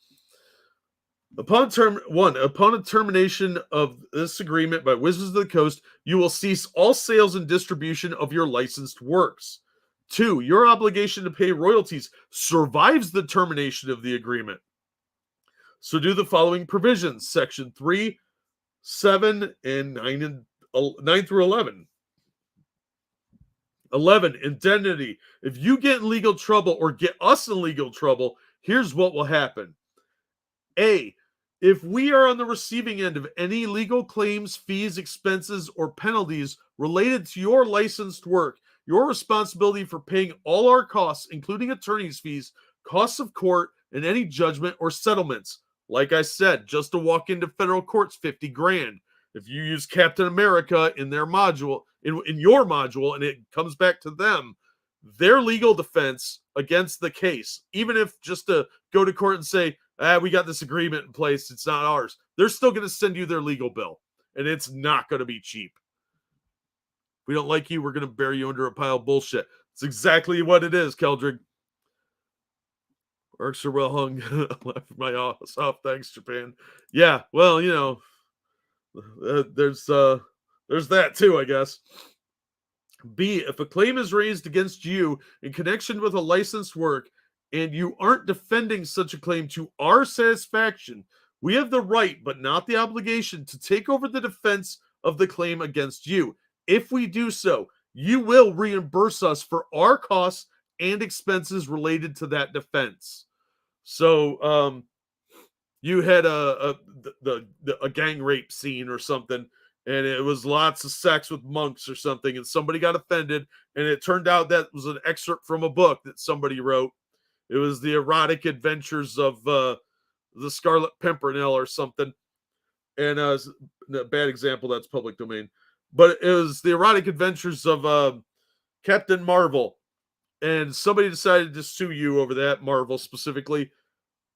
A: Upon a termination of this agreement by Wizards of the Coast, you will cease all sales and distribution of your licensed works. 2, your obligation to pay royalties survives the termination of the agreement. So do the following provisions, section 3, 7, and 9 through 11. 11, indemnity. If you get in legal trouble or get us in legal trouble, here's what will happen. A, if we are on the receiving end of any legal claims, fees, expenses, or penalties related to your licensed work, your responsibility for paying all our costs, including attorney's fees, costs of court, and any judgment or settlements. Like I said, just to walk into federal court's $50 grand. If you use Captain America in their module, in your module, and it comes back to them, their legal defense against the case, even if just to go to court and say, we got this agreement in place, it's not ours, they're still going to send you their legal bill, and it's not going to be cheap. If we don't like you, we're going to bury you under a pile of bullshit. It's exactly what it is, Keldrig. Orcs are well hung. Left my office off. Thanks, Japan. Yeah, well, you know, there's that too, I guess. B, if a claim is raised against you in connection with a licensed work and you aren't defending such a claim to our satisfaction, we have the right, but not the obligation, to take over the defense of the claim against you. If we do so, you will reimburse us for our costs and expenses related to that defense. So, you had a gang rape scene or something, and it was lots of sex with monks or something, and somebody got offended, and it turned out that was an excerpt from a book that somebody wrote. It was the erotic adventures of the Scarlet Pimpernel or something. And a bad example, that's public domain. But it was the erotic adventures of Captain Marvel. And somebody decided to sue you over that, Marvel specifically.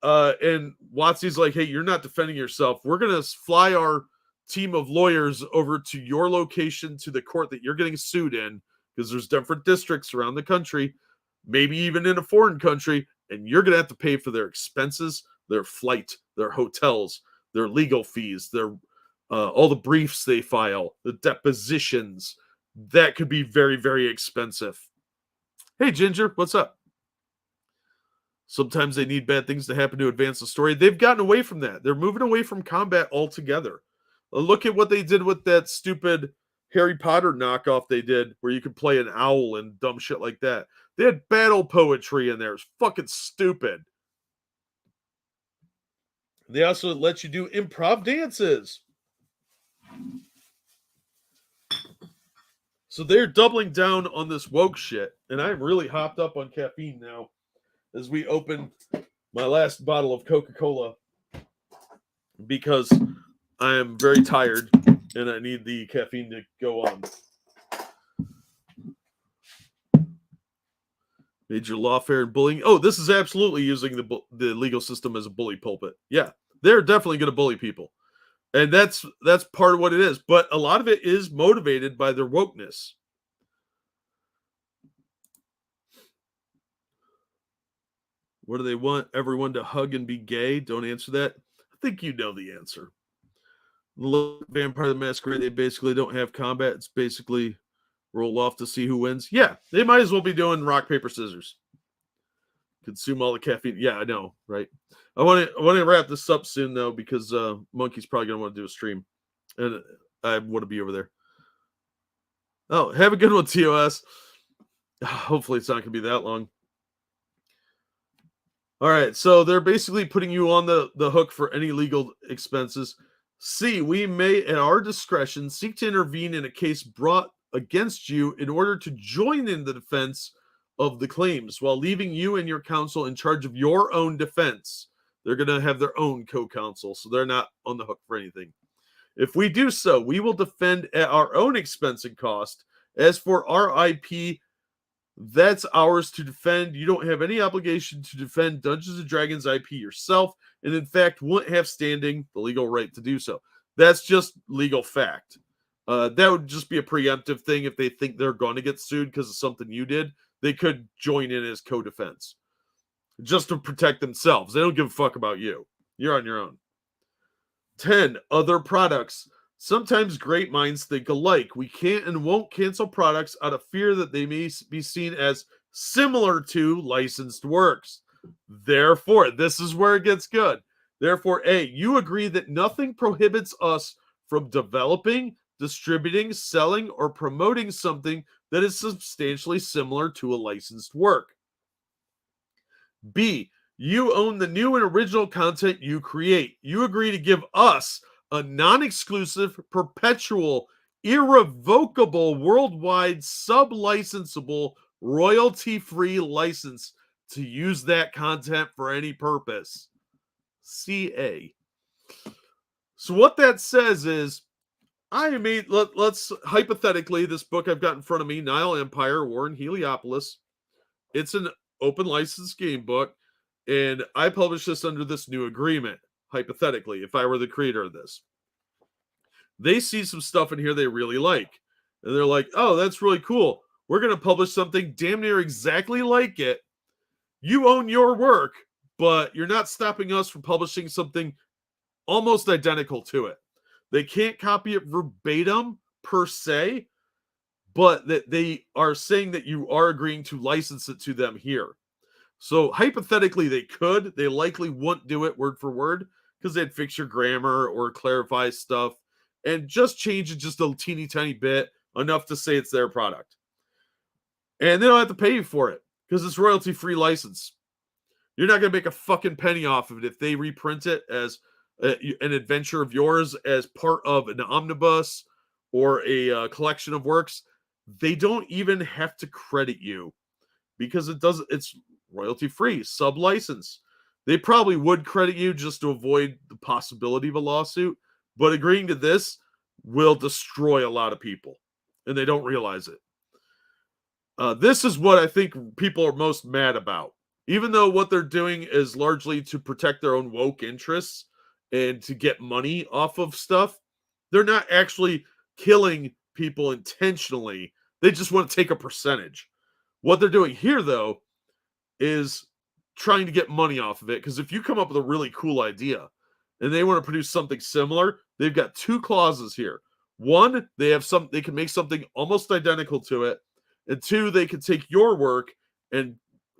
A: And WotC's like, hey, you're not defending yourself. We're going to fly our team of lawyers over to your location, to the court that you're getting sued in, because there's different districts around the country, maybe even in a foreign country, and you're going to have to pay for their expenses, their flight, their hotels, their legal fees, their all the briefs they file, the depositions. That could be very, very expensive. Hey, Ginger, what's up? Sometimes they need bad things to happen to advance the story. They've gotten away from that. They're moving away from combat altogether. Look at what they did with that stupid Harry Potter knockoff they did, where you could play an owl and dumb shit like that. They had battle poetry in there. It's fucking stupid. They also let you do improv dances. So they're doubling down on this woke shit. And I'm really hopped up on caffeine now as we open my last bottle of Coca-Cola, because I am very tired and I need the caffeine to go on. Major lawfare and bullying. Oh, this is absolutely using the legal system as a bully pulpit. Yeah, they're definitely going to bully people. And that's part of what it is. But a lot of it is motivated by their wokeness. What do they want? Everyone to hug and be gay? Don't answer that. I think you know the answer. The Vampire the Masquerade, they basically don't have combat. It's basically roll off to see who wins. Yeah, they might as well be doing rock, paper, scissors. Consume all the caffeine. Yeah, I know, right? I want to wrap this up soon, though, because Monkey's probably going to want to do a stream. And I want to be over there. Oh, have a good one, TOS. Hopefully it's not going to be that long. All right, so they're basically putting you on the hook for any legal expenses. C, we may, at our discretion, seek to intervene in a case brought against you in order to join in the defense of the claims, while leaving you and your counsel in charge of your own defense. They're going to have their own co-counsel, so they're not on the hook for anything. If we do so, we will defend at our own expense and cost. As for our IP, that's ours to defend. You don't have any obligation to defend Dungeons & Dragons IP yourself, and in fact, wouldn't have standing, the legal right to do so. That's just legal fact. That would just be a preemptive thing. If they think they're going to get sued because of something you did, they could join in as co-defense just to protect themselves. They don't give a fuck about you. You're on your own. 10, other products. Sometimes great minds think alike. We can't and won't cancel products out of fear that they may be seen as similar to licensed works. Therefore, this is where it gets good. Therefore, A, you agree that nothing prohibits us from developing, distributing, selling, or promoting something that is substantially similar to a licensed work. B, you own the new and original content you create. You agree to give us a non-exclusive, perpetual, irrevocable, worldwide, sub-licensable, royalty-free license to use that content for any purpose. CA. So what that says is, let's hypothetically, this book I've got in front of me, Nile Empire, War in Heliopolis, it's an open license game book, and I publish this under this new agreement. Hypothetically, if I were the creator of this, they see some stuff in here they really like, and they're like, oh, that's really cool. We're going to publish something damn near exactly like it. You own your work, but you're not stopping us from publishing something almost identical to it. They can't copy it verbatim per se, but that they are saying that you are agreeing to license it to them here. So hypothetically, they could. They likely wouldn't do it word for word because they'd fix your grammar or clarify stuff and just change it just a teeny tiny bit, enough to say it's their product. And they don't have to pay you for it because it's royalty-free license. You're not going to make a fucking penny off of it if they reprint it as an adventure of yours as part of an omnibus or a collection of works. They don't even have to credit you because it's royalty-free, sub-license. They probably would credit you just to avoid the possibility of a lawsuit, but agreeing to this will destroy a lot of people, and they don't realize it. This is what I think people are most mad about. Even though what they're doing is largely to protect their own woke interests and to get money off of stuff, they're not actually killing people intentionally. They just want to take a percentage. What they're doing here, though, is trying to get money off of it. Because if you come up with a really cool idea and they want to produce something similar, they've got two clauses here. One, they can make something almost identical to it. And two, they can take your work and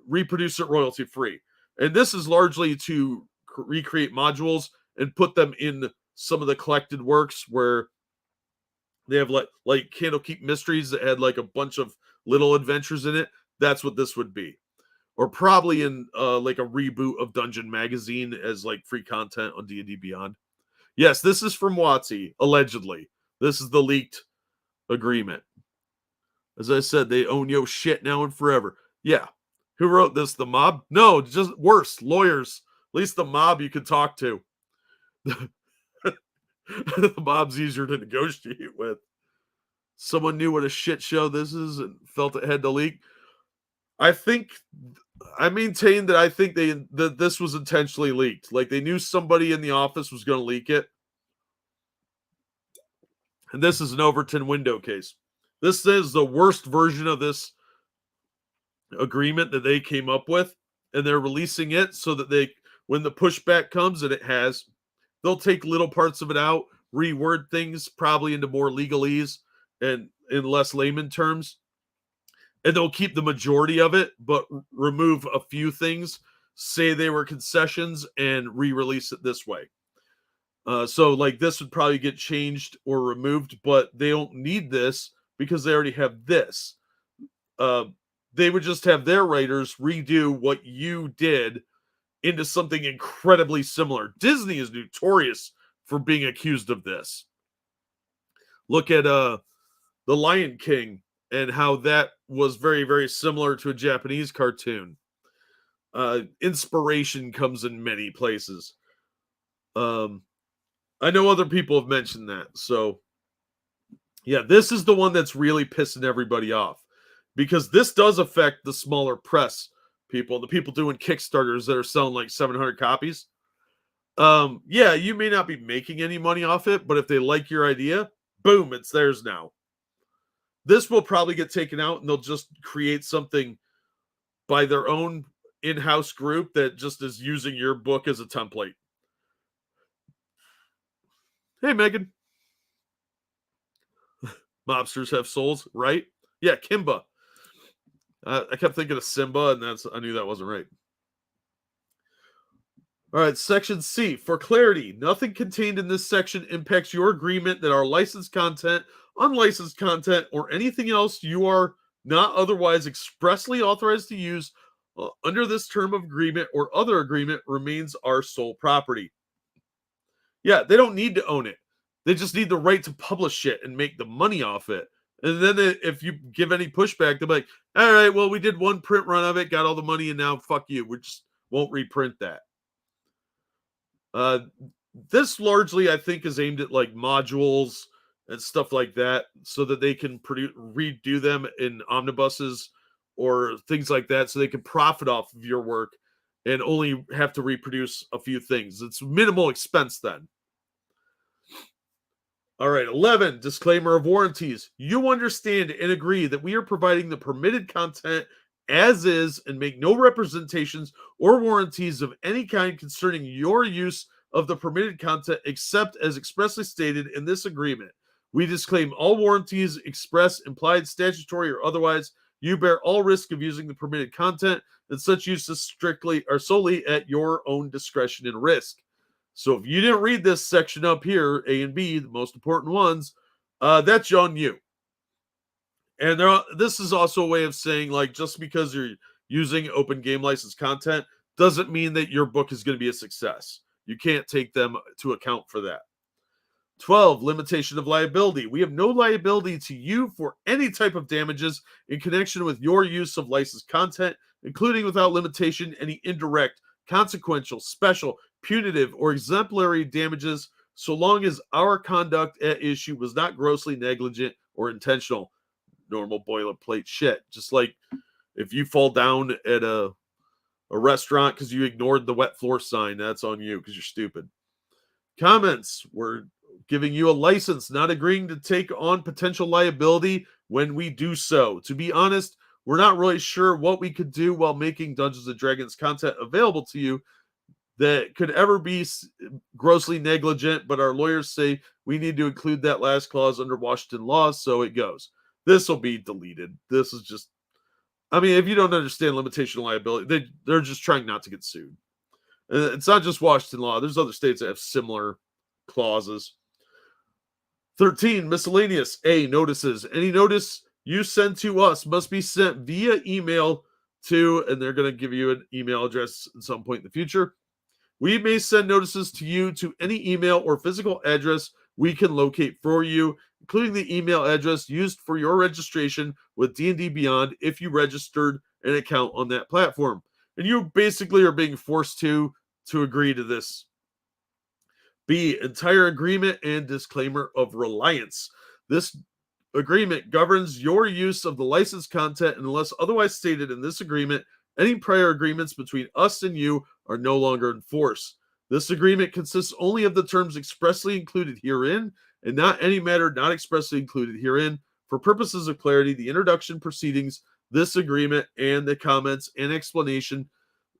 A: reproduce it royalty free. And this is largely to recreate modules and put them in some of the collected works where they have like Candlekeep Mysteries that had like a bunch of little adventures in it. That's what this would be. Or probably in like a reboot of Dungeon Magazine as like free content on D&D Beyond. Yes, this is from WotC's, allegedly. This is the leaked agreement. As I said, they own your shit now and forever. Yeah. Who wrote this? The mob? No, just worse. Lawyers. At least the mob you could talk to. The mob's easier to negotiate with. Someone knew what a shit show this is and felt it had to leak. I maintain that I think that this was intentionally leaked. Like they knew somebody in the office was going to leak it. And this is an Overton window case. This is the worst version of this agreement that they came up with, and they're releasing it so that when the pushback comes, and it has, they'll take little parts of it out, reword things probably into more legalese and in less layman terms, and they'll keep the majority of it, but remove a few things, say they were concessions, and re-release it this way. So like this would probably get changed or removed, but they don't need this because they already have this. They would just have their writers redo what you did into something incredibly similar. Disney is notorious for being accused of this. Look at The Lion King and how that was very, very similar to a Japanese cartoon. Inspiration comes in many places. I know other people have mentioned that. So, yeah, this is the one that's really pissing everybody off because this does affect the smaller press people, the people doing Kickstarters that are selling like 700 copies. Yeah, you may not be making any money off it, but if they like your idea, boom, it's theirs now. This will probably get taken out and they'll just create something by their own in-house group that just is using your book as a template. Hey, Megan. Mobsters have souls, right? Yeah, Kimba. I kept thinking of Simba, and I knew that wasn't right. All right, Section C. For clarity, nothing contained in this section impacts your agreement that our licensed content, unlicensed content, or anything else you are not otherwise expressly authorized to use under this term of agreement or other agreement remains our sole property. Yeah, they don't need to own it. They just need the right to publish it and make the money off it. And then if you give any pushback, they'll be like, all right, well, we did one print run of it, got all the money, and now fuck you. We just won't reprint that. This largely, I think, is aimed at like modules and stuff like that so that they can redo them in omnibuses or things like that so they can profit off of your work and only have to reproduce a few things. It's minimal expense then. All right, 11, disclaimer of warranties. You understand and agree that we are providing the permitted content as is and make no representations or warranties of any kind concerning your use of the permitted content except as expressly stated in this agreement. We disclaim all warranties, express, implied, statutory, or otherwise, You bear all risk of using the permitted content, and such use is strictly or solely at your own discretion and risk. So if you didn't read this section up here, A and B, the most important ones, that's on you. And this is also a way of saying, like, just because you're using open game license content doesn't mean that your book is going to be a success. You can't take them to account for that. 12, limitation of liability. We have no liability to you for any type of damages in connection with your use of licensed content, including without limitation any indirect, consequential, special, punitive, or exemplary damages, so long as our conduct at issue was not grossly negligent or intentional. Normal boilerplate shit. Just like if you fall down at a restaurant because you ignored the wet floor sign, that's on you because you're stupid. Comments. We're giving you a license, not agreeing to take on potential liability when we do so. To be honest, we're not really sure what we could do while making Dungeons and Dragons content available to you that could ever be grossly negligent, but our lawyers say we need to include that last clause under Washington law, so it goes. This will be deleted. This is just, I mean, if you don't understand limitation of liability, they're just trying not to get sued. It's not just Washington law. There's other states that have similar clauses. 13, miscellaneous. A, notices. Any notice you send to us must be sent via email to, and they're going to give you an email address at some point in the future. We may send notices to you to any email or physical address we can locate for you, including the email address used for your registration with D&D Beyond if you registered an account on that platform. And you basically are being forced to agree to this. B, entire agreement and disclaimer of reliance. This agreement governs your use of the licensed content, and unless otherwise stated in this agreement, any prior agreements between us and you are no longer in force. This agreement consists only of the terms expressly included herein, and not any matter not expressly included herein. For purposes of clarity, the introduction proceedings, this agreement, and the comments and explanations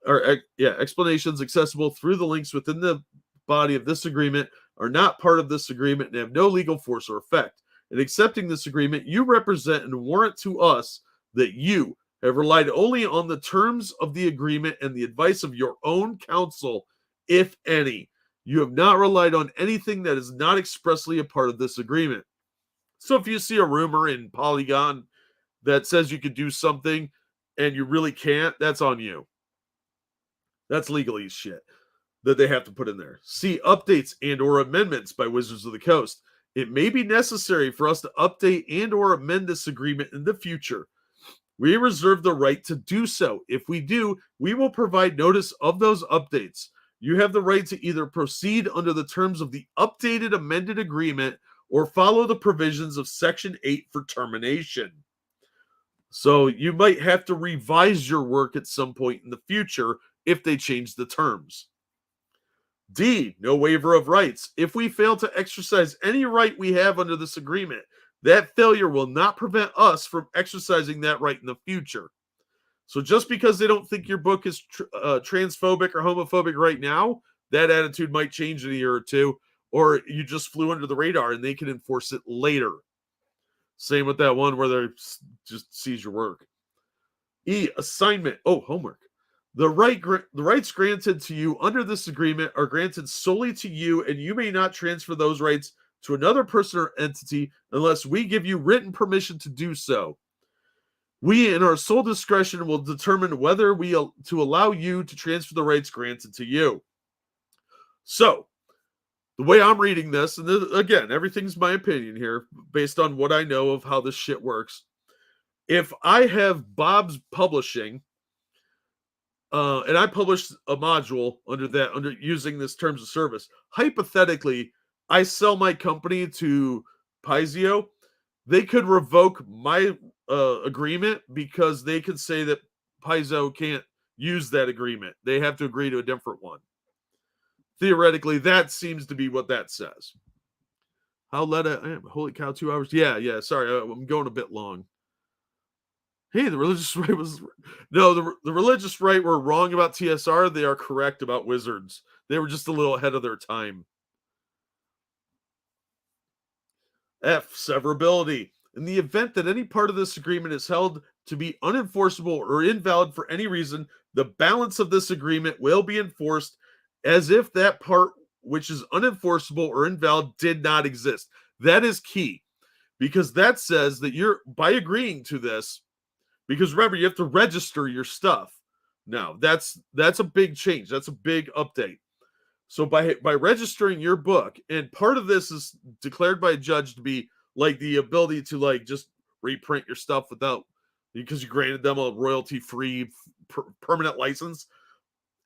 A: accessible through the links within the body of this agreement are not part of this agreement and have no legal force or effect. In accepting this agreement, you represent and warrant to us that you have relied only on the terms of the agreement and the advice of your own counsel, if any. You have not relied on anything that is not expressly a part of this agreement. So if you see a rumor in Polygon that says you could do something and you really can't, that's on you. That's legalese shit that they have to put in there. See updates and or amendments by Wizards of the Coast. It may be necessary for us to update and or amend this agreement in the future. We reserve the right to do so. If we do, we will provide notice of those updates. You have the right to either proceed under the terms of the updated amended agreement or follow the provisions of Section 8 for termination. So you might have to revise your work at some point in the future if they change the terms. D, no waiver of rights. If we fail to exercise any right we have under this agreement, that failure will not prevent us from exercising that right in the future. So just because they don't think your book is transphobic or homophobic right now, that attitude might change in a year or two, or you just flew under the radar and they can enforce it later. Same with that one where they just seize your work. E, assignment. Oh, homework. The rights granted to you under this agreement are granted solely to you, and you may not transfer those rights to another person or entity unless we give you written permission to do so. We, in our sole discretion, will determine whether to allow you to transfer the rights granted to you. So, the way I'm reading this, and again, everything's my opinion here, based on what I know of how this shit works. If I have Bob's Publishing, and I published a module under using this terms of service, hypothetically, I sell my company to Paizo, they could revoke my agreement because they could say that Paizo can't use that agreement. They have to agree to a different one. Theoretically, that seems to be what that says. How let it? Holy cow, 2 hours. Yeah. Sorry, I'm going a bit long. Hey, the religious right was no. The religious right were wrong about TSR. They are correct about Wizards. They were just a little ahead of their time. F, severability. In the event that any part of this agreement is held to be unenforceable or invalid for any reason, the balance of this agreement will be enforced as if that part which is unenforceable or invalid did not exist. That is key, because that says that you're, by agreeing to this, because remember, you have to register your stuff. Now, that's a big change. That's a big update. So by registering your book, and part of this is declared by a judge to be like the ability to like just reprint your stuff without, because you granted them a royalty-free permanent license.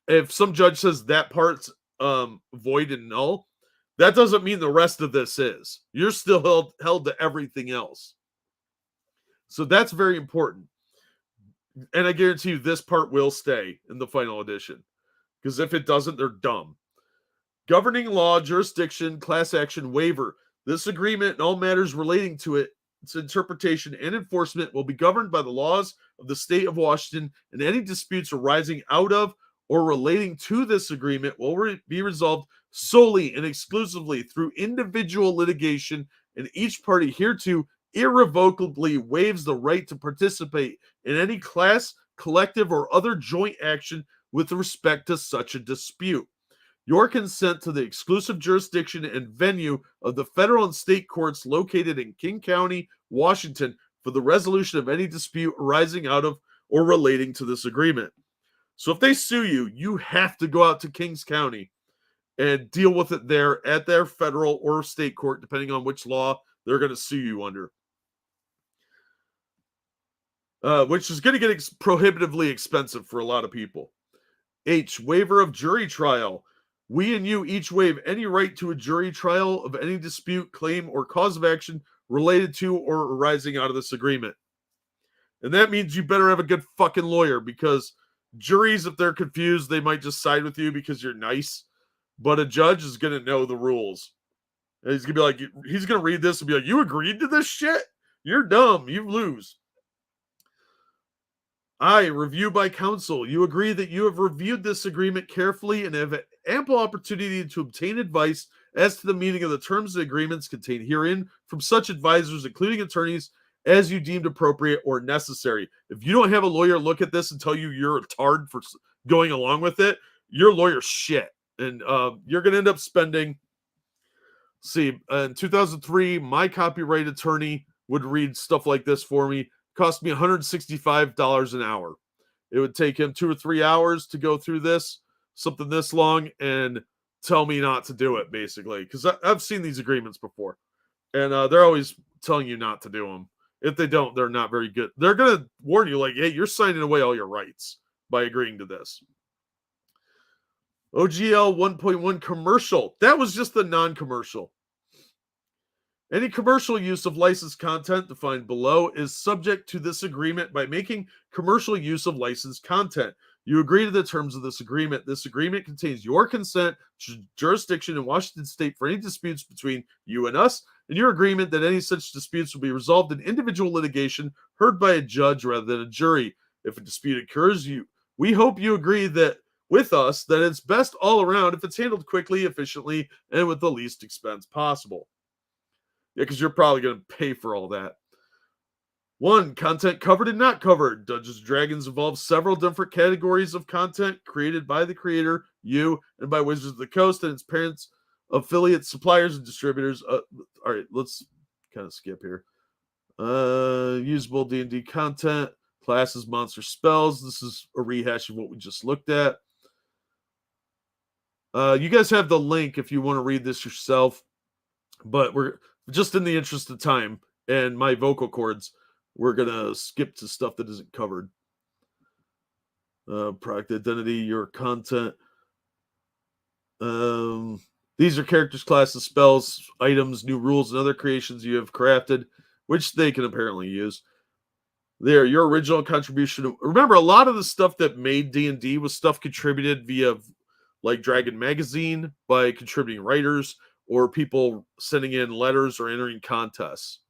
A: If some judge says that part's void and null, that doesn't mean the rest of this is. You're still held to everything else. So that's very important. And I guarantee you this part will stay in the final edition. Because if it doesn't, they're dumb. Governing law, jurisdiction, class action waiver. This agreement and all matters relating to it, its interpretation and enforcement will be governed by the laws of the state of Washington, and any disputes arising out of or relating to this agreement will be resolved solely and exclusively through individual litigation, and each party hereto irrevocably waives the right to participate in any class, collective, or other joint action with respect to such a dispute. Your consent to the exclusive jurisdiction and venue of the federal and state courts located in King County, Washington, for the resolution of any dispute arising out of or relating to this agreement. So if they sue you, you have to go out to Kings County and deal with it there at their federal or state court, depending on which law they're going to sue you under. Which is going to get prohibitively expensive for a lot of people. H, waiver of jury trial. We and you each waive any right to a jury trial of any dispute, claim, or cause of action related to or arising out of this agreement. And that means you better have a good fucking lawyer, because juries, if they're confused, they might just side with you because you're nice. But a judge is going to know the rules. And he's going to be like, he's going to read this and be like, you agreed to this shit? You're dumb. You lose. I, review by counsel. You agree that you have reviewed this agreement carefully and have ample opportunity to obtain advice as to the meaning of the terms of the agreements contained herein from such advisors, including attorneys, as you deemed appropriate or necessary. If you don't have a lawyer look at this and tell you you're a tard for going along with it, your lawyer's shit. And you're going to end up spending, in 2003, my copyright attorney would read stuff like this for me. Cost me $165 an hour. It would take him 2 or 3 hours to go through this, something this long, and tell me not to do it, basically. Because I've seen these agreements before, and they're always telling you not to do them. If they don't, they're not very good. They're going to warn you, like, hey, you're signing away all your rights by agreeing to this. OGL 1.1 commercial. That was just the non-commercial. Any commercial use of licensed content defined below is subject to this agreement by making commercial use of licensed content. You agree to the terms of this agreement. This agreement contains your consent to jurisdiction in Washington State for any disputes between you and us, and your agreement that any such disputes will be resolved in individual litigation heard by a judge rather than a jury. If a dispute occurs, we hope you agree that with us that it's best all around if it's handled quickly, efficiently, and with the least expense possible. Yeah, because you're probably going to pay for all that. 1. Content covered and not covered. Dungeons & Dragons involves several different categories of content created by the creator, you, and by Wizards of the Coast and its parents, affiliates, suppliers, and distributors. All right, let's kind of skip here. Usable D&D content, classes, monster spells. This is a rehash of what we just looked at. You guys have the link if you want to read this yourself, but we're just in the interest of time and my vocal cords, we're going to skip to stuff that isn't covered. Product identity, your content. These are characters, classes, spells, items, new rules, and other creations you have crafted, which they can apparently use. They're your original contribution. Remember, a lot of the stuff that made D&D was stuff contributed via, like, Dragon Magazine by contributing writers, or people sending in letters or entering contests.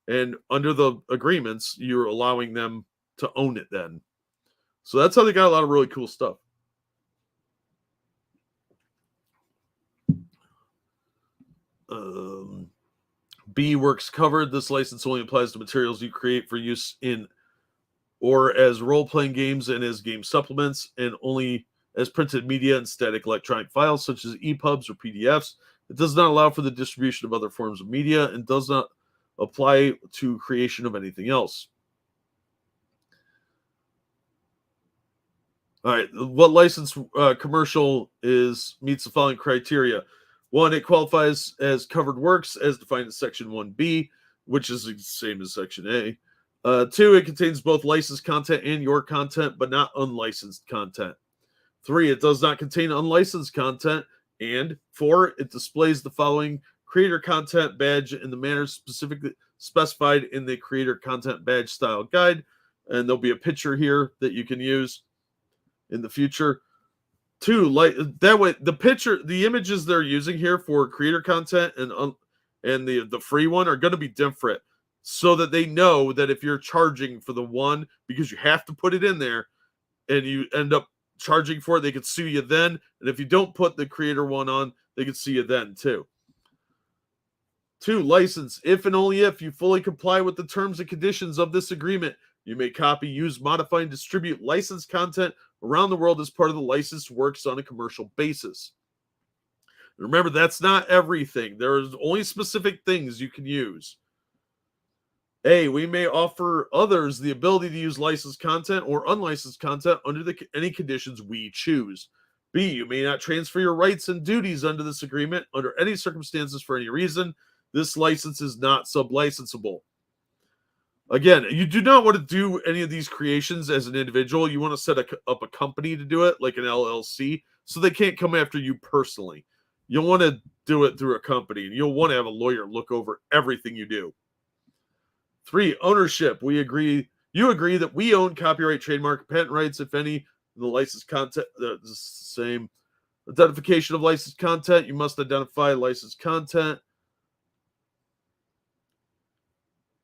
A: And under the agreements, you're allowing them to own it then. So that's how they got a lot of really cool stuff. B, works covered. This license only applies to materials you create for use in or as role-playing games and as game supplements, and only as printed media and static electronic files such as EPUBs or PDFs. It does not allow for the distribution of other forms of media and does not apply to creation of anything else. All right, what license commercial meets the following criteria? 1, it qualifies as covered works as defined in Section 1B, which is the same as Section A. 2, it contains both licensed content and your content, but not unlicensed content. 3, it does not contain unlicensed content. And 4, it displays the following creator content badge in the manner specifically specified in the creator content badge style guide. And there'll be a picture here that you can use in the future. 2, like that way, the images they're using here for creator content and the free one are going to be different, so that they know that if you're charging for the one, because you have to put it in there, and you end up charging for it, they could sue you then. And if you don't put the creator one on, they could sue you then too. 2, license. If and only if you fully comply with the terms and conditions of this agreement, you may copy, use, modify, and distribute licensed content around the world as part of the licensed works on a commercial basis. Remember, that's not everything. There is only specific things you can use. A, we may offer others the ability to use licensed content or unlicensed content under any conditions we choose. B, you may not transfer your rights and duties under this agreement under any circumstances for any reason. This license is not sublicensable. Again, you do not want to do any of these creations as an individual. You want to set up a company to do it, like an LLC, so they can't come after you personally. You'll want to do it through a company, and you'll want to have a lawyer look over everything you do. 3, ownership. You agree that we own copyright, trademark, patent rights, if any, the licensed content. The same. Identification of licensed content. You must identify licensed content.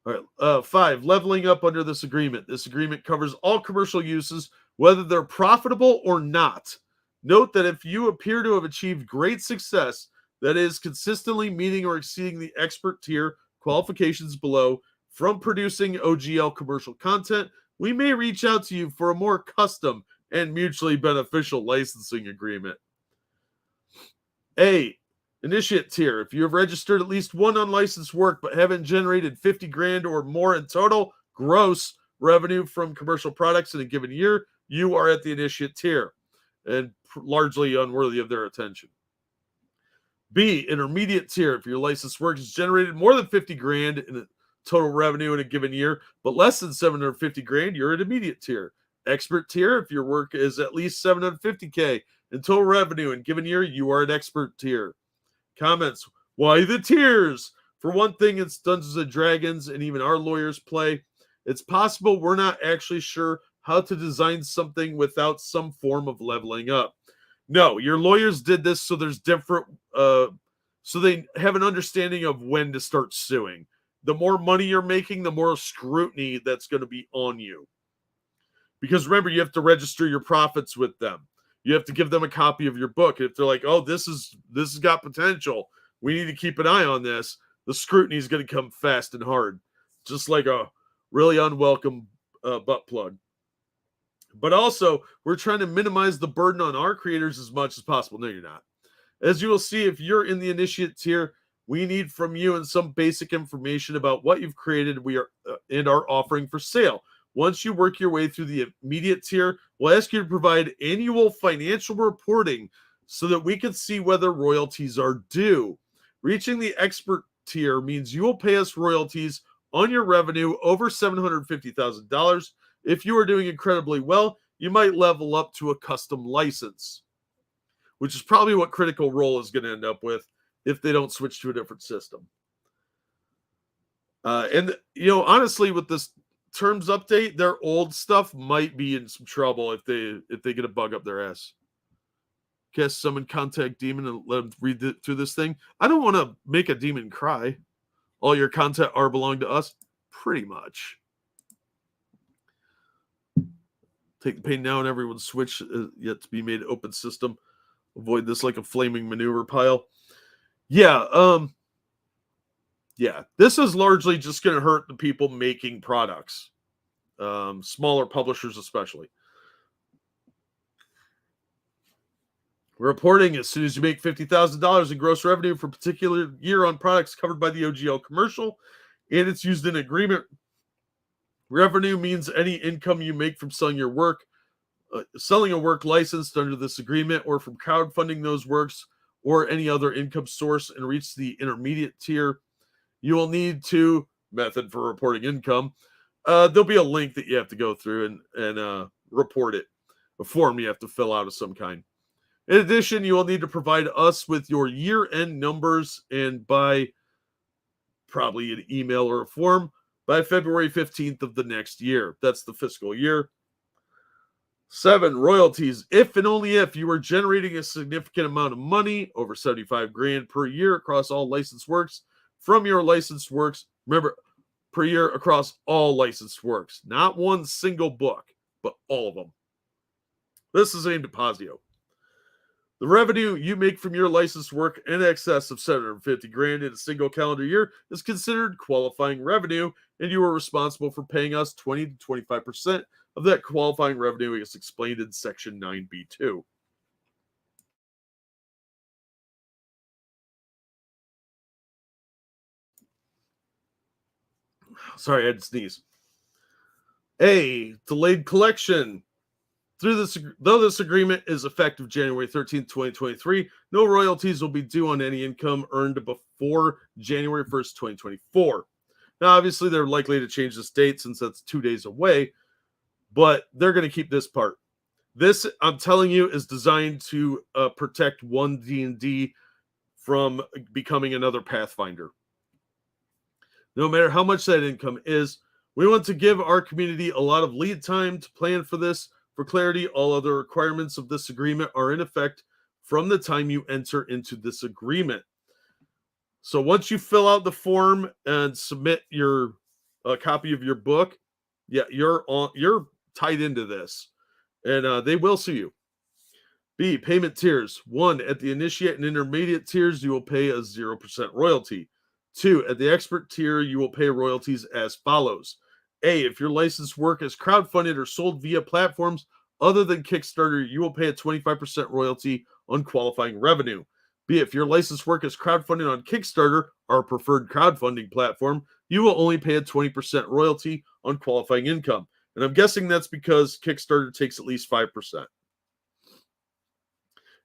A: All right. 5, leveling up under this agreement. This agreement covers all commercial uses, whether they're profitable or not. Note that if you appear to have achieved great success, that is, consistently meeting or exceeding the expert tier qualifications below, from producing OGL commercial content, we may reach out to you for a more custom and mutually beneficial licensing agreement. A, initiate tier. If you have registered at least one unlicensed work but haven't generated 50 grand or more in total gross revenue from commercial products in a given year, you are at the initiate tier and largely unworthy of their attention. B, intermediate tier. If your licensed work has generated more than 50 grand in total revenue in a given year, but less than 750 grand, you're at immediate tier. Expert tier. If your work is at least 750K in total revenue in a given year, you are at expert tier. Comments. Why the tiers? For one thing, it's Dungeons and Dragons, and even our lawyers play. It's possible we're not actually sure how to design something without some form of leveling up. No, your lawyers did this so there's different, so they have an understanding of when to start suing. The more money you're making, the more scrutiny that's going to be on you. Because remember, you have to register your profits with them. You have to give them a copy of your book. If they're like, oh, this has got potential, we need to keep an eye on this, the scrutiny is going to come fast and hard. Just like a really unwelcome butt plug. But also, we're trying to minimize the burden on our creators as much as possible. No, you're not. As you will see, if you're in the initiate tier, we need from you and some basic information about what you've created and are offering for sale. Once you work your way through the immediate tier, we'll ask you to provide annual financial reporting so that we can see whether royalties are due. Reaching the expert tier means you will pay us royalties on your revenue over $750,000. If you are doing incredibly well, you might level up to a custom license, which is probably what Critical Role is going to end up with if they don't switch to a different system. And honestly, with this terms update, their old stuff might be in some trouble if they get a bug up their ass. Guess summon contact demon and let them read through this thing. I don't want to make a demon cry. All your content are belong to us, pretty much. Take the pain now and everyone switch yet to be made open system. Avoid this like a flaming manure pile. Yeah, Yeah, this is largely just going to hurt the people making products, smaller publishers especially. Reporting as soon as you make $50,000 in gross revenue for a particular year on products covered by the OGL commercial, and it's used in agreement. Revenue means any income you make from selling your work, selling a work licensed under this agreement, or from crowdfunding those works, or any other income source, and reach the intermediate tier. You will need to method for reporting income. There'll be a link that you have to go through and report it, a form you have to fill out of some kind. In addition, you will need to provide us with your year-end numbers, and by probably an email or a form by February 15th of the next year. That's the fiscal year. 7, royalties. If and only if you are generating a significant amount of money, over 75 grand per year across all licensed works from your licensed works, remember, per year across all licensed works, not one single book, but all of them. This is aimed at Posio. The revenue you make from your licensed work in excess of 750 grand in a single calendar year is considered qualifying revenue, and you are responsible for paying us 20 to 25% of that qualifying revenue as explained in Section 9B2. Sorry, I had to sneeze. A, delayed collection. Though this agreement is effective January 13th, 2023, no royalties will be due on any income earned before January 1st, 2024. Now, obviously, they're likely to change this date since that's 2 days away, but they're going to keep this part. This, I'm telling you, is designed to protect one D&D from becoming another Pathfinder. No matter how much that income is, we want to give our community a lot of lead time to plan for this. For clarity, all other requirements of this agreement are in effect from the time you enter into this agreement. So once you fill out the form and submit your copy of your book, yeah, you're tied into this, and they will sue you. B, payment tiers. 1, at the initiate and intermediate tiers, you will pay a 0% royalty. 2, at the expert tier, you will pay royalties as follows. A, if your licensed work is crowdfunded or sold via platforms other than Kickstarter, you will pay a 25% royalty on qualifying revenue. B, if your licensed work is crowdfunded on Kickstarter, our preferred crowdfunding platform, you will only pay a 20% royalty on qualifying income. And I'm guessing that's because Kickstarter takes at least 5%.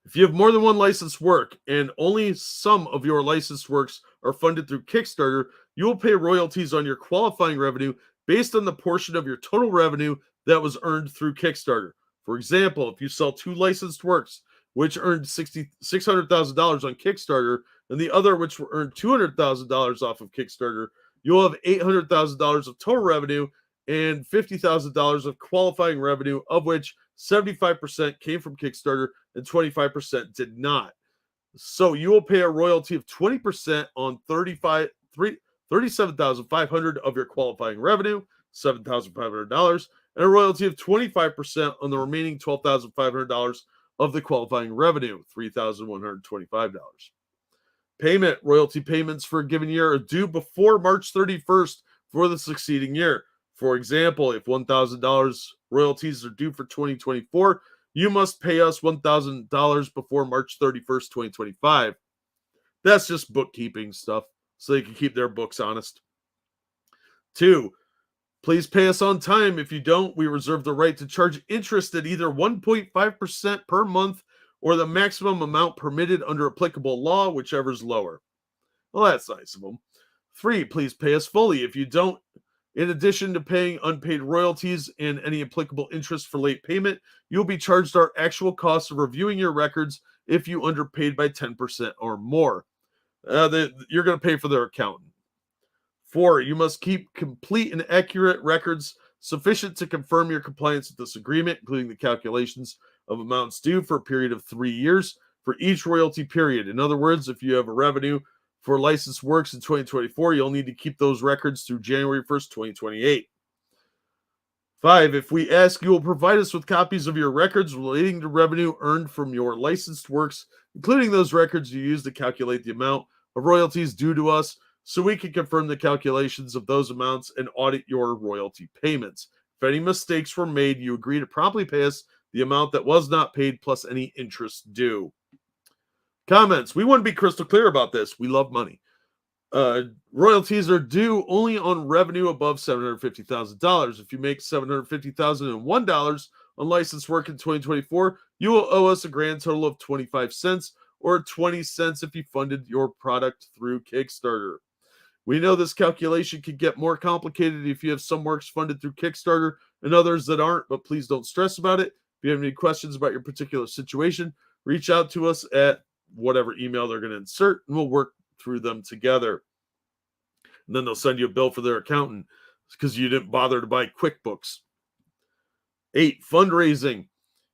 A: If you have more than one licensed work and only some of your licensed works are funded through Kickstarter, you will pay royalties on your qualifying revenue based on the portion of your total revenue that was earned through Kickstarter. For example, if you sell 2 licensed works, which earned $600,000 on Kickstarter, and the other which earned $200,000 off of Kickstarter, you'll have $800,000 of total revenue and $50,000 of qualifying revenue, of which 75% came from Kickstarter and 25% did not. So you will pay a royalty of 20% on $37,500 of your qualifying revenue, $7,500, and a royalty of 25% on the remaining $12,500 of the qualifying revenue, $3,125. Payment. Royalty payments for a given year are due before March 31st for the succeeding year. For example, if $1,000 royalties are due for 2024, you must pay us $1,000 before March 31st, 2025. That's just bookkeeping stuff, so they can keep their books honest. 2, please pay us on time. If you don't, we reserve the right to charge interest at either 1.5% per month or the maximum amount permitted under applicable law, whichever is lower. Well, that's nice of them. 3, please pay us fully. If you don't, in addition to paying unpaid royalties and any applicable interest for late payment, you'll be charged our actual cost of reviewing your records if you underpaid by 10% or more. You're going to pay for their accountant. 4, you must keep complete and accurate records sufficient to confirm your compliance with this agreement, including the calculations of amounts due for a period of 3 years for each royalty period. In other words, if you have a revenue for licensed works in 2024, you'll need to keep those records through January 1st, 2028. 5, if we ask, you will provide us with copies of your records relating to revenue earned from your licensed works, including those records you use to calculate the amount of royalties due to us. so we can confirm the calculations of those amounts and audit your royalty payments. If any mistakes were made, you agree to promptly pay us the amount that was not paid plus any interest due. Comments. We want to be crystal clear about this. We love money. Royalties are due only on revenue above $750,000. If you make $750,001 on licensed work in 2024, you will owe us a grand total of 25 cents or 20 cents if you funded your product through Kickstarter. We know this calculation can get more complicated if you have some works funded through Kickstarter and others that aren't, but please don't stress about it. If you have any questions about your particular situation, reach out to us at whatever email they're going to insert, and we'll work through them together. And then they'll send you a bill for their accountant because you didn't bother to buy QuickBooks. 8, fundraising.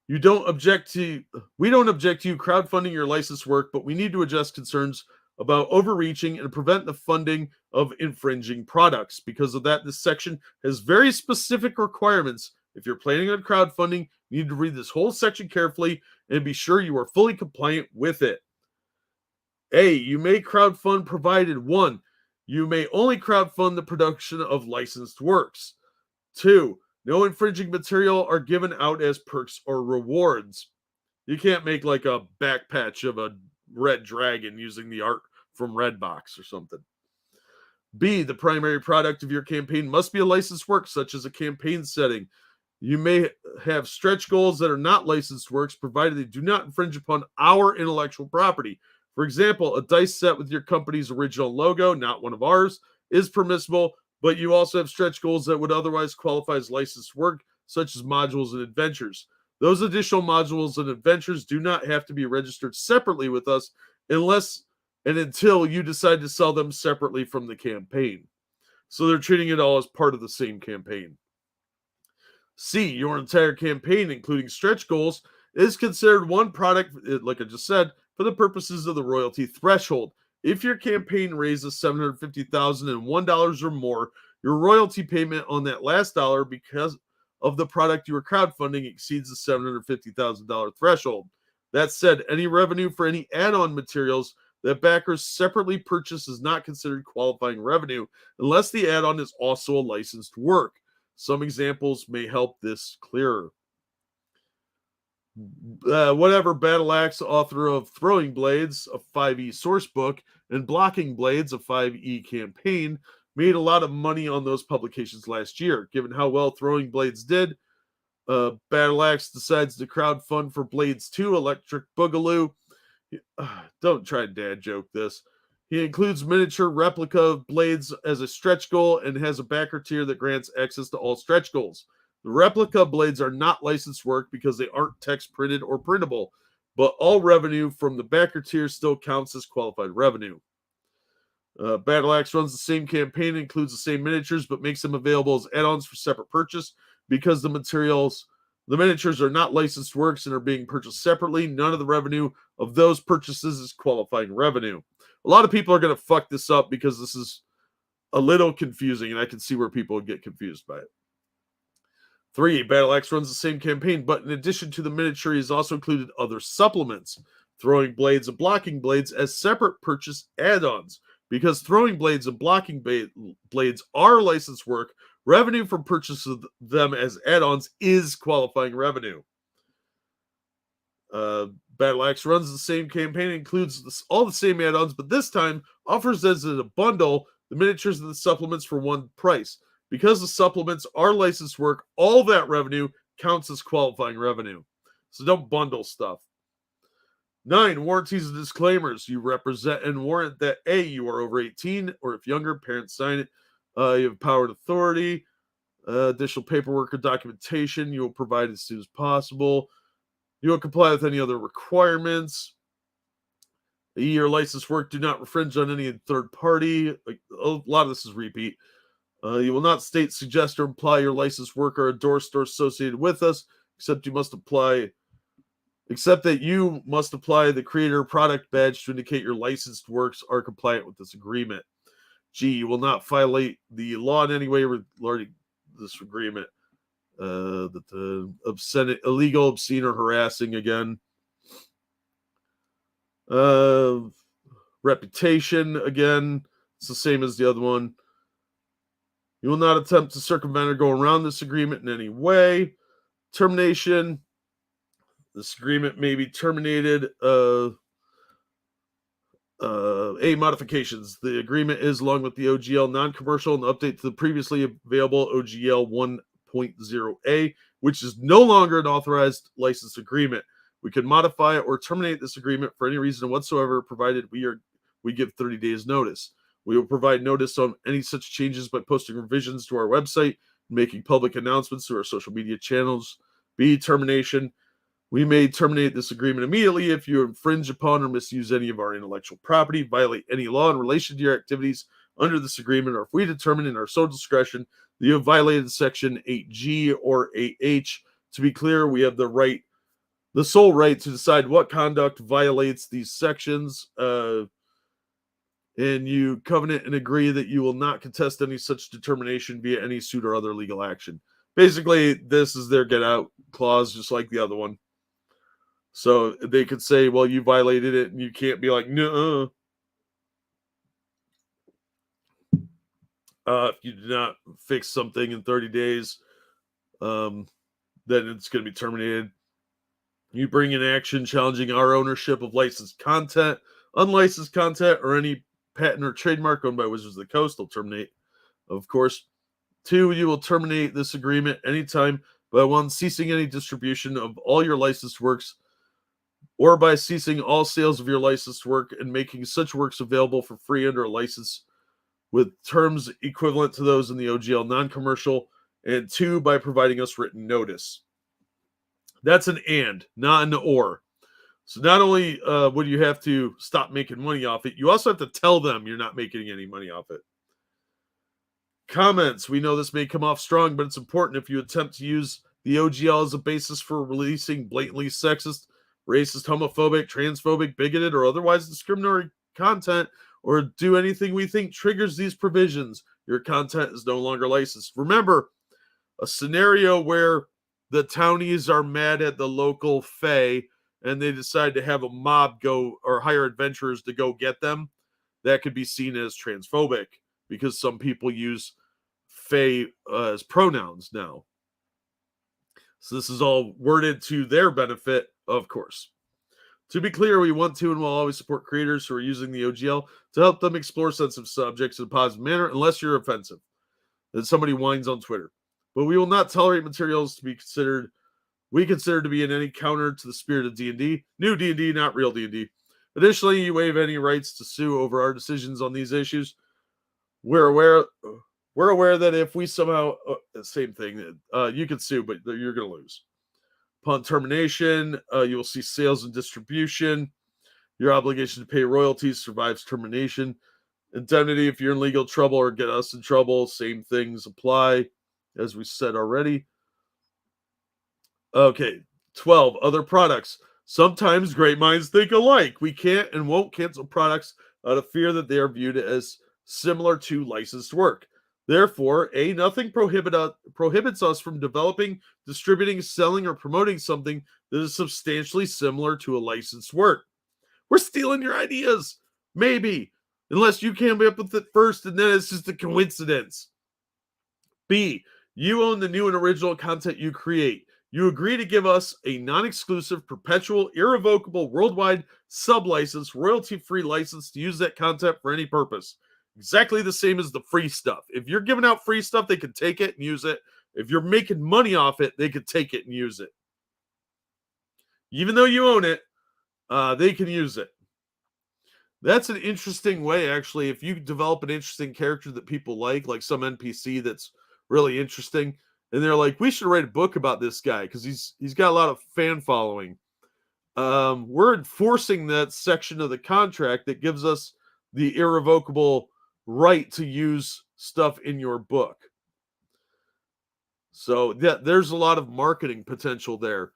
A: We don't object to you crowdfunding your licensed work, but we need to address concerns about overreaching and prevent the funding of infringing products. Because of that, this section has very specific requirements. If you're planning on crowdfunding, you need to read this whole section carefully and be sure you are fully compliant with it. A, you may crowdfund provided 1, you may only crowdfund the production of licensed works. 2, no infringing material are given out as perks or rewards. You can't make like a back patch of a red dragon using the art from Redbox or something. B, the primary product of your campaign must be a licensed work, such as a campaign setting. You may have stretch goals that are not licensed works, provided they do not infringe upon our intellectual property. For example, a dice set with your company's original logo, not one of ours, is permissible, but you also have stretch goals that would otherwise qualify as licensed work, such as modules and adventures. Those additional modules and adventures do not have to be registered separately with us unless and until you decide to sell them separately from the campaign. So they're treating it all as part of the same campaign. C, your entire campaign, including stretch goals, is considered one product, like I just said, for the purposes of the royalty threshold. If your campaign raises $750,001 or more, your royalty payment on that last dollar because of the product you are crowdfunding exceeds the $750,000 threshold. That said, any revenue for any add-on materials that backers separately purchase is not considered qualifying revenue unless the add-on is also a licensed work. Some examples may help this clearer. Whatever Battle Axe, author of Throwing Blades, a 5e source book, and Blocking Blades, a 5e campaign, made a lot of money on those publications last year. Given how well Throwing Blades did, Battle Axe decides to crowdfund for Blades 2, Electric Boogaloo. Don't try and dad joke this. He includes miniature replica of blades as a stretch goal and has a backer tier that grants access to all stretch goals. The replica blades are not licensed work because they aren't text printed or printable, but all revenue from the backer tier still counts as qualified revenue. Battle Axe runs the same campaign, includes the same miniatures, but makes them available as add-ons for separate purchase because the miniatures are not licensed works and are being purchased separately. None of the revenue of those purchases is qualifying revenue. A lot of people are going to fuck this up because this is a little confusing, and I can see where people would get confused by it. 3, Battle Axe runs the same campaign, but in addition to the miniature, he's also included other supplements, Throwing Blades and Blocking Blades as separate purchase add-ons. Because Throwing Blades and Blocking Blades are licensed work, revenue from purchase of them as add-ons is qualifying revenue. Battle Axe runs the same campaign, includes all the same add-ons, but this time offers as a bundle the miniatures and the supplements for one price. Because the supplements are licensed work, all that revenue counts as qualifying revenue. So don't bundle stuff. 9, warranties and disclaimers. You represent and warrant that A, you are over 18, or if younger, parents sign it. You have power and authority. Additional paperwork or documentation you will provide as soon as possible. You will comply with any other requirements. Your licensed work do not infringe on any third party. A lot of this is repeat. You will not state, suggest, or imply your licensed work are endorsed or associated with us, except you must apply the creator product badge to indicate your licensed works are compliant with this agreement. G, you will not violate the law in any way regarding this agreement. Illegal, obscene, or harassing again. Reputation again. It's the same as the other one. You will not attempt to circumvent or go around this agreement in any way. Termination. This agreement may be terminated. Modifications. The agreement is, along with the OGL non-commercial, and update to the previously available OGL 1.0A, which is no longer an authorized license agreement. We can modify or terminate this agreement for any reason whatsoever, provided we give 30 days notice. We will provide notice on any such changes by posting revisions to our website and making public announcements through our social media channels. B. Termination. We may terminate this agreement immediately if you infringe upon or misuse any of our intellectual property, violate any law in relation to your activities under this agreement, or if we determine in our sole discretion that you have violated Section 8G or 8H. To be clear, we have the sole right to decide what conduct violates these sections, and you covenant and agree that you will not contest any such determination via any suit or other legal action. Basically, this is their get out clause, just like the other one. So they could say, well, you violated it, and you can't be like, no. If you do not fix something in 30 days, then it's going to be terminated. You bring in action challenging our ownership of licensed content, unlicensed content, or any patent or trademark owned by Wizards of the Coast, they'll terminate, of course. 2, you will terminate this agreement anytime by 1, ceasing any distribution of all your licensed works, or by ceasing all sales of your licensed work and making such works available for free under a license with terms equivalent to those in the OGL non-commercial, and 2, by providing us written notice. That's an and, not an or. So not only would you have to stop making money off it, you also have to tell them you're not making any money off it. Comments. We know this may come off strong, but it's important if you attempt to use the OGL as a basis for releasing blatantly sexist, racist, homophobic, transphobic, bigoted, or otherwise discriminatory content, or do anything we think triggers these provisions, your content is no longer licensed. Remember, a scenario where the townies are mad at the local fae and they decide to have a mob go or hire adventurers to go get them, that could be seen as transphobic because some people use fae as pronouns now. So this is all worded to their benefit, of course. To be clear, we want to and will always support creators who are using the OGL to help them explore sensitive subjects in a positive manner, unless you're offensive, that somebody whines on Twitter. But we will not tolerate materials to be considered to be in any counter to the spirit of D&D. New D&D, not real D&D. Additionally, you waive any rights to sue over our decisions on these issues. We're aware that if we somehow same thing, you can sue, but you're going to lose. Upon termination, you will see sales and distribution. Your obligation to pay royalties survives termination. Indemnity, if you're in legal trouble or get us in trouble, same things apply, as we said already. Okay, 12, other products. Sometimes great minds think alike. We can't and won't cancel products out of fear that they are viewed as similar to licensed work. Therefore, nothing prohibits us from developing, distributing, selling, or promoting something that is substantially similar to a licensed work. We're stealing your ideas. Maybe. Unless you came up with it first and then it's just a coincidence. B, you own the new and original content you create. You agree to give us a non-exclusive, perpetual, irrevocable, worldwide sub-license, royalty-free license to use that content for any purpose. Exactly the same as the free stuff. If you're giving out free stuff, they can take it and use it. If you're making money off it, they can take it and use it. Even though you own it, they can use it. That's an interesting way, actually. If you develop an interesting character that people like some NPC that's really interesting, and they're like, we should write a book about this guy because he's got a lot of fan following. We're enforcing that section of the contract that gives us the irrevocable right to use stuff in your book. So there's a lot of marketing potential there.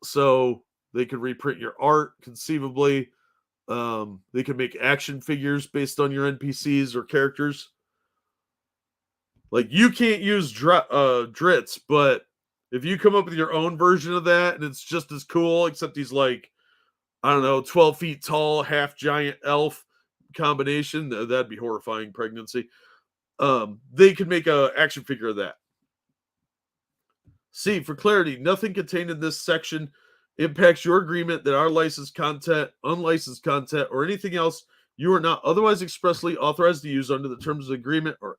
A: So they could reprint your art conceivably. They could make action figures based on your NPCs or characters. Like, you can't use Dritz, but if you come up with your own version of that and it's just as cool, except he's like, I don't know, 12 feet tall, half giant elf, combination, that'd be horrifying pregnancy. They could make a action figure of that. C, for clarity, nothing contained in this section impacts your agreement that our licensed content, unlicensed content, or anything else you are not otherwise expressly authorized to use under the terms of the agreement or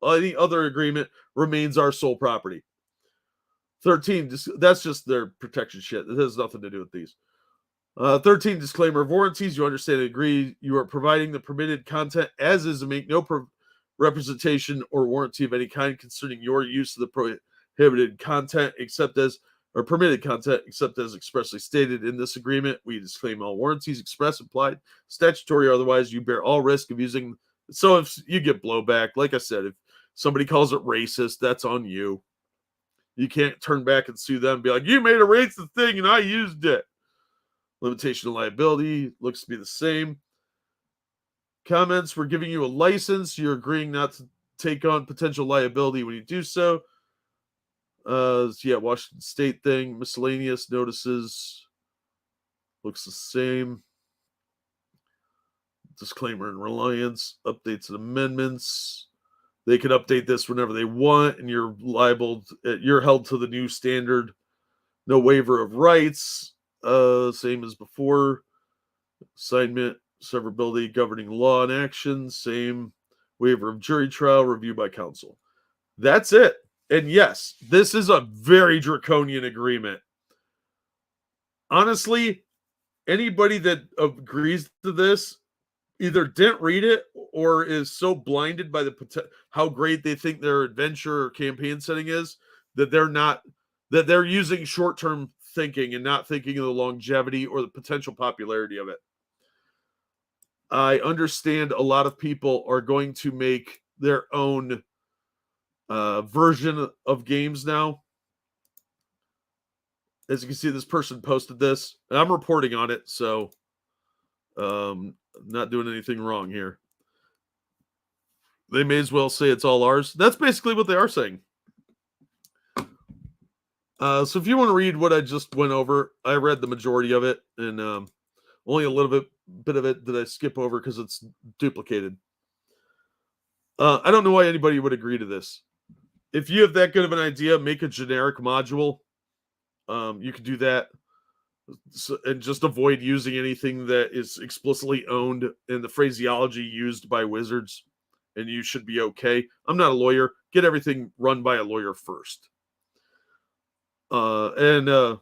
A: any other agreement remains our sole property. 13, that's just their protection shit. It has nothing to do with these. 13, disclaimer of warranties. You understand and agree you are providing the permitted content as is and make no representation or warranty of any kind concerning your use of the prohibited content except as or permitted content except as expressly stated in this agreement. We disclaim all warranties express, implied, statutory or otherwise. You bear all risk of using. So if you get blowback, like I said, if somebody calls it racist, that's on you. You can't turn back and sue them and be like, you made a racist thing and I used it. Limitation of liability looks to be the same. Comments, we're giving you a license. You're agreeing not to take on potential liability when you do so. Yeah, Washington State thing. Miscellaneous notices. Looks the same. Disclaimer and reliance. Updates and amendments. They can update this whenever they want, and you're liable. You're held to the new standard. No waiver of rights. Same as before. Assignment, severability, governing law and action. Same. Waiver of jury trial, review by counsel. That's it. And yes, this is a very draconian agreement. Honestly, anybody that agrees to this either didn't read it or is so blinded by how great they think their adventure or campaign setting is that they're using short-term thinking and not thinking of the longevity or the potential popularity of it. I understand a lot of people are going to make their own version of games now. As you can see, this person posted this, and I'm reporting on it, so not doing anything wrong here. They may as well say it's all ours. That's basically what they are saying. So if you want to read what I just went over, I read the majority of it, and only a little bit of it did I skip over because it's duplicated. I don't know why anybody would agree to this. If you have that good of an idea, make a generic module. You can do that. And just avoid using anything that is explicitly owned in the phraseology used by wizards, and you should be okay. I'm not a lawyer. Get everything run by a lawyer first. I don't know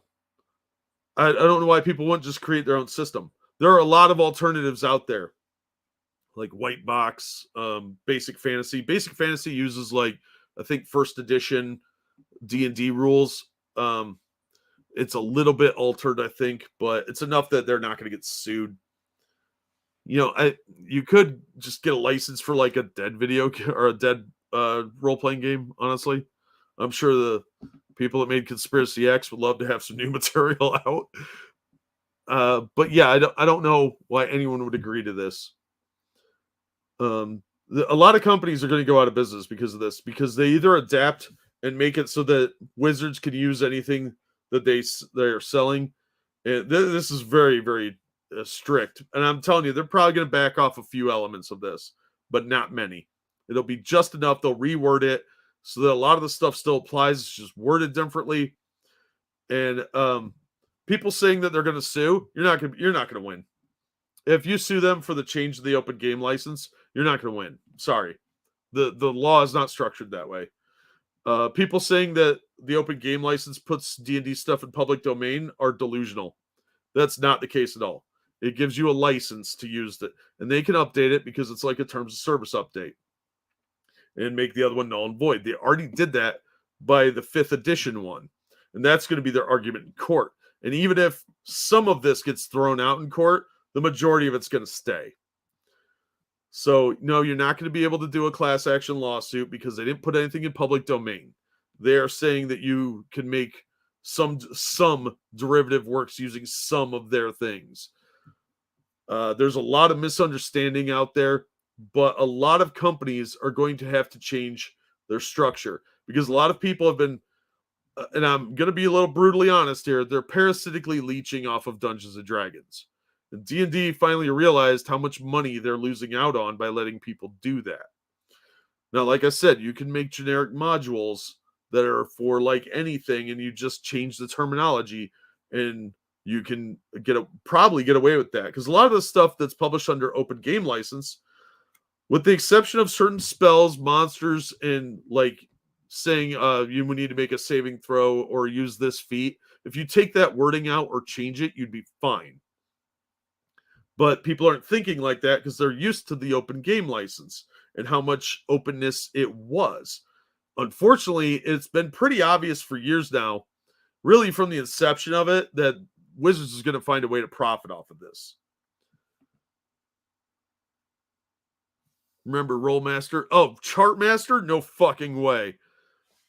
A: why people wouldn't just create their own system. There are a lot of alternatives out there, like White Box, Basic Fantasy. Basic Fantasy uses, like, I think, first edition D&D rules. It's a little bit altered, I think, but it's enough that they're not going to get sued. You could just get a license for like a dead video or a dead role-playing game, honestly. I'm sure the people that made Conspiracy X would love to have some new material out. But yeah, I don't know why anyone would agree to this. A lot of companies are going to go out of business because of this, because they either adapt and make it so that wizards can use anything that they're selling. And this is very, very strict. And I'm telling you, they're probably going to back off a few elements of this, but not many. It'll be just enough. They'll reword it so that a lot of the stuff still applies. It's just worded differently. And people saying that they're going to sue, you're not going to win. If you sue them for the change of the open game license, you're not going to win. Sorry. The law is not structured that way. People saying that the open game license puts D&D stuff in public domain are delusional. That's not the case at all. It gives you a license to use it, and they can update it because it's like a terms of service update and make the other one null and void. They already did that by the 5th edition one, and that's going to be their argument in court. And even if some of this gets thrown out in court, the majority of it's going to stay. So, no, you're not going to be able to do a class action lawsuit because they didn't put anything in public domain. They are saying that you can make some derivative works using some of their things. There's a lot of misunderstanding out there, but a lot of companies are going to have to change their structure because a lot of people have been, and I'm going to be a little brutally honest here, they're parasitically leeching off of Dungeons & Dragons. And D&D finally realized how much money they're losing out on by letting people do that. Now, like I said, you can make generic modules that are for like anything, and you just change the terminology, and you can probably get away with that, because a lot of the stuff that's published under open game license, with the exception of certain spells, monsters, and like saying you would need to make a saving throw or use this feat, if you take that wording out or change it, you'd be fine. But people aren't thinking like that because they're used to the open game license and how much openness it was. Unfortunately, it's been pretty obvious for years now, really from the inception of it, that Wizards is going to find a way to profit off of this. Remember Rollmaster? Oh, Chartmaster? No fucking way.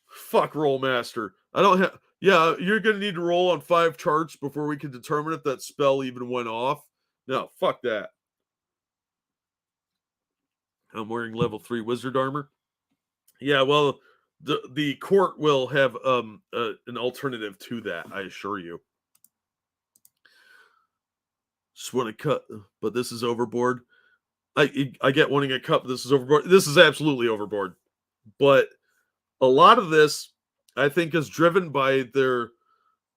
A: Fuck Rollmaster. I don't have... Yeah, you're going to need to roll on 5 charts before we can determine if that spell even went off. No, fuck that. I'm wearing level 3 wizard armor. Yeah, well, the court will have an alternative to that, I assure you. Just want to cut, but this is overboard. I get wanting a cut, but this is overboard. This is absolutely overboard. But a lot of this, I think, is driven by their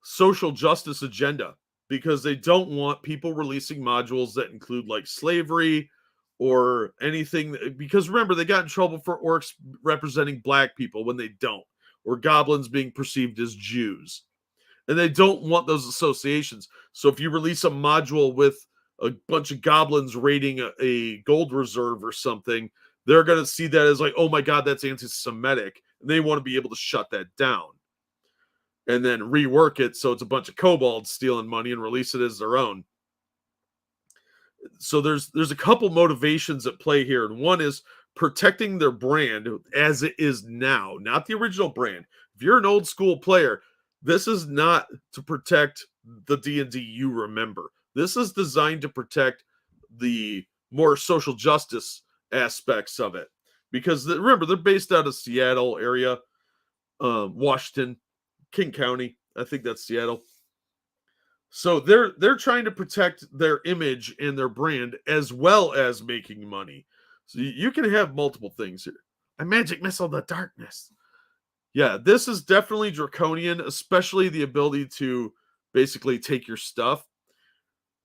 A: social justice agenda, because they don't want people releasing modules that include like slavery or anything. Because remember, they got in trouble for orcs representing black people when they don't, or goblins being perceived as Jews. And they don't want those associations. So if you release a module with a bunch of goblins raiding a gold reserve or something, they're going to see that as like, oh my God, that's anti-Semitic. And they want to be able to shut that down and then rework it so it's a bunch of kobolds stealing money and release it as their own. So there's a couple motivations at play here. And one is protecting their brand as it is now, not the original brand. If you're an old school player, this is not to protect the D&D you remember. This is designed to protect the more social justice aspects of it. Because remember, they're based out of Seattle area, Washington, King County. I think that's Seattle. So they're trying to protect their image and their brand as well as making money. So you can have multiple things here. A magic missile, the darkness. Yeah, this is definitely draconian, especially the ability to basically take your stuff,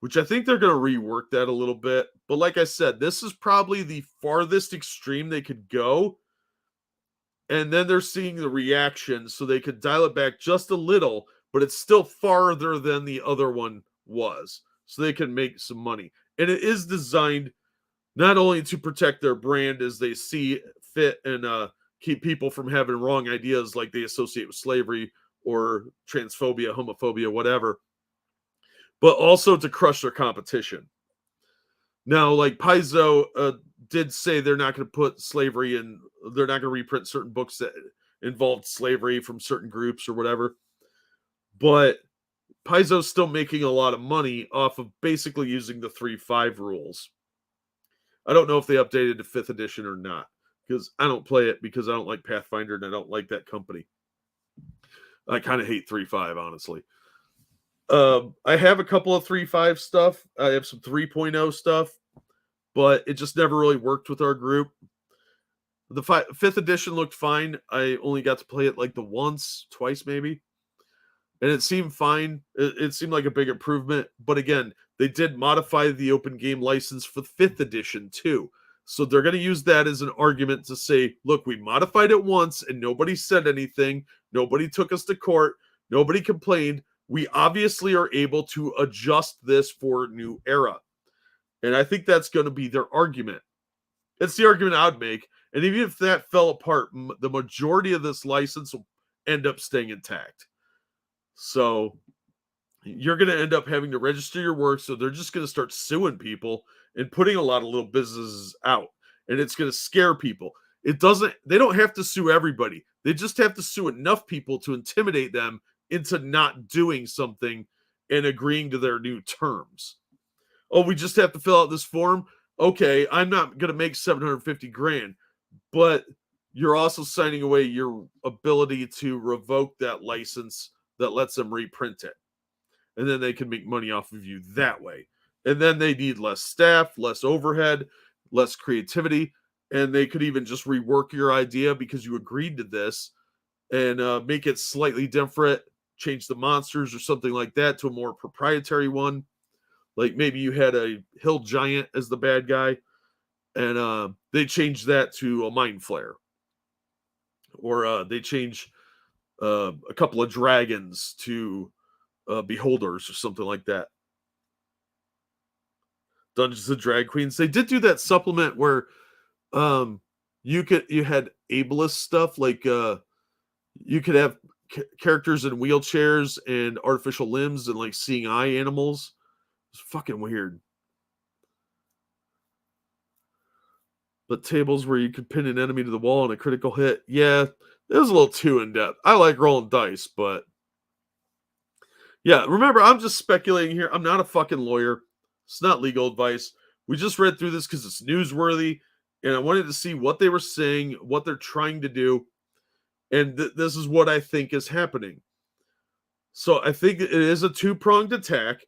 A: which I think they're going to rework that a little bit. But like I said, this is probably the farthest extreme they could go. And then they're seeing the reaction, so they could dial it back just a little, but it's still farther than the other one was. So they can make some money. And it is designed not only to protect their brand as they see fit and keep people from having wrong ideas like they associate with slavery or transphobia, homophobia, whatever, but also to crush their competition. Now, like Paizo did say they're not going to put slavery in, they're not going to reprint certain books that involved slavery from certain groups or whatever. But Paizo's still making a lot of money off of basically using the 3.5 rules. I don't know if they updated to 5th edition or not, because I don't play it because I don't like Pathfinder and I don't like that company. I kind of hate 3.5, honestly. I have a couple of 3.5 stuff. I have some 3.0 stuff, but it just never really worked with our group. The 5th edition looked fine. I only got to play it like twice maybe. And it seemed fine. It seemed like a big improvement. But again, they did modify the open game license for the 5th edition too. So they're going to use that as an argument to say, look, we modified it once and nobody said anything. Nobody took us to court. Nobody complained. We obviously are able to adjust this for a new era. And I think that's going to be their argument. It's the argument I'd make. And even if that fell apart, the majority of this license will end up staying intact. So you're going to end up having to register your work. So they're just going to start suing people and putting a lot of little businesses out. And it's going to scare people. They don't have to sue everybody. They just have to sue enough people to intimidate them into not doing something and agreeing to their new terms. Oh, we just have to fill out this form. Okay, I'm not going to make $750,000, but you're also signing away your ability to revoke that license that lets them reprint it. And then they can make money off of you that way. And then they need less staff, less overhead, less creativity, and they could even just rework your idea because you agreed to this and make it slightly different, change the monsters or something like that to a more proprietary one. Like maybe you had a hill giant as the bad guy, and they changed that to a mind flare, or they change a couple of dragons to beholders or something like that. Dungeons and Drag Queens. They did do that supplement where um you had ableist stuff like you could have characters in wheelchairs and artificial limbs and like seeing eye animals. It's fucking weird. But tables where you could pin an enemy to the wall on a critical hit, yeah, it was a little too in depth. I like rolling dice, but yeah, remember, I'm just speculating here. I'm not a fucking lawyer. It's not legal advice. We just read through this because it's newsworthy, and I wanted to see what they were saying, what they're trying to do, and this is what I think is happening. So I think it is a two-pronged attack,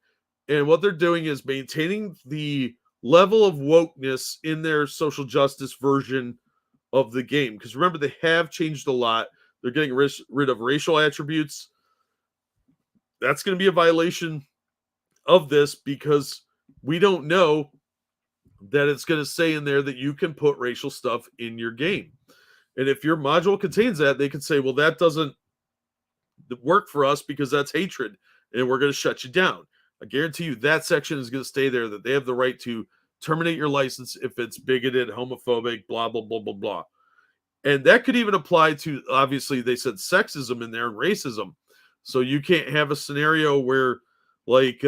A: and what they're doing is maintaining the level of wokeness in their social justice version of the game. Because remember, they have changed a lot. They're getting rid of racial attributes. That's going to be a violation of this because we don't know that it's going to say in there that you can put racial stuff in your game. And if your module contains that, they can say, well, that doesn't work for us because that's hatred and we're going to shut you down. I guarantee you that section is going to stay there, that they have the right to terminate your license if it's bigoted, homophobic, blah, blah, blah, blah, blah. And that could even apply to, obviously, they said sexism in there and racism. So you can't have a scenario where, like,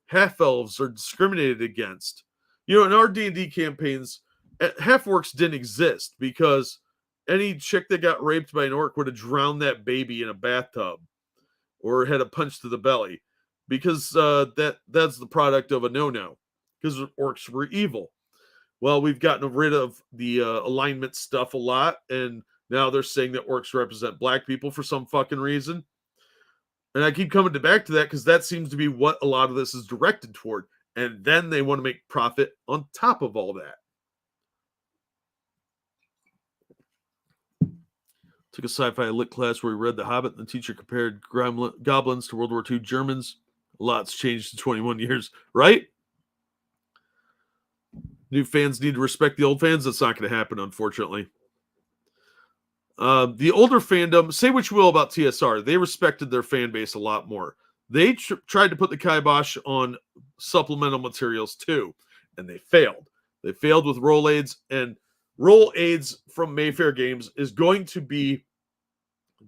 A: half elves are discriminated against. You know, in our D&D campaigns, half orcs didn't exist because any chick that got raped by an orc would have drowned that baby in a bathtub or had a punch to the belly because that's the product of a no-no because orcs were evil. Well, we've gotten rid of the alignment stuff a lot, and now they're saying that orcs represent black people for some fucking reason. And I keep coming back to that because that seems to be what a lot of this is directed toward. And then they want to make profit on top of all that. Took a sci-fi lit class where we read The Hobbit, and the teacher compared goblins to World War II Germans. A lot's changed in 21 years, right? New fans need to respect the old fans. That's not going to happen, unfortunately. The older fandom, say what you will about TSR, they respected their fan base a lot more. They tried to put the kibosh on supplemental materials too, and they failed. They failed with roll aids, and roll aids from Mayfair Games is going to be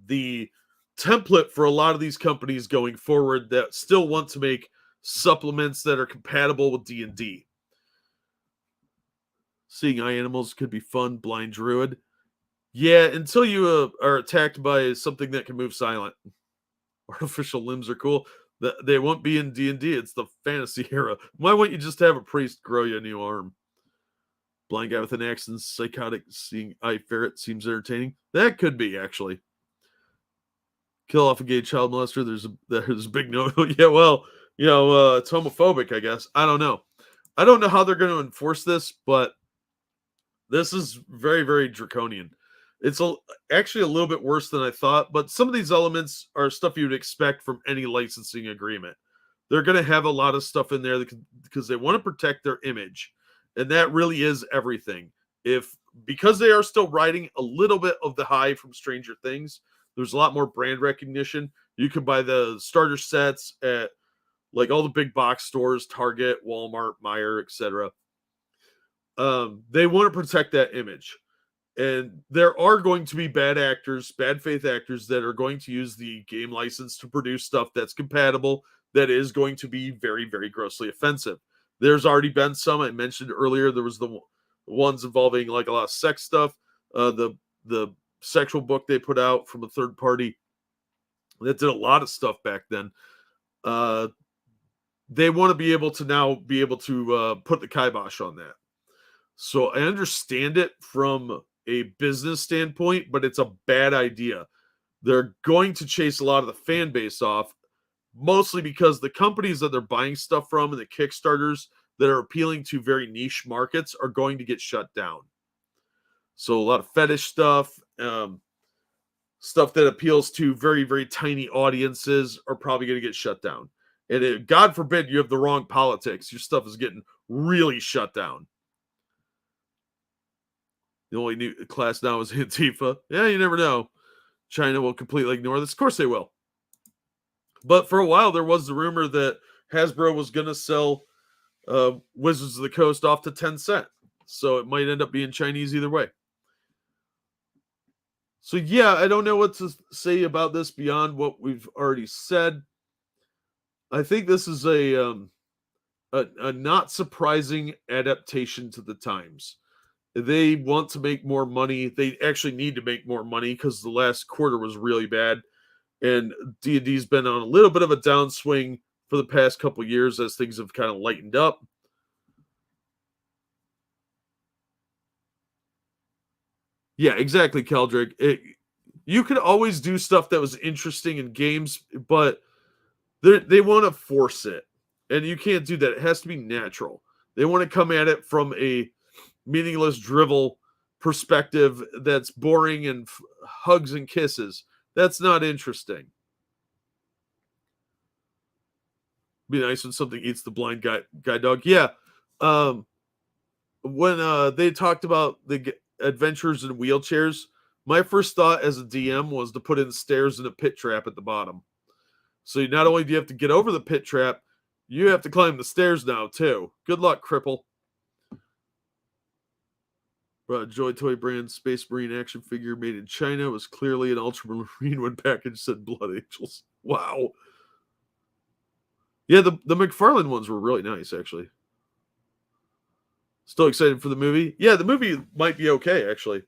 A: the template for a lot of these companies going forward that still want to make supplements that are compatible with D&D. Seeing eye animals could be fun. Blind druid. Yeah, until you are attacked by something that can move silent. Artificial limbs are cool. They won't be in D&D. It's the fantasy era. Why won't you just have a priest grow you a new arm? Blind guy with an axe and psychotic seeing eye ferret seems entertaining. That could be, actually. Kill off a gay child molester. There's a big no. Yeah, well, it's homophobic, I guess. I don't know. I don't know how they're going to enforce this, but this is very, very draconian. It's actually a little bit worse than I thought, but some of these elements are stuff you'd expect from any licensing agreement. They're going to have a lot of stuff in there because they want to protect their image, and that really is everything. Because they are still riding a little bit of the high from Stranger Things, there's a lot more brand recognition. You can buy the starter sets at like all the big box stores, Target, Walmart, Meijer, etc. They want to protect that image. And there are going to be bad faith actors that are going to use the game license to produce stuff that's compatible, that is going to be very, very grossly offensive. There's already been some. I mentioned earlier, there was the ones involving like a lot of sex stuff. The sexual book they put out from a third party that did a lot of stuff back then. They want to be able to put the kibosh on that. So I understand it from a business standpoint, but it's a bad idea. They're going to chase a lot of the fan base off, mostly because the companies that they're buying stuff from and the Kickstarters that are appealing to very niche markets are going to get shut down. So a lot of fetish stuff, stuff that appeals to very, very tiny audiences are probably going to get shut down. And God forbid you have the wrong politics. Your stuff is getting really shut down. The only new class now is Antifa. Yeah, you never know. China will completely ignore this. Of course they will. But for a while, there was the rumor that Hasbro was going to sell Wizards of the Coast off to Tencent. So it might end up being Chinese either way. So yeah, I don't know what to say about this beyond what we've already said. I think this is a not surprising adaptation to the times. They want to make more money. They actually need to make more money because the last quarter was really bad. And D&D's been on a little bit of a downswing for the past couple years as things have kind of lightened up. Yeah, exactly, Keldrick. You could always do stuff that was interesting in games, but they want to force it. And you can't do that. It has to be natural. They want to come at it from a meaningless drivel perspective that's boring and hugs and kisses. That's not interesting. Be nice when something eats the blind guy dog. Yeah. When they talked about the adventures in wheelchairs, my first thought as a DM was to put in stairs and a pit trap at the bottom. So not only do you have to get over the pit trap, you have to climb the stairs now too. Good luck, cripple. Joy Toy brand Space Marine action figure made in China was clearly an Ultramarine when packaged said Blood Angels. Wow. Yeah, the McFarlane ones were really nice, actually. Still excited for the movie? Yeah, the movie might be okay, actually.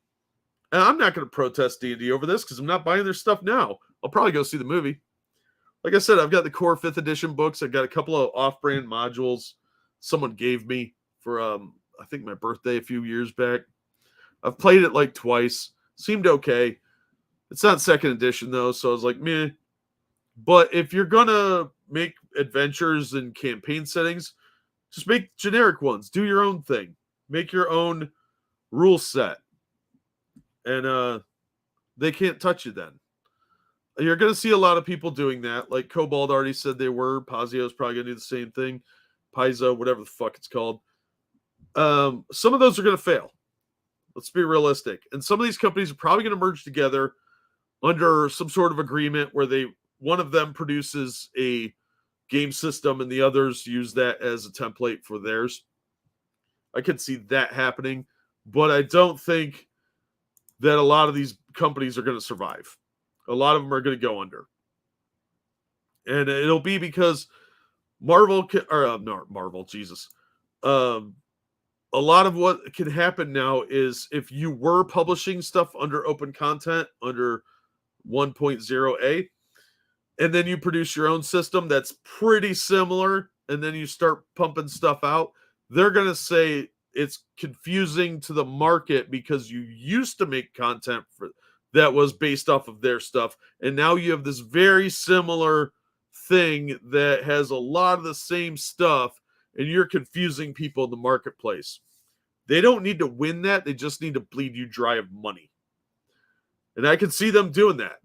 A: And I'm not going to protest D&D over this because I'm not buying their stuff now. I'll probably go see the movie. Like I said, I've got the core 5th edition books. I've got a couple of off-brand modules someone gave me for, I think, my birthday a few years back. I've played it like twice. Seemed okay. It's not 2nd edition, though, so I was like, meh. But if you're going to make adventures and campaign settings, just make generic ones. Do your own thing. Make your own rule set. And they can't touch you then. You're going to see a lot of people doing that. Like Cobalt already said they were. Pazio's probably going to do the same thing. Paizo, whatever the fuck it's called. Some of those are going to fail. Let's be realistic. And some of these companies are probably going to merge together under some sort of agreement where one of them produces a game system and the others use that as a template for theirs. I could see that happening, but I don't think that a lot of these companies are going to survive. A lot of them are going to go under. And it'll be because Marvel, Jesus. A lot of what can happen now is if you were publishing stuff under open content, under 1.0A, and then you produce your own system that's pretty similar, and then you start pumping stuff out, they're going to say it's confusing to the market because you used to make content that was based off of their stuff, and now you have this very similar thing that has a lot of the same stuff, and you're confusing people in the marketplace. They don't need to win that. They just need to bleed you dry of money. And I can see them doing that.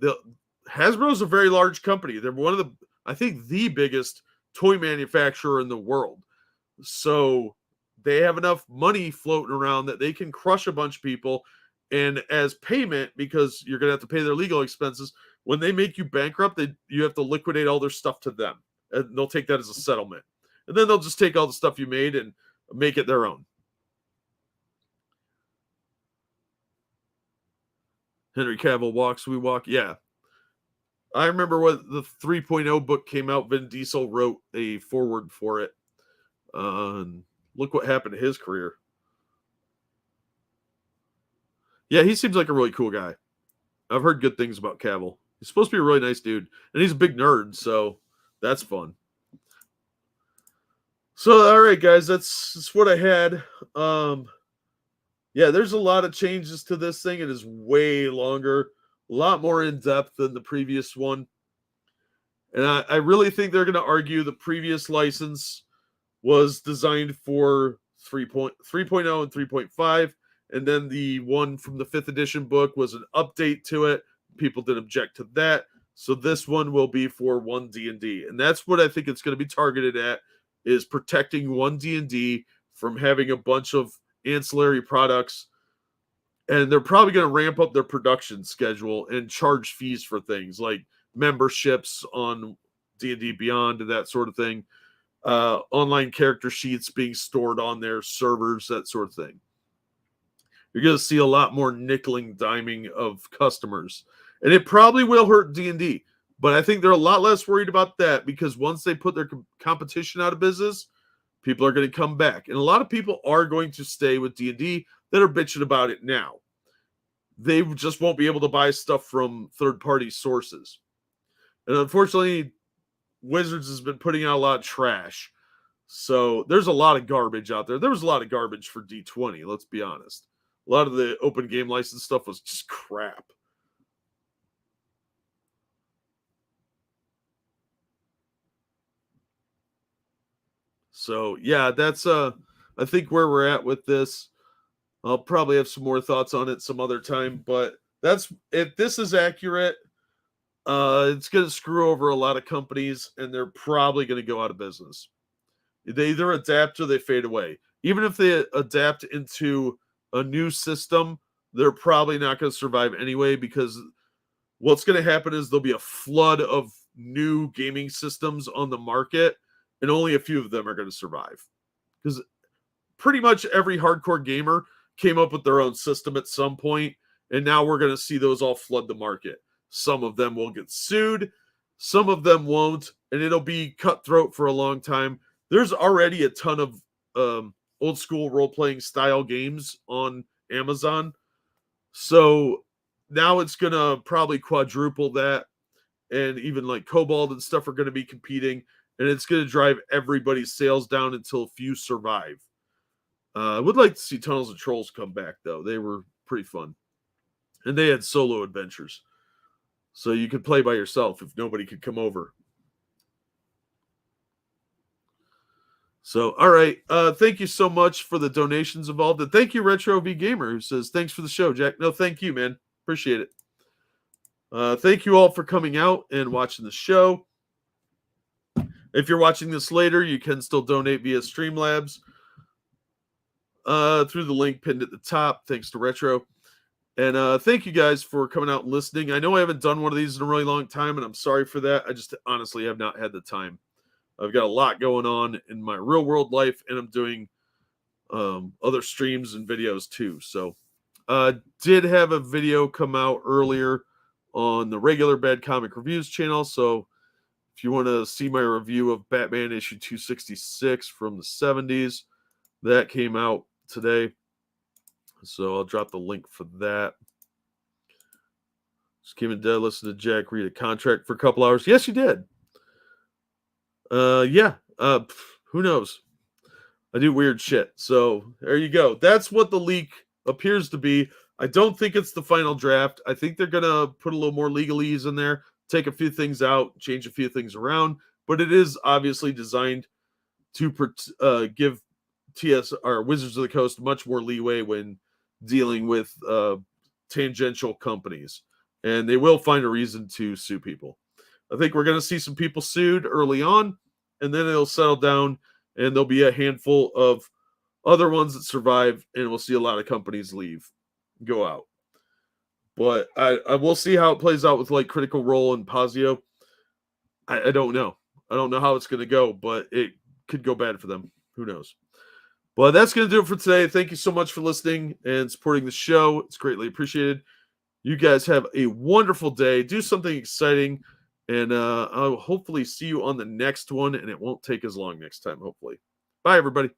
A: Hasbro's a very large company. They're one of I think the biggest toy manufacturer in the world. So they have enough money floating around that they can crush a bunch of people. And as payment, because you're going to have to pay their legal expenses, when they make you bankrupt, you have to liquidate all their stuff to them. And they'll take that as a settlement. And then they'll just take all the stuff you made and make it their own. Henry Cavill walks, we walk. Yeah. I remember when the 3.0 book came out, Vin Diesel wrote a foreword for it. Look what happened to his career. Yeah, he seems like a really cool guy. I've heard good things about Cavill. He's supposed to be a really nice dude. And he's a big nerd, so that's fun. So, all right, guys, that's what I had. Yeah, there's a lot of changes to this thing. It is way longer, a lot more in depth than the previous one. And I really think they're going to argue the previous license was designed for 3.0 and 3.5, and then the one from the 5th edition book was an update to it. People didn't object to that. So this one will be for 1D&D. And that's what I think it's going to be targeted at, is protecting 1D&D from having a bunch of ancillary products. And they're probably going to ramp up their production schedule and charge fees for things like memberships on D&D Beyond and that sort of thing. Online character sheets being stored on their servers, that sort of thing. You're going to see a lot more nickeling, diming of customers. And it probably will hurt D&D. But I think they're a lot less worried about that, because once they put their competition out of business, people are going to come back. And a lot of people are going to stay with D&D that are bitching about it now. They just won't be able to buy stuff from third-party sources. And unfortunately, Wizards has been putting out a lot of trash. So there's a lot of garbage out there. There was a lot of garbage for D20, let's be honest. A lot of the open game license stuff was just crap. So yeah, that's I think where we're at with this. I'll probably have some more thoughts on it some other time, but that's, if this is accurate, it's going to screw over a lot of companies, and they're probably going to go out of business. They either adapt or they fade away. Even if they adapt into a new system, they're probably not going to survive anyway, because what's going to happen is there'll be a flood of new gaming systems on the market, and only a few of them are going to survive. Because pretty much every hardcore gamer came up with their own system at some point, and now we're going to see those all flood the market. Some of them will get sued, some of them won't, and it'll be cutthroat for a long time. There's already a ton of old school role-playing style games on Amazon, so now it's going to probably quadruple that, and even like Kobold and stuff are going to be competing, and it's going to drive everybody's sales down until few survive. I would like to see Tunnels of Trolls come back, though. They were pretty fun. And they had solo adventures. So you could play by yourself if nobody could come over. So, all right. Thank you so much for the donations involved. And thank you, Retro V Gamer, who says, thanks for the show, Jack. No, thank you, man. Appreciate it. Thank you all for coming out and watching the show. If you're watching this later, you can still donate via Streamlabs. Through the link pinned at the top, thanks to Retro. And thank you guys for coming out and listening. I know I haven't done one of these in a really long time, and I'm sorry for that. I just honestly have not had the time. I've got a lot going on in my real world life, and I'm doing other streams and videos too. So did have a video come out earlier on the regular Bad Comic Reviews channel. So if you want to see my review of Batman issue 266 from the 70s, that came out today. So I'll drop the link for that. Just came in dead, listen to Jack read a contract for a couple hours. Yes, you did. Yeah. Who knows? I do weird shit. So there you go. That's what the leak appears to be. I don't think it's the final draft. I think they're going to put a little more legalese in there, take a few things out, change a few things around. But it is obviously designed to give TS or Wizards of the Coast much more leeway when dealing with tangential companies, and they will find a reason to sue people. I think we're going to see some people sued early on, and then it'll settle down, and there'll be a handful of other ones that survive, and we'll see a lot of companies go out. But I will see how it plays out with like Critical Role and Pazio. I don't know. I don't know how it's going to go, but it could go bad for them. Who knows? Well, that's going to do it for today. Thank you so much for listening and supporting the show. It's greatly appreciated. You guys have a wonderful day. Do something exciting, and I'll hopefully see you on the next one, and it won't take as long next time, hopefully. Bye, everybody.